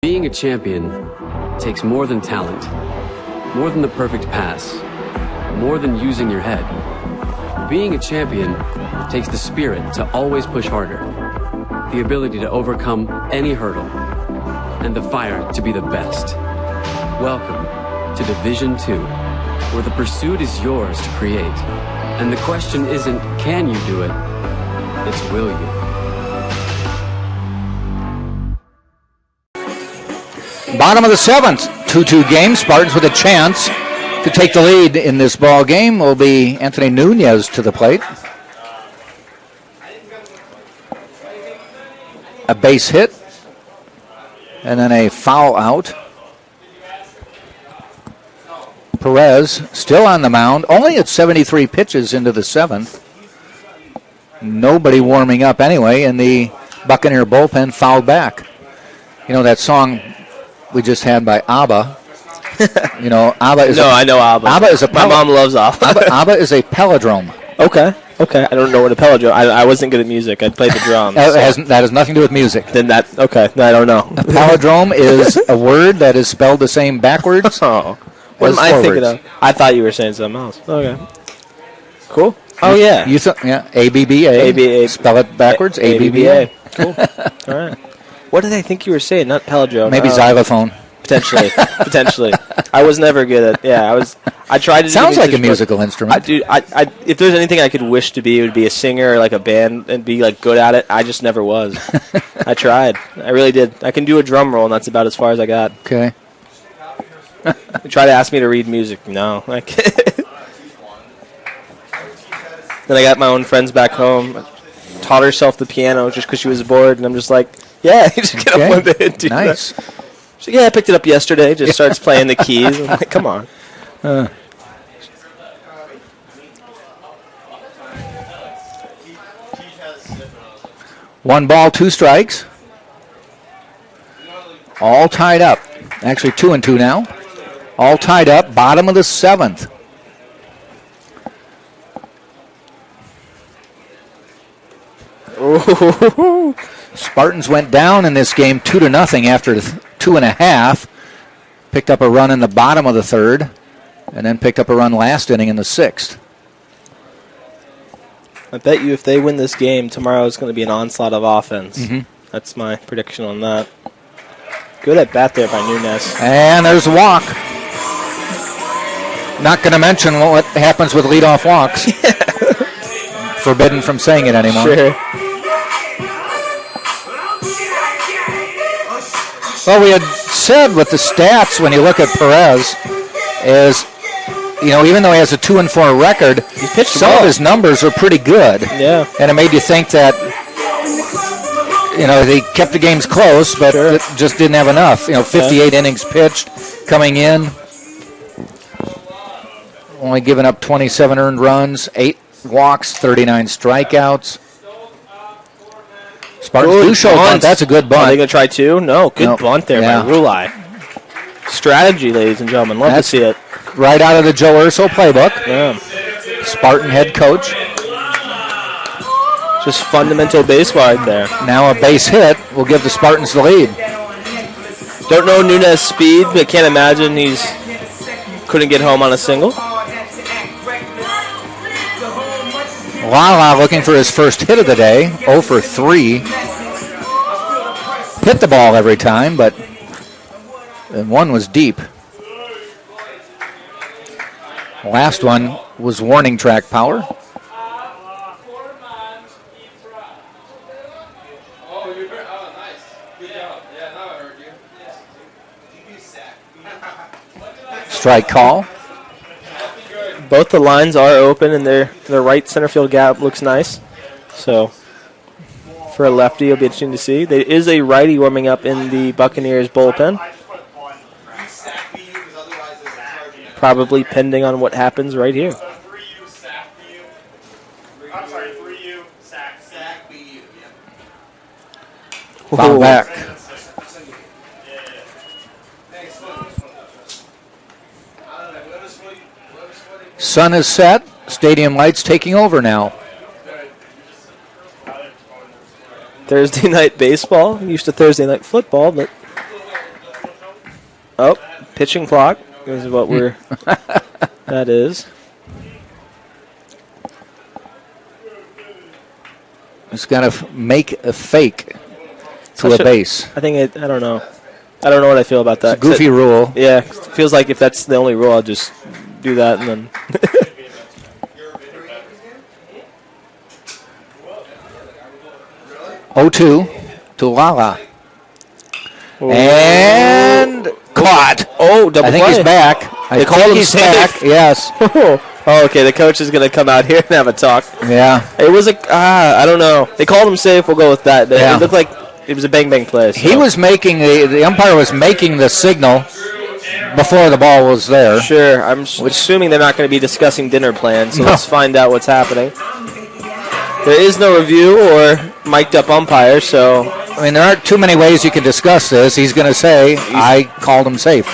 Being a champion takes more than talent, more than the perfect pass, more than using your head. Being a champion takes the spirit to always push harder, the ability to overcome any hurdle, and the fire to be the best. Welcome to Division 2, where the pursuit is yours to create. And the question isn't, can you do it? It's, will you? Bottom of the 7th, 2-2 game. Spartans with a chance to take the lead in this ball game will be Anthony Nunez to the plate. A base hit, and then a foul out. Perez still on the mound, only at 73 pitches into the 7th. Nobody warming up anyway, and the Buccaneer bullpen fouled back. You know that song we just had by ABBA. You know, ABBA is I know ABBA. ABBA is a my mom loves ABBA. ABBA is a palindrome. Okay. I don't know what a palindrome. I wasn't good at music. I played the drums. That has nothing to do with music. Then I don't know. A palindrome is a word that is spelled the same backwards. Oh, what am I thinking of? I thought you were saying something else. Okay. Cool. Oh yeah. ABBA. Spell it backwards. ABBA. Cool. All right. What did I think you were saying? Not palindrome. Maybe xylophone. Potentially. I was never good at. Yeah, I tried to. Sounds like a musical instrument. I if there's anything I could wish to be, it would be a singer or like a band and be like good at it. I just never was. I tried. I really did. I can do a drum roll, and that's about as far as I got. Okay. You try to ask me to read music. No. Then I got my own friends back home. Taught herself the piano just because she was bored, and I'm just like, yeah, you just get up one day and do nice. That. She's like, yeah, I picked it up yesterday. Just starts playing the keys. I'm like, come on. One ball, 2 strikes. All tied up. Actually, 2-2 now. All tied up. Bottom of the 7th. Ooh. Spartans went down in this game 2-0 after 2.5. Picked up a run in the bottom of the third, and then picked up a run last inning in the sixth. I bet you if they win this game, tomorrow is going to be an onslaught of offense. Mm-hmm. That's my prediction on that. Good at bat there by Nunes. And there's a walk. Not going to mention what happens with leadoff walks. Forbidden from saying it anymore. Sure. Well, we had said with the stats when you look at Perez is, even though he has a 2-4 record, some of his numbers are pretty good. Yeah. And it made you think that, they kept the games close, but it just didn't have enough. 58 innings pitched coming in. Only giving up 27 earned runs, 8 walks, 39 strikeouts. Spartans do show bunt. That's a good bunt. Are they going to try two? No, good bunt there by Rulai. Strategy, ladies and gentlemen. Love to see it. Right out of the Joe Urso playbook. Yeah. Spartan head coach. Just fundamental baseball right there. Now a base hit will give the Spartans the lead. Don't know Nunes' speed, but can't imagine couldn't get home on a single. Lala looking for his first hit of the day, 0 for 3. Hit the ball every time, but one was deep. Last one was warning track power. Strike call. Both the lines are open, and their right center field gap looks nice. So, for a lefty, it'll be interesting to see. There is a righty warming up in the Buccaneers bullpen. Probably pending on what happens right here. Foul back. Sun is set. Stadium lights taking over now. Thursday night baseball. Used to Thursday night football, but pitching clock is what that is. It's got to make a fake to a base. I don't know. I don't know what I feel about that. It's a goofy rule. Yeah, it feels like if that's the only rule, I'll just do that and then. 0-2 to Lala. And caught. Oh, double I think play. he's back. They called him safe. Back. Yes. Okay, the coach is going to come out here and have a talk. Yeah. It was I don't know. They called him safe. We'll go with that. It looked like it was a bang-bang play. So. He was making the umpire was making the signal before the ball was there. Sure. I'm assuming they're not going to be discussing dinner plans, so let's find out what's happening. There is no review or mic'd up umpire, so. I mean, there aren't too many ways you can discuss this. He's going to say, I called him safe.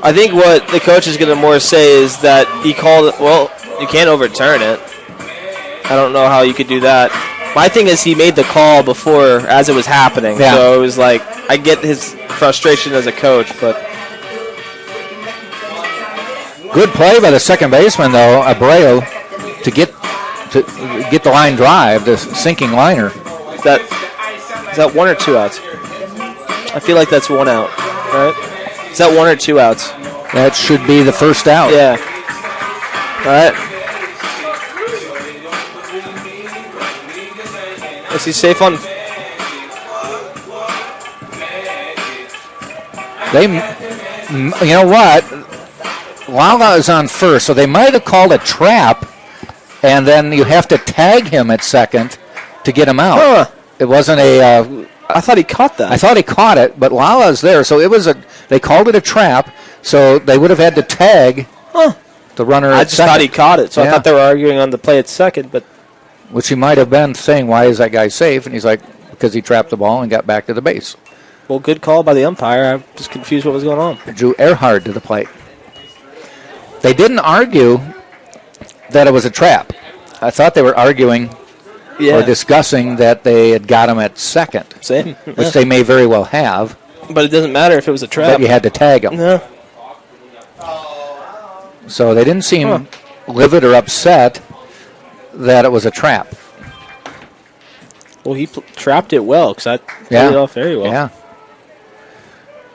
I think what the coach is going to more say is that he called it, well, you can't overturn it. I don't know how you could do that. My thing is he made the call before, as it was happening. Yeah. So it was like, I get his frustration as a coach, but. Good play by the second baseman, though, Abreu, to get the line drive, the sinking liner. Is that 1 or 2 outs? I feel like that's 1 out, right? Is that 1 or 2 outs? That should be the first out. Yeah. All right. Is he safe on? You know what? Lala is on first, so they might have called a trap, and then you have to tag him at second to get him out. Huh. It wasn't a. I thought he caught that. I thought he caught it, but Lala's there, so it was they called it a trap, so they would have had to tag the runner. I just thought he caught it, so I thought they were arguing on the play at second, but which he might have been saying, "Why is that guy safe?" And he's like, "Because he trapped the ball and got back to the base." Well, good call by the umpire. I'm just confused what was going on. Drew Earhart to the plate. They didn't argue that it was a trap. I thought they were arguing or discussing that they had got him at second. Same. Which they may very well have. But it doesn't matter if it was a trap. But you had to tag him. No. So they didn't seem livid or upset that it was a trap. Well, he trapped it well because that played it off very well. Yeah.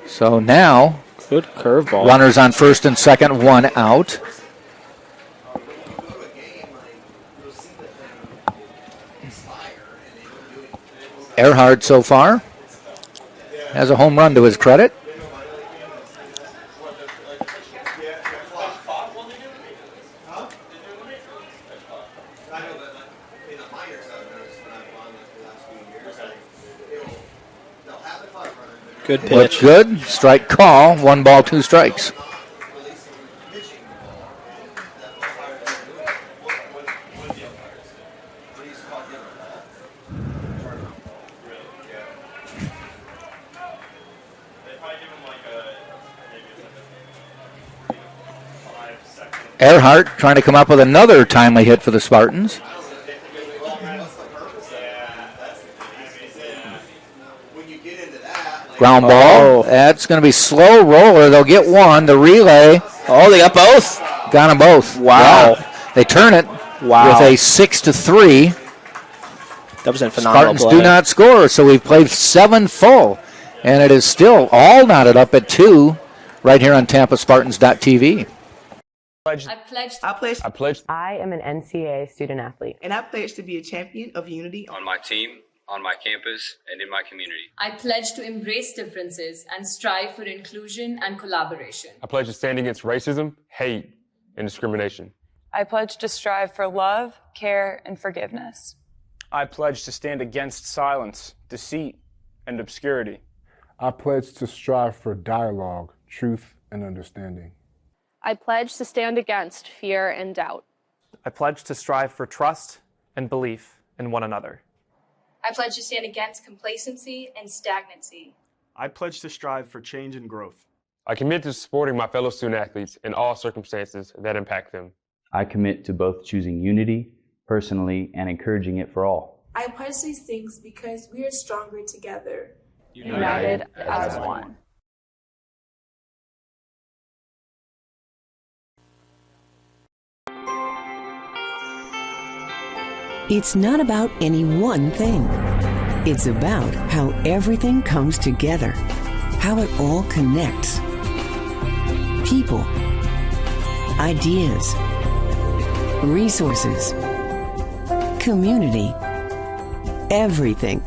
So now, good curveball. Runners on first and second, one out. Earhart so far has a home run to his credit. Good pitch. Looked good. Strike call. 1 ball, 2 strikes. Earhart trying to come up with another timely hit for the Spartans. Ground ball. That's going to be slow roller. They'll get one. The relay. Oh, they got both. Got them both. Wow. Yeah. They turn it with a 6-3. That was a phenomenal Spartans play. do not score, so we've played 7 full. And it is still all knotted up at 2 right here on TampaSpartans.tv. I pledge. I am an NCAA student athlete. And I pledge to be a champion of unity on my team, on my campus, and in my community. I pledge to embrace differences and strive for inclusion and collaboration. I pledge to stand against racism, hate, and discrimination. I pledge to strive for love, care, and forgiveness. I pledge to stand against silence, deceit, and obscurity. I pledge to strive for dialogue, truth, and understanding. I pledge to stand against fear and doubt. I pledge to strive for trust and belief in one another. I pledge to stand against complacency and stagnancy. I pledge to strive for change and growth. I commit to supporting my fellow student athletes in all circumstances that impact them. I commit to both choosing unity personally and encouraging it for all. I pledge these things because we are stronger together. United as one. It's not about any one thing. It's about how everything comes together, how it all connects. People, ideas, resources, community, everything.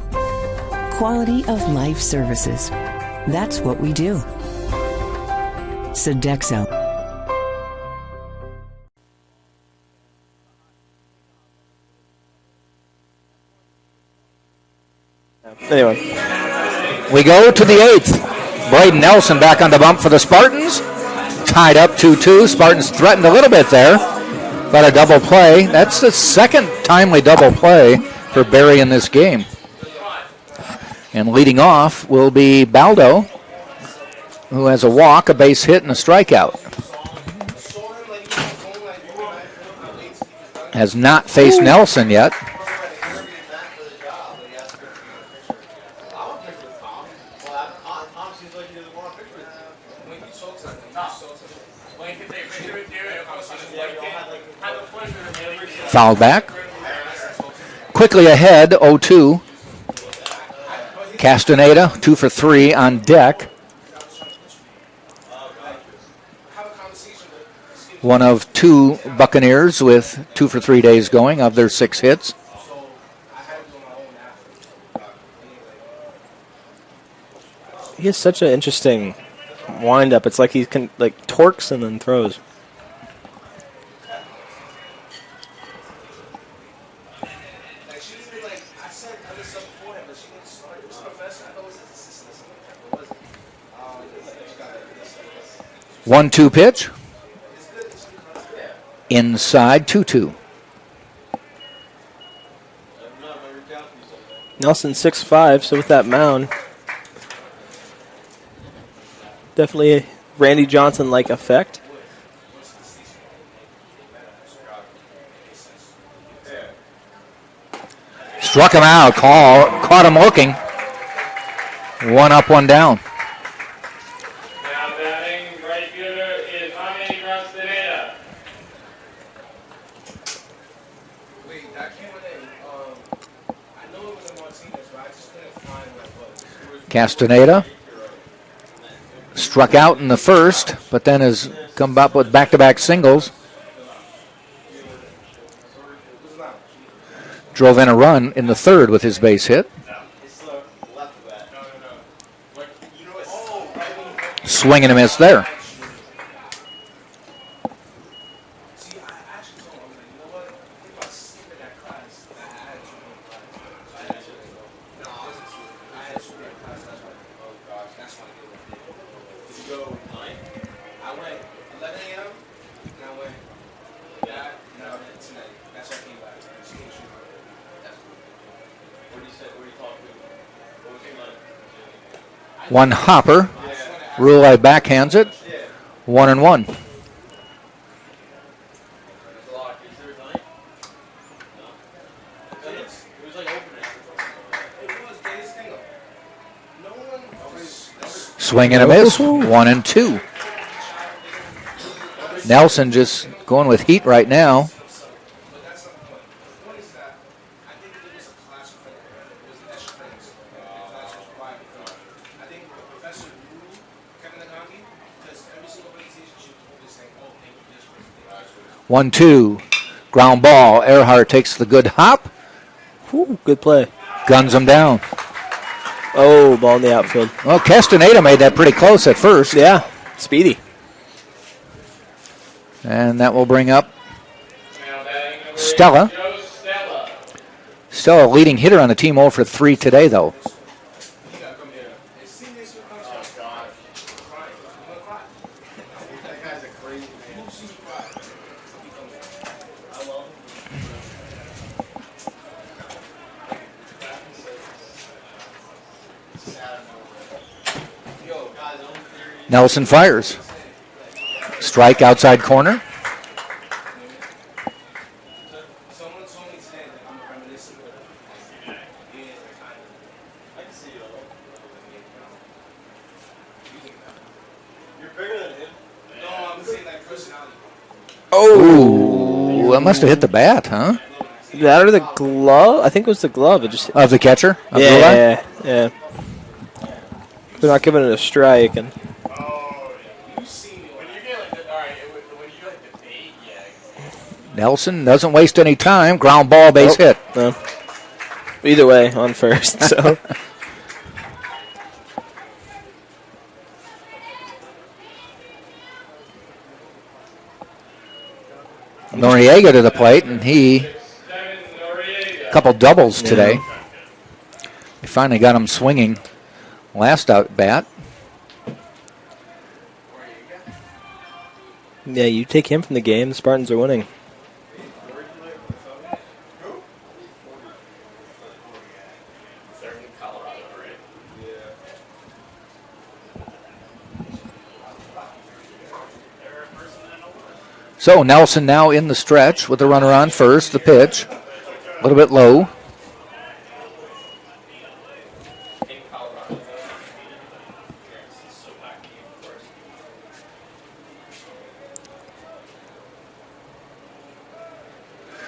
Quality of life services. That's what we do. Sodexo. Anyway, we go to the 8th. Braden Nelson back on the bump for the Spartans. Tied up 2-2. Spartans threatened a little bit there, but a double play. That's the second timely double play for Barry in this game. And leading off will be Baldo, who has a walk, a base hit, and a strikeout. Has not faced Nelson yet. Fouled back. Quickly ahead, 0-2. Castaneda, 2 for 3 on deck. One of 2 Buccaneers with 2 for 3 days going of their 6 hits. He has such an interesting wind-up. It's like he can torques and then throws. One-two pitch. Inside, 2-2. Nelson 6'5", so with that mound, definitely a Randy Johnson-like effect. Struck him out. Caught him looking. One up, one down. Castaneda struck out in the first, but then has come up with back-to-back singles. Drove in a run in the third with his base hit. Swing and a miss there. One hopper. Roulette backhands it. 1-1. Swing and a miss. 1-2. Nelson just going with heat right now. One, two, ground ball. Earhart takes the good hop. Ooh, good play. Guns him down. Oh, ball in the outfield. Well, Castaneda made that pretty close at first. Yeah, speedy. And that will bring up Stella. Stella leading hitter on the team 0 for 3 today, though. Nelson fires. Strike outside corner. Oh, that must have hit the bat, huh? That or the glove? I think it was the glove. It just of the catcher? Yeah. They're not giving it a strike. And Nelson doesn't waste any time. Ground ball, base hit. No. Either way, on first. So. Noriega to the plate, and a couple doubles today. They finally got him swinging last out bat. Yeah, you take him from the game, the Spartans are winning. So Nelson now in the stretch with the runner on first. The pitch, a little bit low.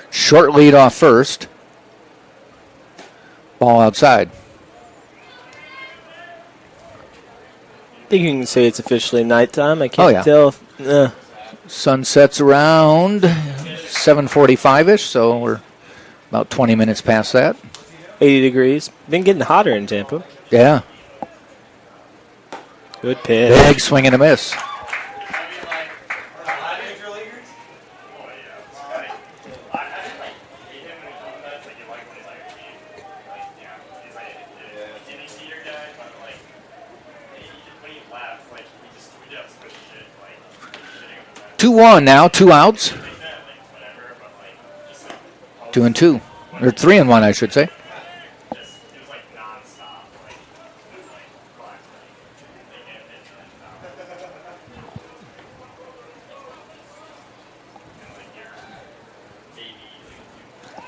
Short lead off first. Ball outside. I think you can say it's officially nighttime. I can't tell. Sun sets around 7:45-ish, so we're about 20 minutes past that. 80 degrees. Been getting hotter in Tampa. Yeah. Good pitch. Big swing and a miss. Two-one now, 2 outs. 2-2, or 3-1, I should say.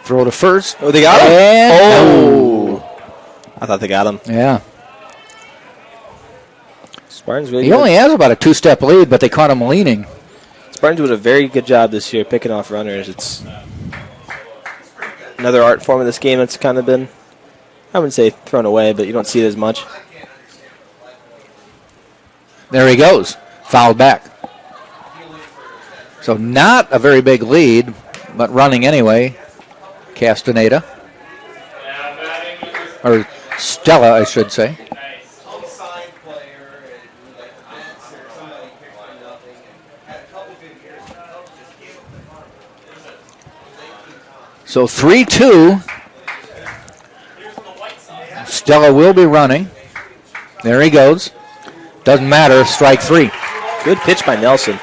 Throw to first. Oh, they got him? I thought they got him. Yeah. Spartans really He only has about a 2-step lead, but they caught him leaning. Spartans doing a very good job this year picking off runners. It's another art form of this game that's kind of been, I wouldn't say thrown away, but you don't see it as much. There he goes. Fouled back. So not a very big lead, but running anyway. Castaneda. Or Stella, I should say. So 3-2. Stella will be running. There he goes. Doesn't matter. Strike 3. Good pitch by Nelson.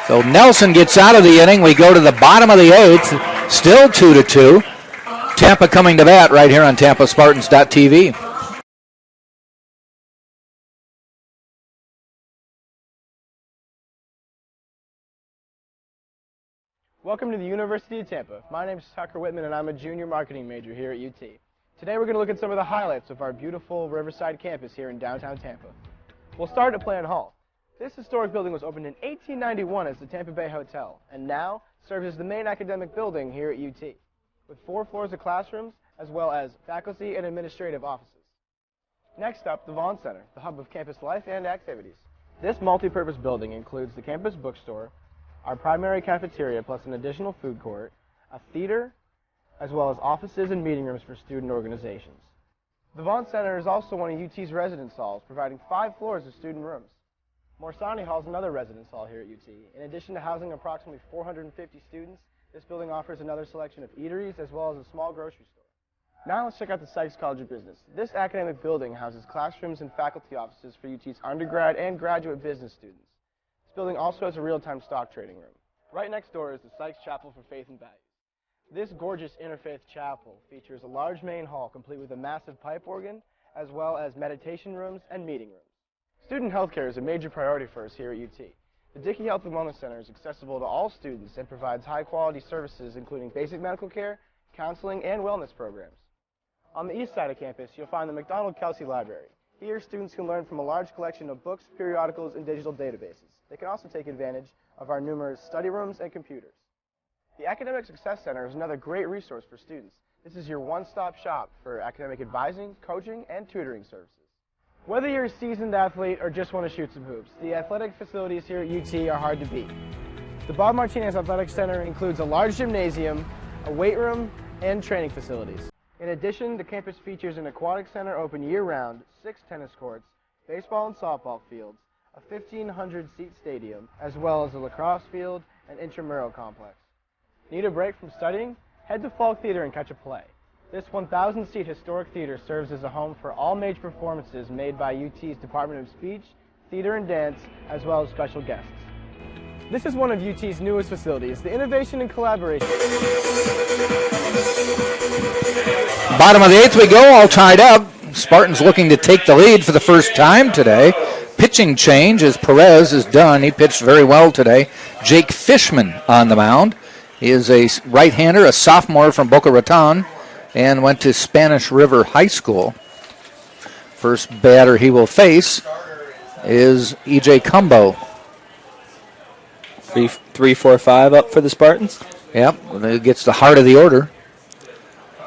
So Nelson gets out of the inning. We go to the bottom of the 8th. Still 2-2. Tampa coming to bat right here on TampaSpartans.tv. Welcome to the University of Tampa. My name is Tucker Whitman, and I'm a junior marketing major here at UT. Today we're going to look at some of the highlights of our beautiful Riverside campus here in downtown Tampa. We'll start at Plan Hall. This historic building was opened in 1891 as the Tampa Bay Hotel, and now serves as the main academic building here at UT, with 4 floors of classrooms, as well as faculty and administrative offices. Next up, the Vaughn Center, the hub of campus life and activities. This multi-purpose building includes the campus bookstore, our primary cafeteria plus an additional food court, a theater, as well as offices and meeting rooms for student organizations. The Vaughn Center is also one of UT's residence halls, providing 5 floors of student rooms. Morsani Hall is another residence hall here at UT. In addition to housing approximately 450 students, this building offers another selection of eateries as well as a small grocery store. Now let's check out the Sykes College of Business. This academic building houses classrooms and faculty offices for UT's undergrad and graduate business students. This building also has a real-time stock trading room. Right next door is the Sykes Chapel for Faith and Values. This gorgeous interfaith chapel features a large main hall complete with a massive pipe organ, as well as meditation rooms and meeting rooms. Student health care is a major priority for us here at UT. The Dickey Health and Wellness Center is accessible to all students and provides high-quality services including basic medical care, counseling, and wellness programs. On the east side of campus, you'll find the McDonald-Kelsey Library. Here, students can learn from a large collection of books, periodicals, and digital databases. They can also take advantage of our numerous study rooms and computers. The Academic Success Center is another great resource for students. This is your one-stop shop for academic advising, coaching, and tutoring services. Whether you're a seasoned athlete or just want to shoot some hoops, the athletic facilities here at UT are hard to beat. The Bob Martinez Athletic Center includes a large gymnasium, a weight room, and training facilities. In addition, the campus features an aquatic center open year-round, 6 tennis courts, baseball and softball fields, a 1,500-seat stadium, as well as a lacrosse field and intramural complex. Need a break from studying? Head to Falk Theater and catch a play. This 1,000-seat historic theater serves as a home for all major performances made by UT's Department of Speech, Theater and Dance, as well as special guests. This is one of UT's newest facilities, the Innovation and Collaboration. Bottom of the 8th we go, all tied up. Spartans looking to take the lead for the first time today. Pitching change as Perez is done. He pitched very well today. Jake Fishman on the mound. He is a right-hander, a sophomore from Boca Raton, and went to Spanish River High School. First batter he will face is E.J. Cumbo. 3-4-5 up for the Spartans. Yep, it gets the heart of the order.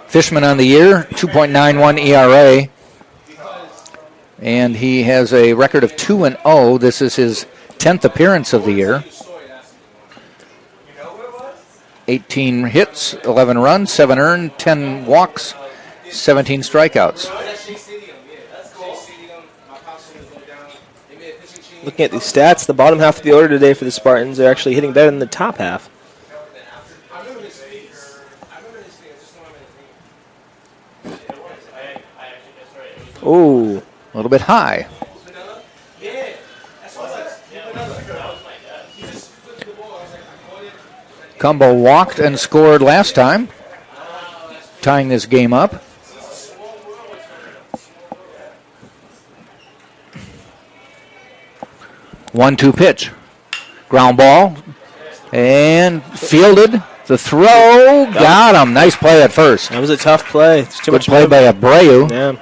Fishman on the year, 2.91 ERA. And he has a record of 2-0. This is his 10th appearance of the year. 18 hits, 11 runs, 7 earned, 10 walks, 17 strikeouts. Looking at the stats, the bottom half of the order today for the Spartans are actually hitting better than the top half. Ooh, a little bit high. Cumbo walked and scored last time, tying this game up. One-two pitch. Ground ball and fielded The throw, got him. Nice play at first. That was a tough play. It's too Good much play by Abreu. Yeah.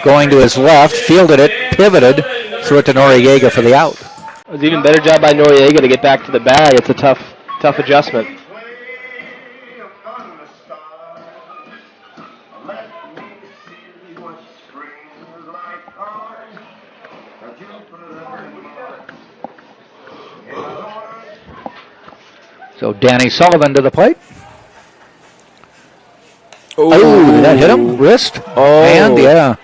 Going to his left, fielded it, pivoted, threw it to Noriega for the out. It was an even better job by Noriega to get back to the bag. It's a tough adjustment. So Danny Sullivan to the plate. Oh, did that hit him? Wrist? Oh. Hand, yeah.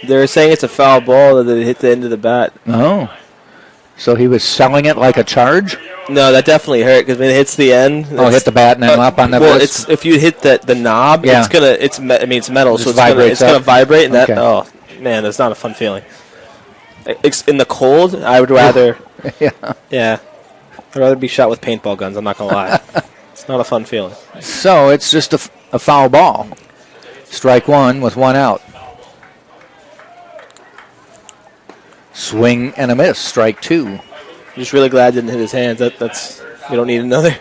They're saying it's a foul ball that it hit the end of the bat. Oh. So he was selling it like a charge? No, that definitely hurt because when it hits the end. Oh, hit the bat and then up on the wrist? It's if you hit the knob, yeah. it's metal, so it's gonna vibrate, and that. Oh man, that's not a fun feeling. In the cold, I would rather. Yeah. I'd rather be shot with paintball guns. I'm not gonna lie. It's not a fun feeling. So it's just a foul ball. Strike one with one out. Swing and a miss. Strike two. Just really glad it didn't hit his hands. That's you don't need another.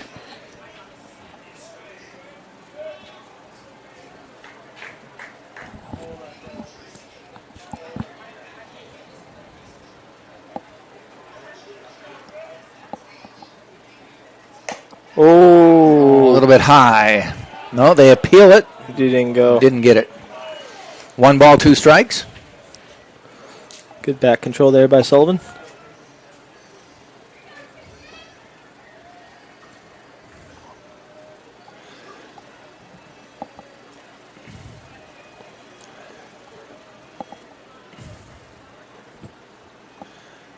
Oh, a little bit high. No, they appeal it. Didn't go. Didn't get it. 1 ball, 2 strikes. Good back control there by Sullivan.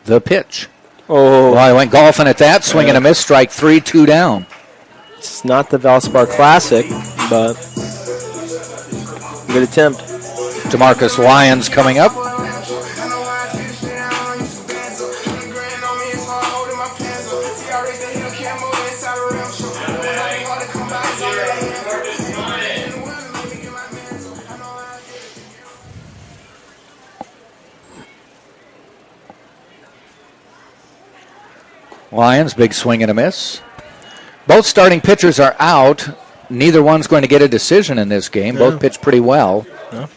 The pitch. Oh, well, I went golfing at that. Swing and a miss. Strike 3, 2 down. It's not the Valspar Classic, but good attempt. DeMarcus Lyons coming up. Lions, big swing and a miss. Both starting pitchers are out. Neither one's going to get a decision in this game. Both pitched pretty well. Yeah.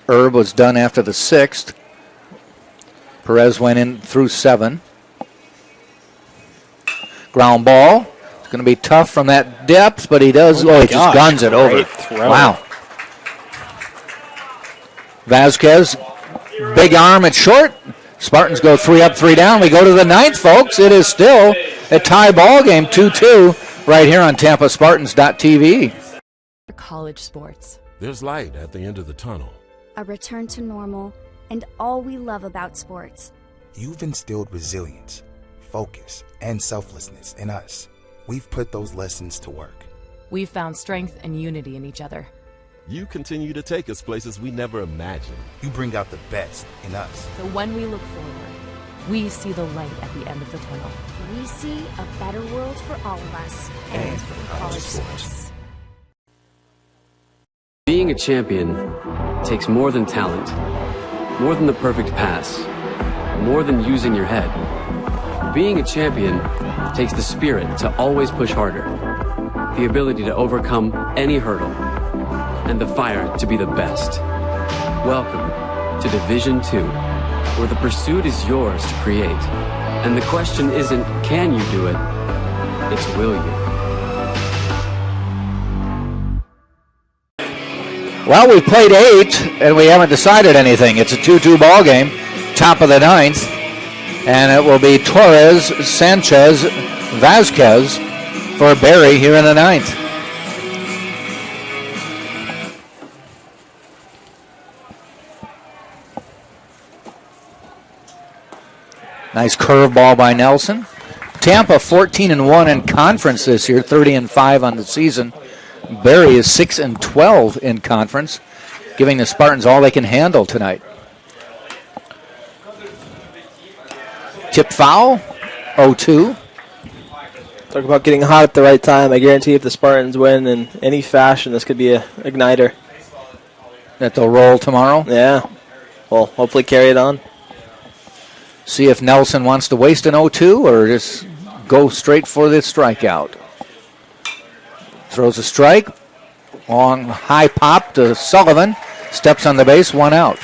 Herb was done after the 6th. Perez went in through 7. Ground ball. It's going to be tough from that depth, but he does. Oh, he just guns it over. Wow. Vasquez, big arm at short. Spartans go 3 up, 3 down. We go to the 9th, folks. It is still a tie ball game, 2-2, right here on TampaSpartans.tv. College sports. There's light at the end of the tunnel. A return to normal, and all we love about sports. You've instilled resilience, focus, and selflessness in us. We've put those lessons to work. We've found strength and unity in each other. You continue to take us places we never imagined. You bring out the best in us. So when we look forward, we see the light at the end of the tunnel. We see a better world for all of us and for college sports. Being a champion takes more than talent, more than the perfect pass, more than using your head. Being a champion takes the spirit to always push harder, the ability to overcome any hurdle, and the fire to be the best. Welcome to Division 2, where the pursuit is yours to create. And the question isn't, can you do it? It's, will you? Well, we've played 8, and we haven't decided anything. It's a 2-2 ball game, top of the 9th. And it will be Torres, Sanchez, Vasquez for Barry here in the 9th. Nice curveball by Nelson. Tampa 14-1 in conference this year, 30-5 on the season. Barry is 6-12 in conference, giving the Spartans all they can handle tonight. Tip foul, 0-2. Talk about getting hot at the right time. I guarantee if the Spartans win in any fashion, this could be an igniter. That they'll roll tomorrow? Yeah. Well, hopefully carry it on. See if Nelson wants to waste an 0-2 or just go straight for the strikeout. Throws a strike. Long high pop to Sullivan. Steps on the base, 1 out.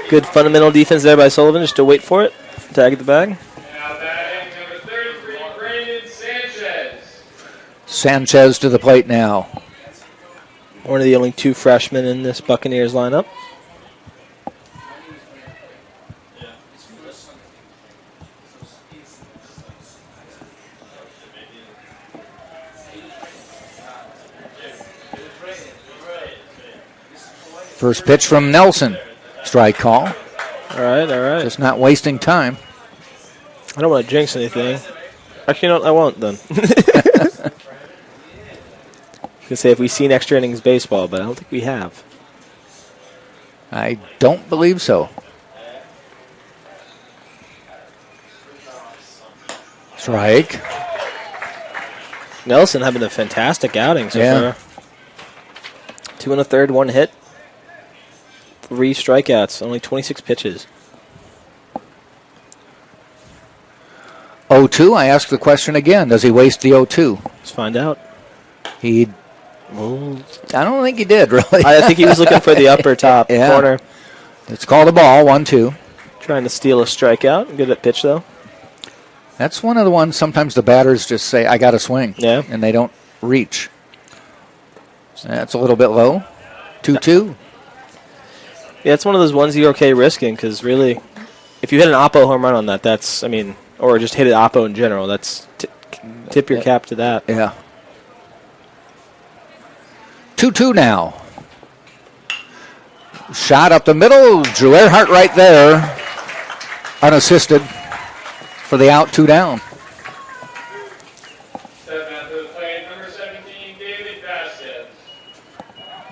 Good fundamental defense there by Sullivan, just to wait for it. Tag at the bag. Sanchez to the plate now. One of the only 2 freshmen in this Buccaneers lineup. First pitch from Nelson. Strike call. All right. Just not wasting time. I don't want to jinx anything. Actually, no, I won't then. I was going to say if we've seen extra innings baseball, but I don't think we have. I don't believe so. Strike. Nelson having a fantastic outing so far. 2 1/3, 1 hit. 3 strikeouts, only 26 pitches. 0-2, I ask the question again. Does he waste the 0-2? Let's find out. I don't think he did, really. I think he was looking for the upper top corner. It's called a ball, 1-2. Trying to steal a strikeout. Good at pitch, though. That's one of the ones sometimes the batters just say, I got to swing. Yeah. And they don't reach. That's a little bit low. 2-2. Yeah, it's one of those ones you're okay risking because really, if you hit an Oppo home run on that, that's, or just hit an Oppo in general, that's tip your cap to that. Yeah. 2-2 now. Shot up the middle. Drew Earhart right there. Unassisted for the out, 2 down.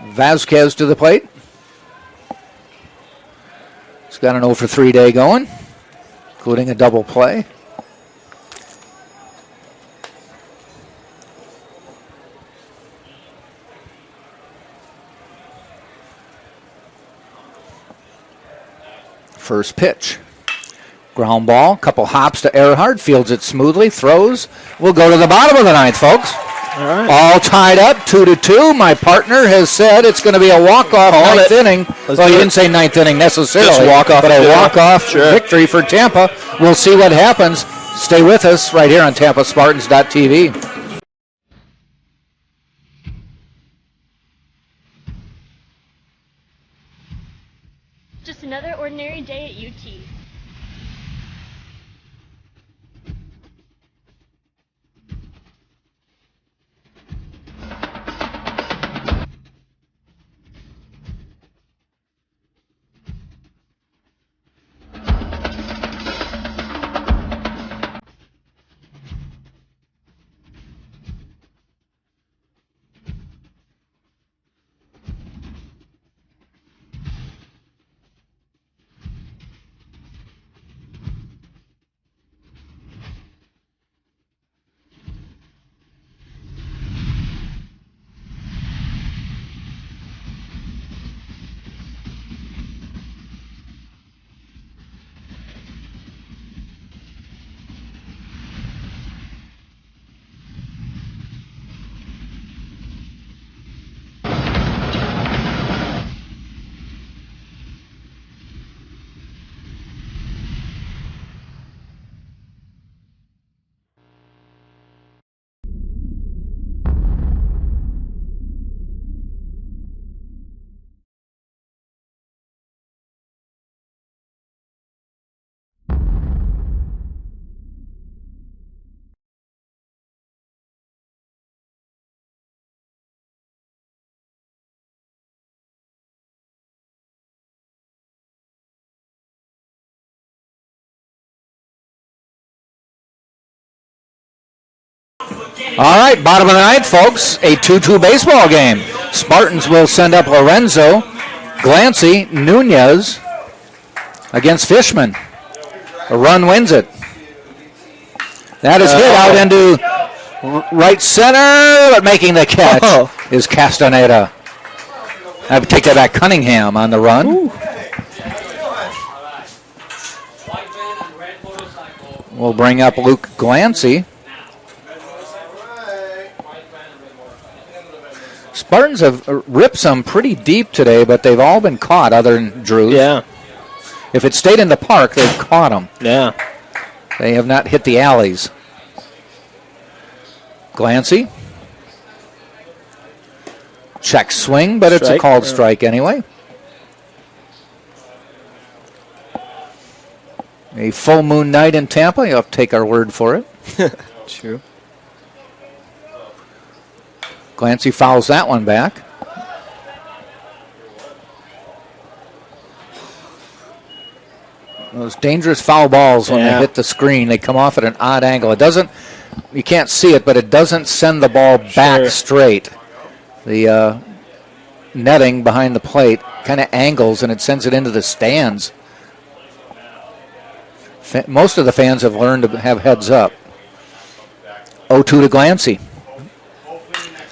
Vasquez to the plate. He's got an 0-for-3 day going, including a double play. First pitch. Ground ball, couple hops to Earhart, fields it smoothly, throws. We'll go to the bottom of the 9th, folks. All right. All tied up, 2-2. My partner has said it's going to be a walk-off 9th inning. Well, he didn't say 9th inning necessarily, just walk-off, but a walk-off victory for Tampa. We'll see what happens. Stay with us right here on TampaSpartans.tv. Just another ordinary day at UT. All right, bottom of the 9th, folks. A 2-2 baseball game. Spartans will send up Lorenzo, Glancy, Nunez against Fishman. A run wins it. That is hit out into right center, but making the catch is Castaneda. I would take that back. Cunningham on the run. We'll bring up Luke Glancy. Spartans have ripped some pretty deep today, but they've all been caught other than Drews. Yeah. If it stayed in the park, they've caught them. Yeah. They have not hit the alleys. Glancy. Check swing, but it's a called strike anyway. A full moon night in Tampa. You'll have to take our word for it. True. Glancy fouls that one back. Those dangerous foul balls when they hit the screen, they come off at an odd angle. It doesn't, you can't see it, but it doesn't send the ball back straight. The netting behind the plate kind of angles and it sends it into the stands. Most of the fans have learned to have heads up. 0-2 to Glancy.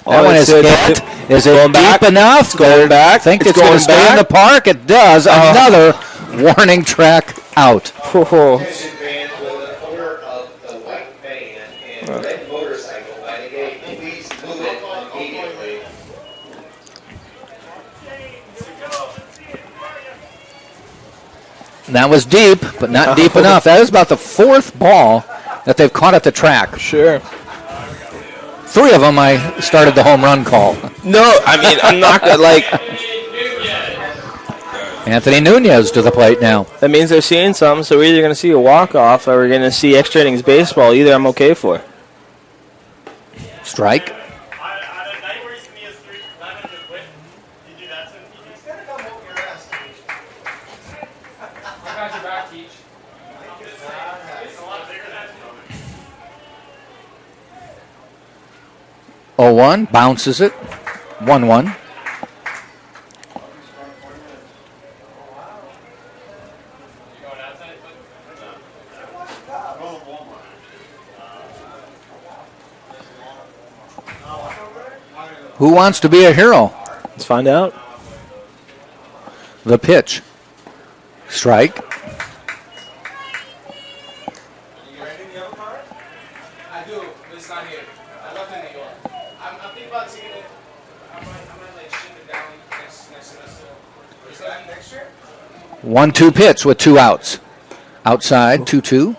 That one is hit. Is it deep enough? It's going back. Think it's going to stay in the park? It does. Another warning track out. That was deep, but not deep enough. That is about the fourth ball that they've caught at the track. Sure. 3 of them, I started the home run call. No, I mean, I'm not going to, like... Anthony Nunez to the plate now. That means they're seeing something, so we're either going to see a walk-off or we're going to see extra innings baseball. Either I'm okay for. Strike. Oh, 1 bounces it. 1-1. Who wants to be a hero? Let's find out. The pitch. Strike. I do, but it's not here. I left it in New York. I'm thinking about taking it. I might like ship it down next semester. Is that next year? 1-2 pitch with 2 outs. Outside, 2-2.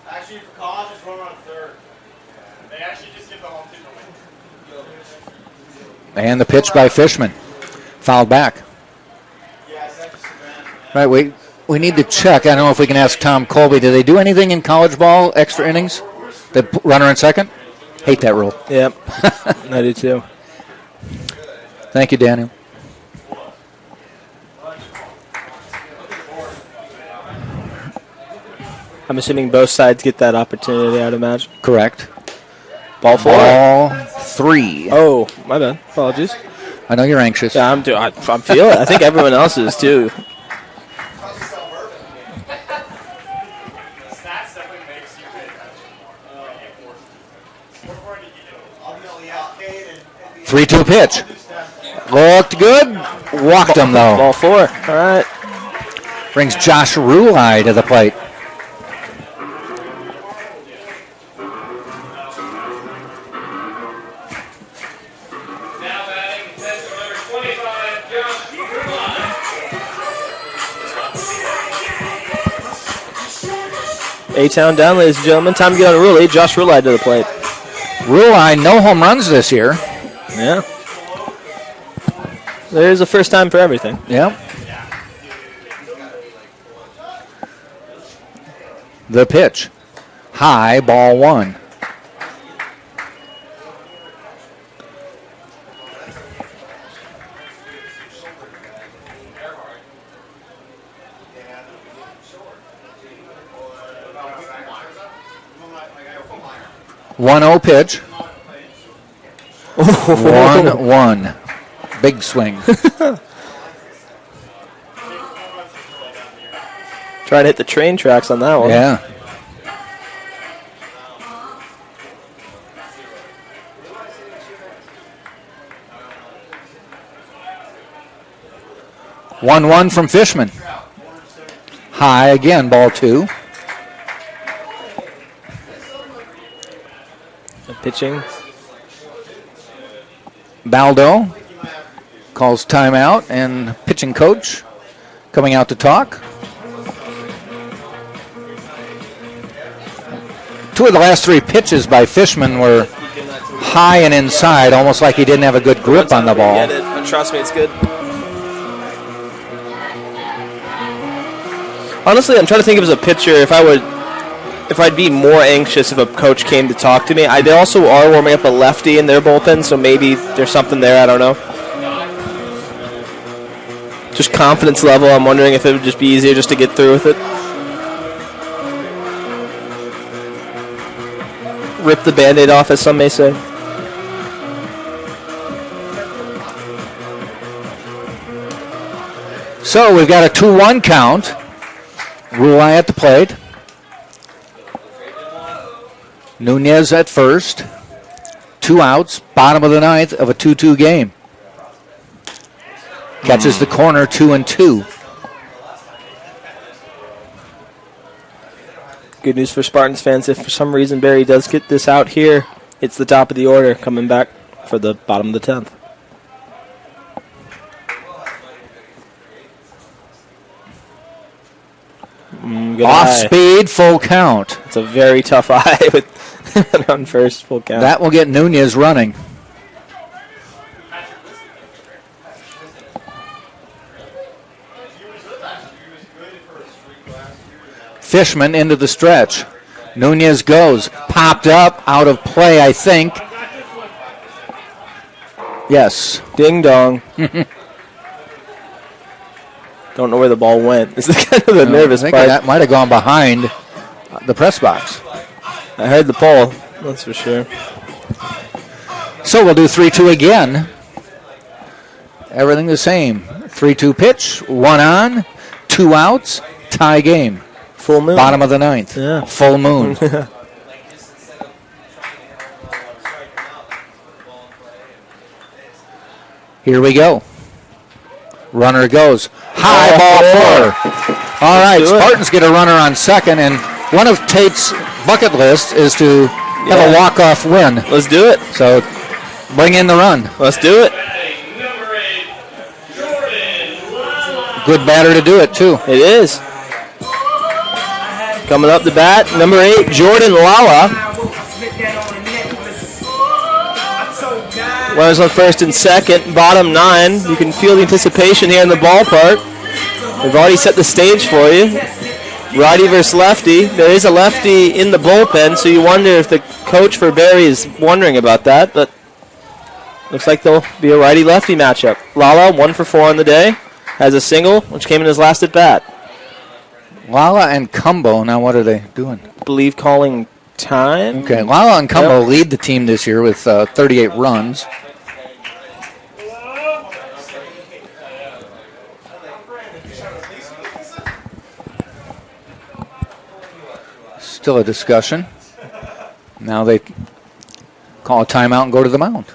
Actually, for college, it's runner on third. They actually just give the home team away. And the pitch by Fishman. Fouled back. Right, we need to check. I don't know if we can ask Tom Colby. Do they do anything in college ball, extra innings? The runner on second? Hate that rule. Yep, I do too. Thank you, Daniel. I'm assuming both sides get that opportunity, I'd imagine. Correct. Ball 4. Ball 3. Oh, my bad. Apologies. I know you're anxious. Yeah, I'm feeling it. I think everyone else is too. Three 2 pitch. Looked good. Walked him, though. Ball 4. All right. Brings Josh Rulai to the plate. A-Town down, ladies and gentlemen. Time to get on a Rulai. Josh Rulai to the plate. Rulai, no home runs this year. Yeah. There's a first time for everything. Yeah. The pitch. High, ball 1. One 0 pitch. 1-1. Big swing. Try to hit the train tracks on that one. Yeah. 1-1 from Fishman. High again, ball 2. The pitching. Baldo calls timeout, and pitching coach coming out to talk. 2 of the last 3 pitches by Fishman were high and inside, almost like he didn't have a good grip on the ball. Trust me, it's good. Honestly, I'm trying to think of as a pitcher if I'd be more anxious if a coach came to talk to me. They also are warming up a lefty in their bullpen, so maybe there's something there. I don't know. Just confidence level. I'm wondering if it would just be easier just to get through with it. Rip the Band-Aid off, as some may say. So we've got a 2-1 count. Rulai at the plate. Nunez at first. 2 outs, bottom of the 9th of a 2-2 game. Catches the corner, 2-2. Good news for Spartans fans. If for some reason Barry does get this out here, it's the top of the order coming back for the bottom of the 10th. Off speed, full count. It's a very tough eye with on first, full count. That will get Nunez running. Fishman into the stretch. Nunez goes. Popped up, out of play, I think. Yes. Ding dong. Don't know where the ball went. This is kind of the nervous part. That might have gone behind the press box. I heard the pole, that's for sure. So we'll do 3-2 again. Everything the same. 3-2 pitch, 1 on, 2 outs, tie game. Full moon. Bottom of the 9th. Yeah. Full moon. Here we go. Runner goes. High ball 4. All right, Spartans get a runner on second, and one of Tate's bucket lists is to have a walk-off win. Let's do it. So bring in the run. Let's do it. Good batter to do it, too. It is. Coming up the bat, number 8, Jordan Lala. Runners on first and second, bottom 9. You can feel the anticipation here in the ballpark. We've already set the stage for you. Righty versus lefty. There is a lefty in the bullpen, so you wonder if the coach for Barry is wondering about that, but looks like there'll be a righty-lefty matchup. Lala, 1 for 4 on the day, has a single, which came in his last at-bat. Lala and Cumbo, now what are they doing? I believe calling time. Okay, Lala and Cumbo lead the team this year with 38 runs. Still a discussion. Now they call a timeout and go to the mound.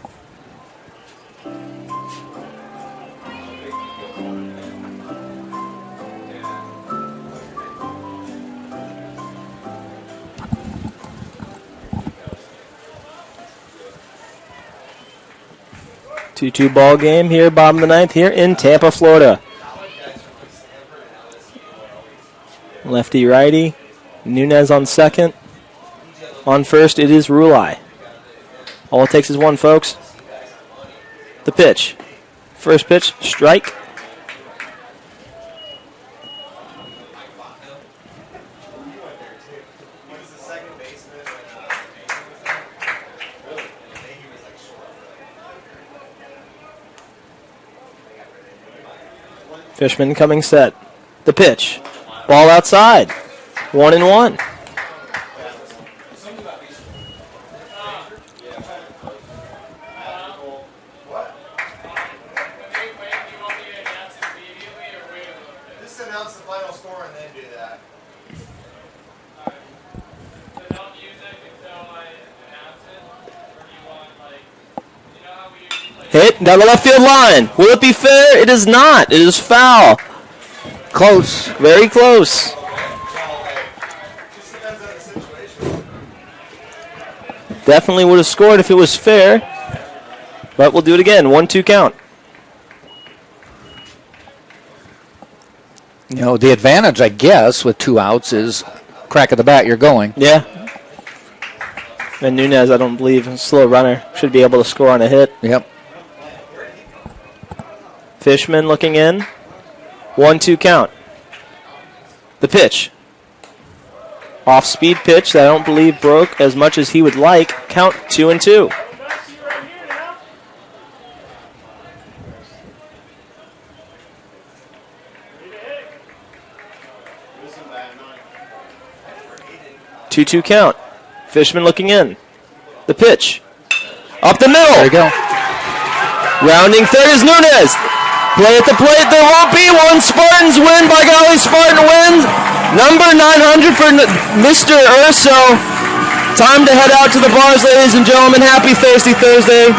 Two ball game here, bottom of the 9th here in Tampa, Florida. Lefty righty. Nunez on second. On first, it is Rulai. All it takes is one, folks. The pitch. First pitch, strike. Fishman coming set. The pitch. Ball outside. 1-1. Just announce the final score and then do that. Hit down the left field line. Will it be fair? It is not. It is foul. Close. Very close. Definitely would have scored if it was fair. But we'll do it again. 1-2 count. You know, the advantage, I guess, with 2 outs is crack of the bat, you're going. Yeah. And Nunez, I don't believe, a slow runner, should be able to score on a hit. Yep. Fishman looking in. 1-2 count. The pitch. Off-speed pitch that I don't believe broke as much as he would like. Count 2-2. Two count. Fishman looking in. The pitch. Up the middle. There you go. Rounding third is Nunez. Play at the plate. There won't be one. Spartans win. By golly, Spartan wins. Number 900 for Mr. Urso. Time to head out to the bars, ladies and gentlemen. Happy Thirsty Thursday.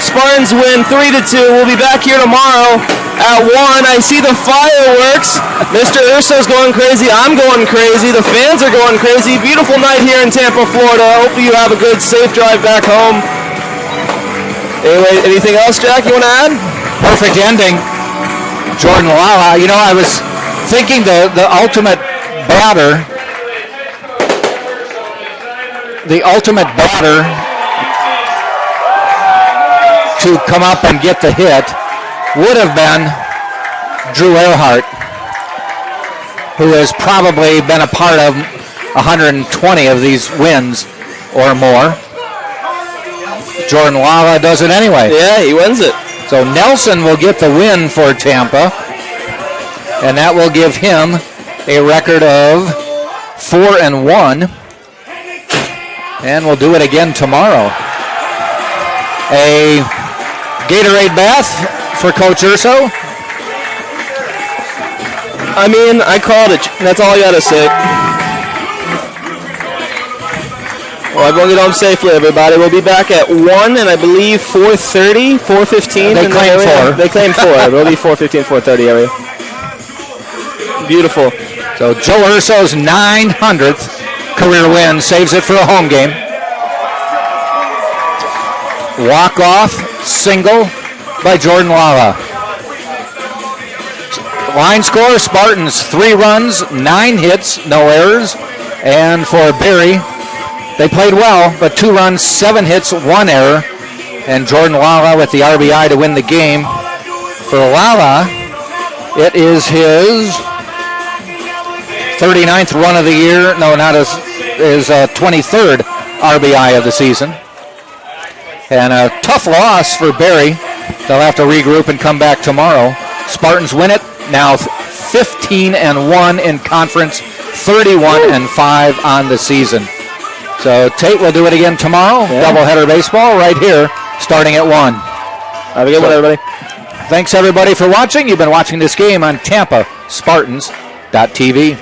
Spartans win 3-2. We'll be back here tomorrow at 1. I see the fireworks. Mr. Urso's going crazy. I'm going crazy. The fans are going crazy. Beautiful night here in Tampa, Florida. Hopefully you have a good, safe drive back home. Anyway, anything else, Jack, you want to add? Perfect ending. Jordan Lala. You know, I was thinking the ultimate batter, to come up and get the hit would have been Drew Earhart, who has probably been a part of 120 of these wins or more. Jordan Lala does it anyway. Yeah, he wins it. So Nelson will get the win for Tampa, and that will give him a record of 4-1, and we'll do it again tomorrow. A Gatorade bath for Coach Urso. I mean, I called it. That's all I got to say. Well, everyone get home safely, everybody. We'll be back at 1 and I believe 4:30, 4:15. They claim 4. They claim 4. It'll be 4:15, 4:30 area. Beautiful. So Joe Urso's 900th career win saves it for a home game. Walk-off single by Jordan Lala. Line score, Spartans 3 runs, 9 hits, no errors. And for Barry, they played well, but 2 runs, 7 hits, 1 error. And Jordan Lala with the RBI to win the game. For Lala, it is his 39th run of the year. No, not his 23rd RBI of the season. And a tough loss for Barry. They'll have to regroup and come back tomorrow. Spartans win it. Now 15-1 in conference, 31-5 on the season. So Tate will do it again tomorrow. Yeah. Doubleheader baseball right here, starting at 1. Have a good one, everybody. Thanks, everybody, for watching. You've been watching this game on TampaSpartans.tv.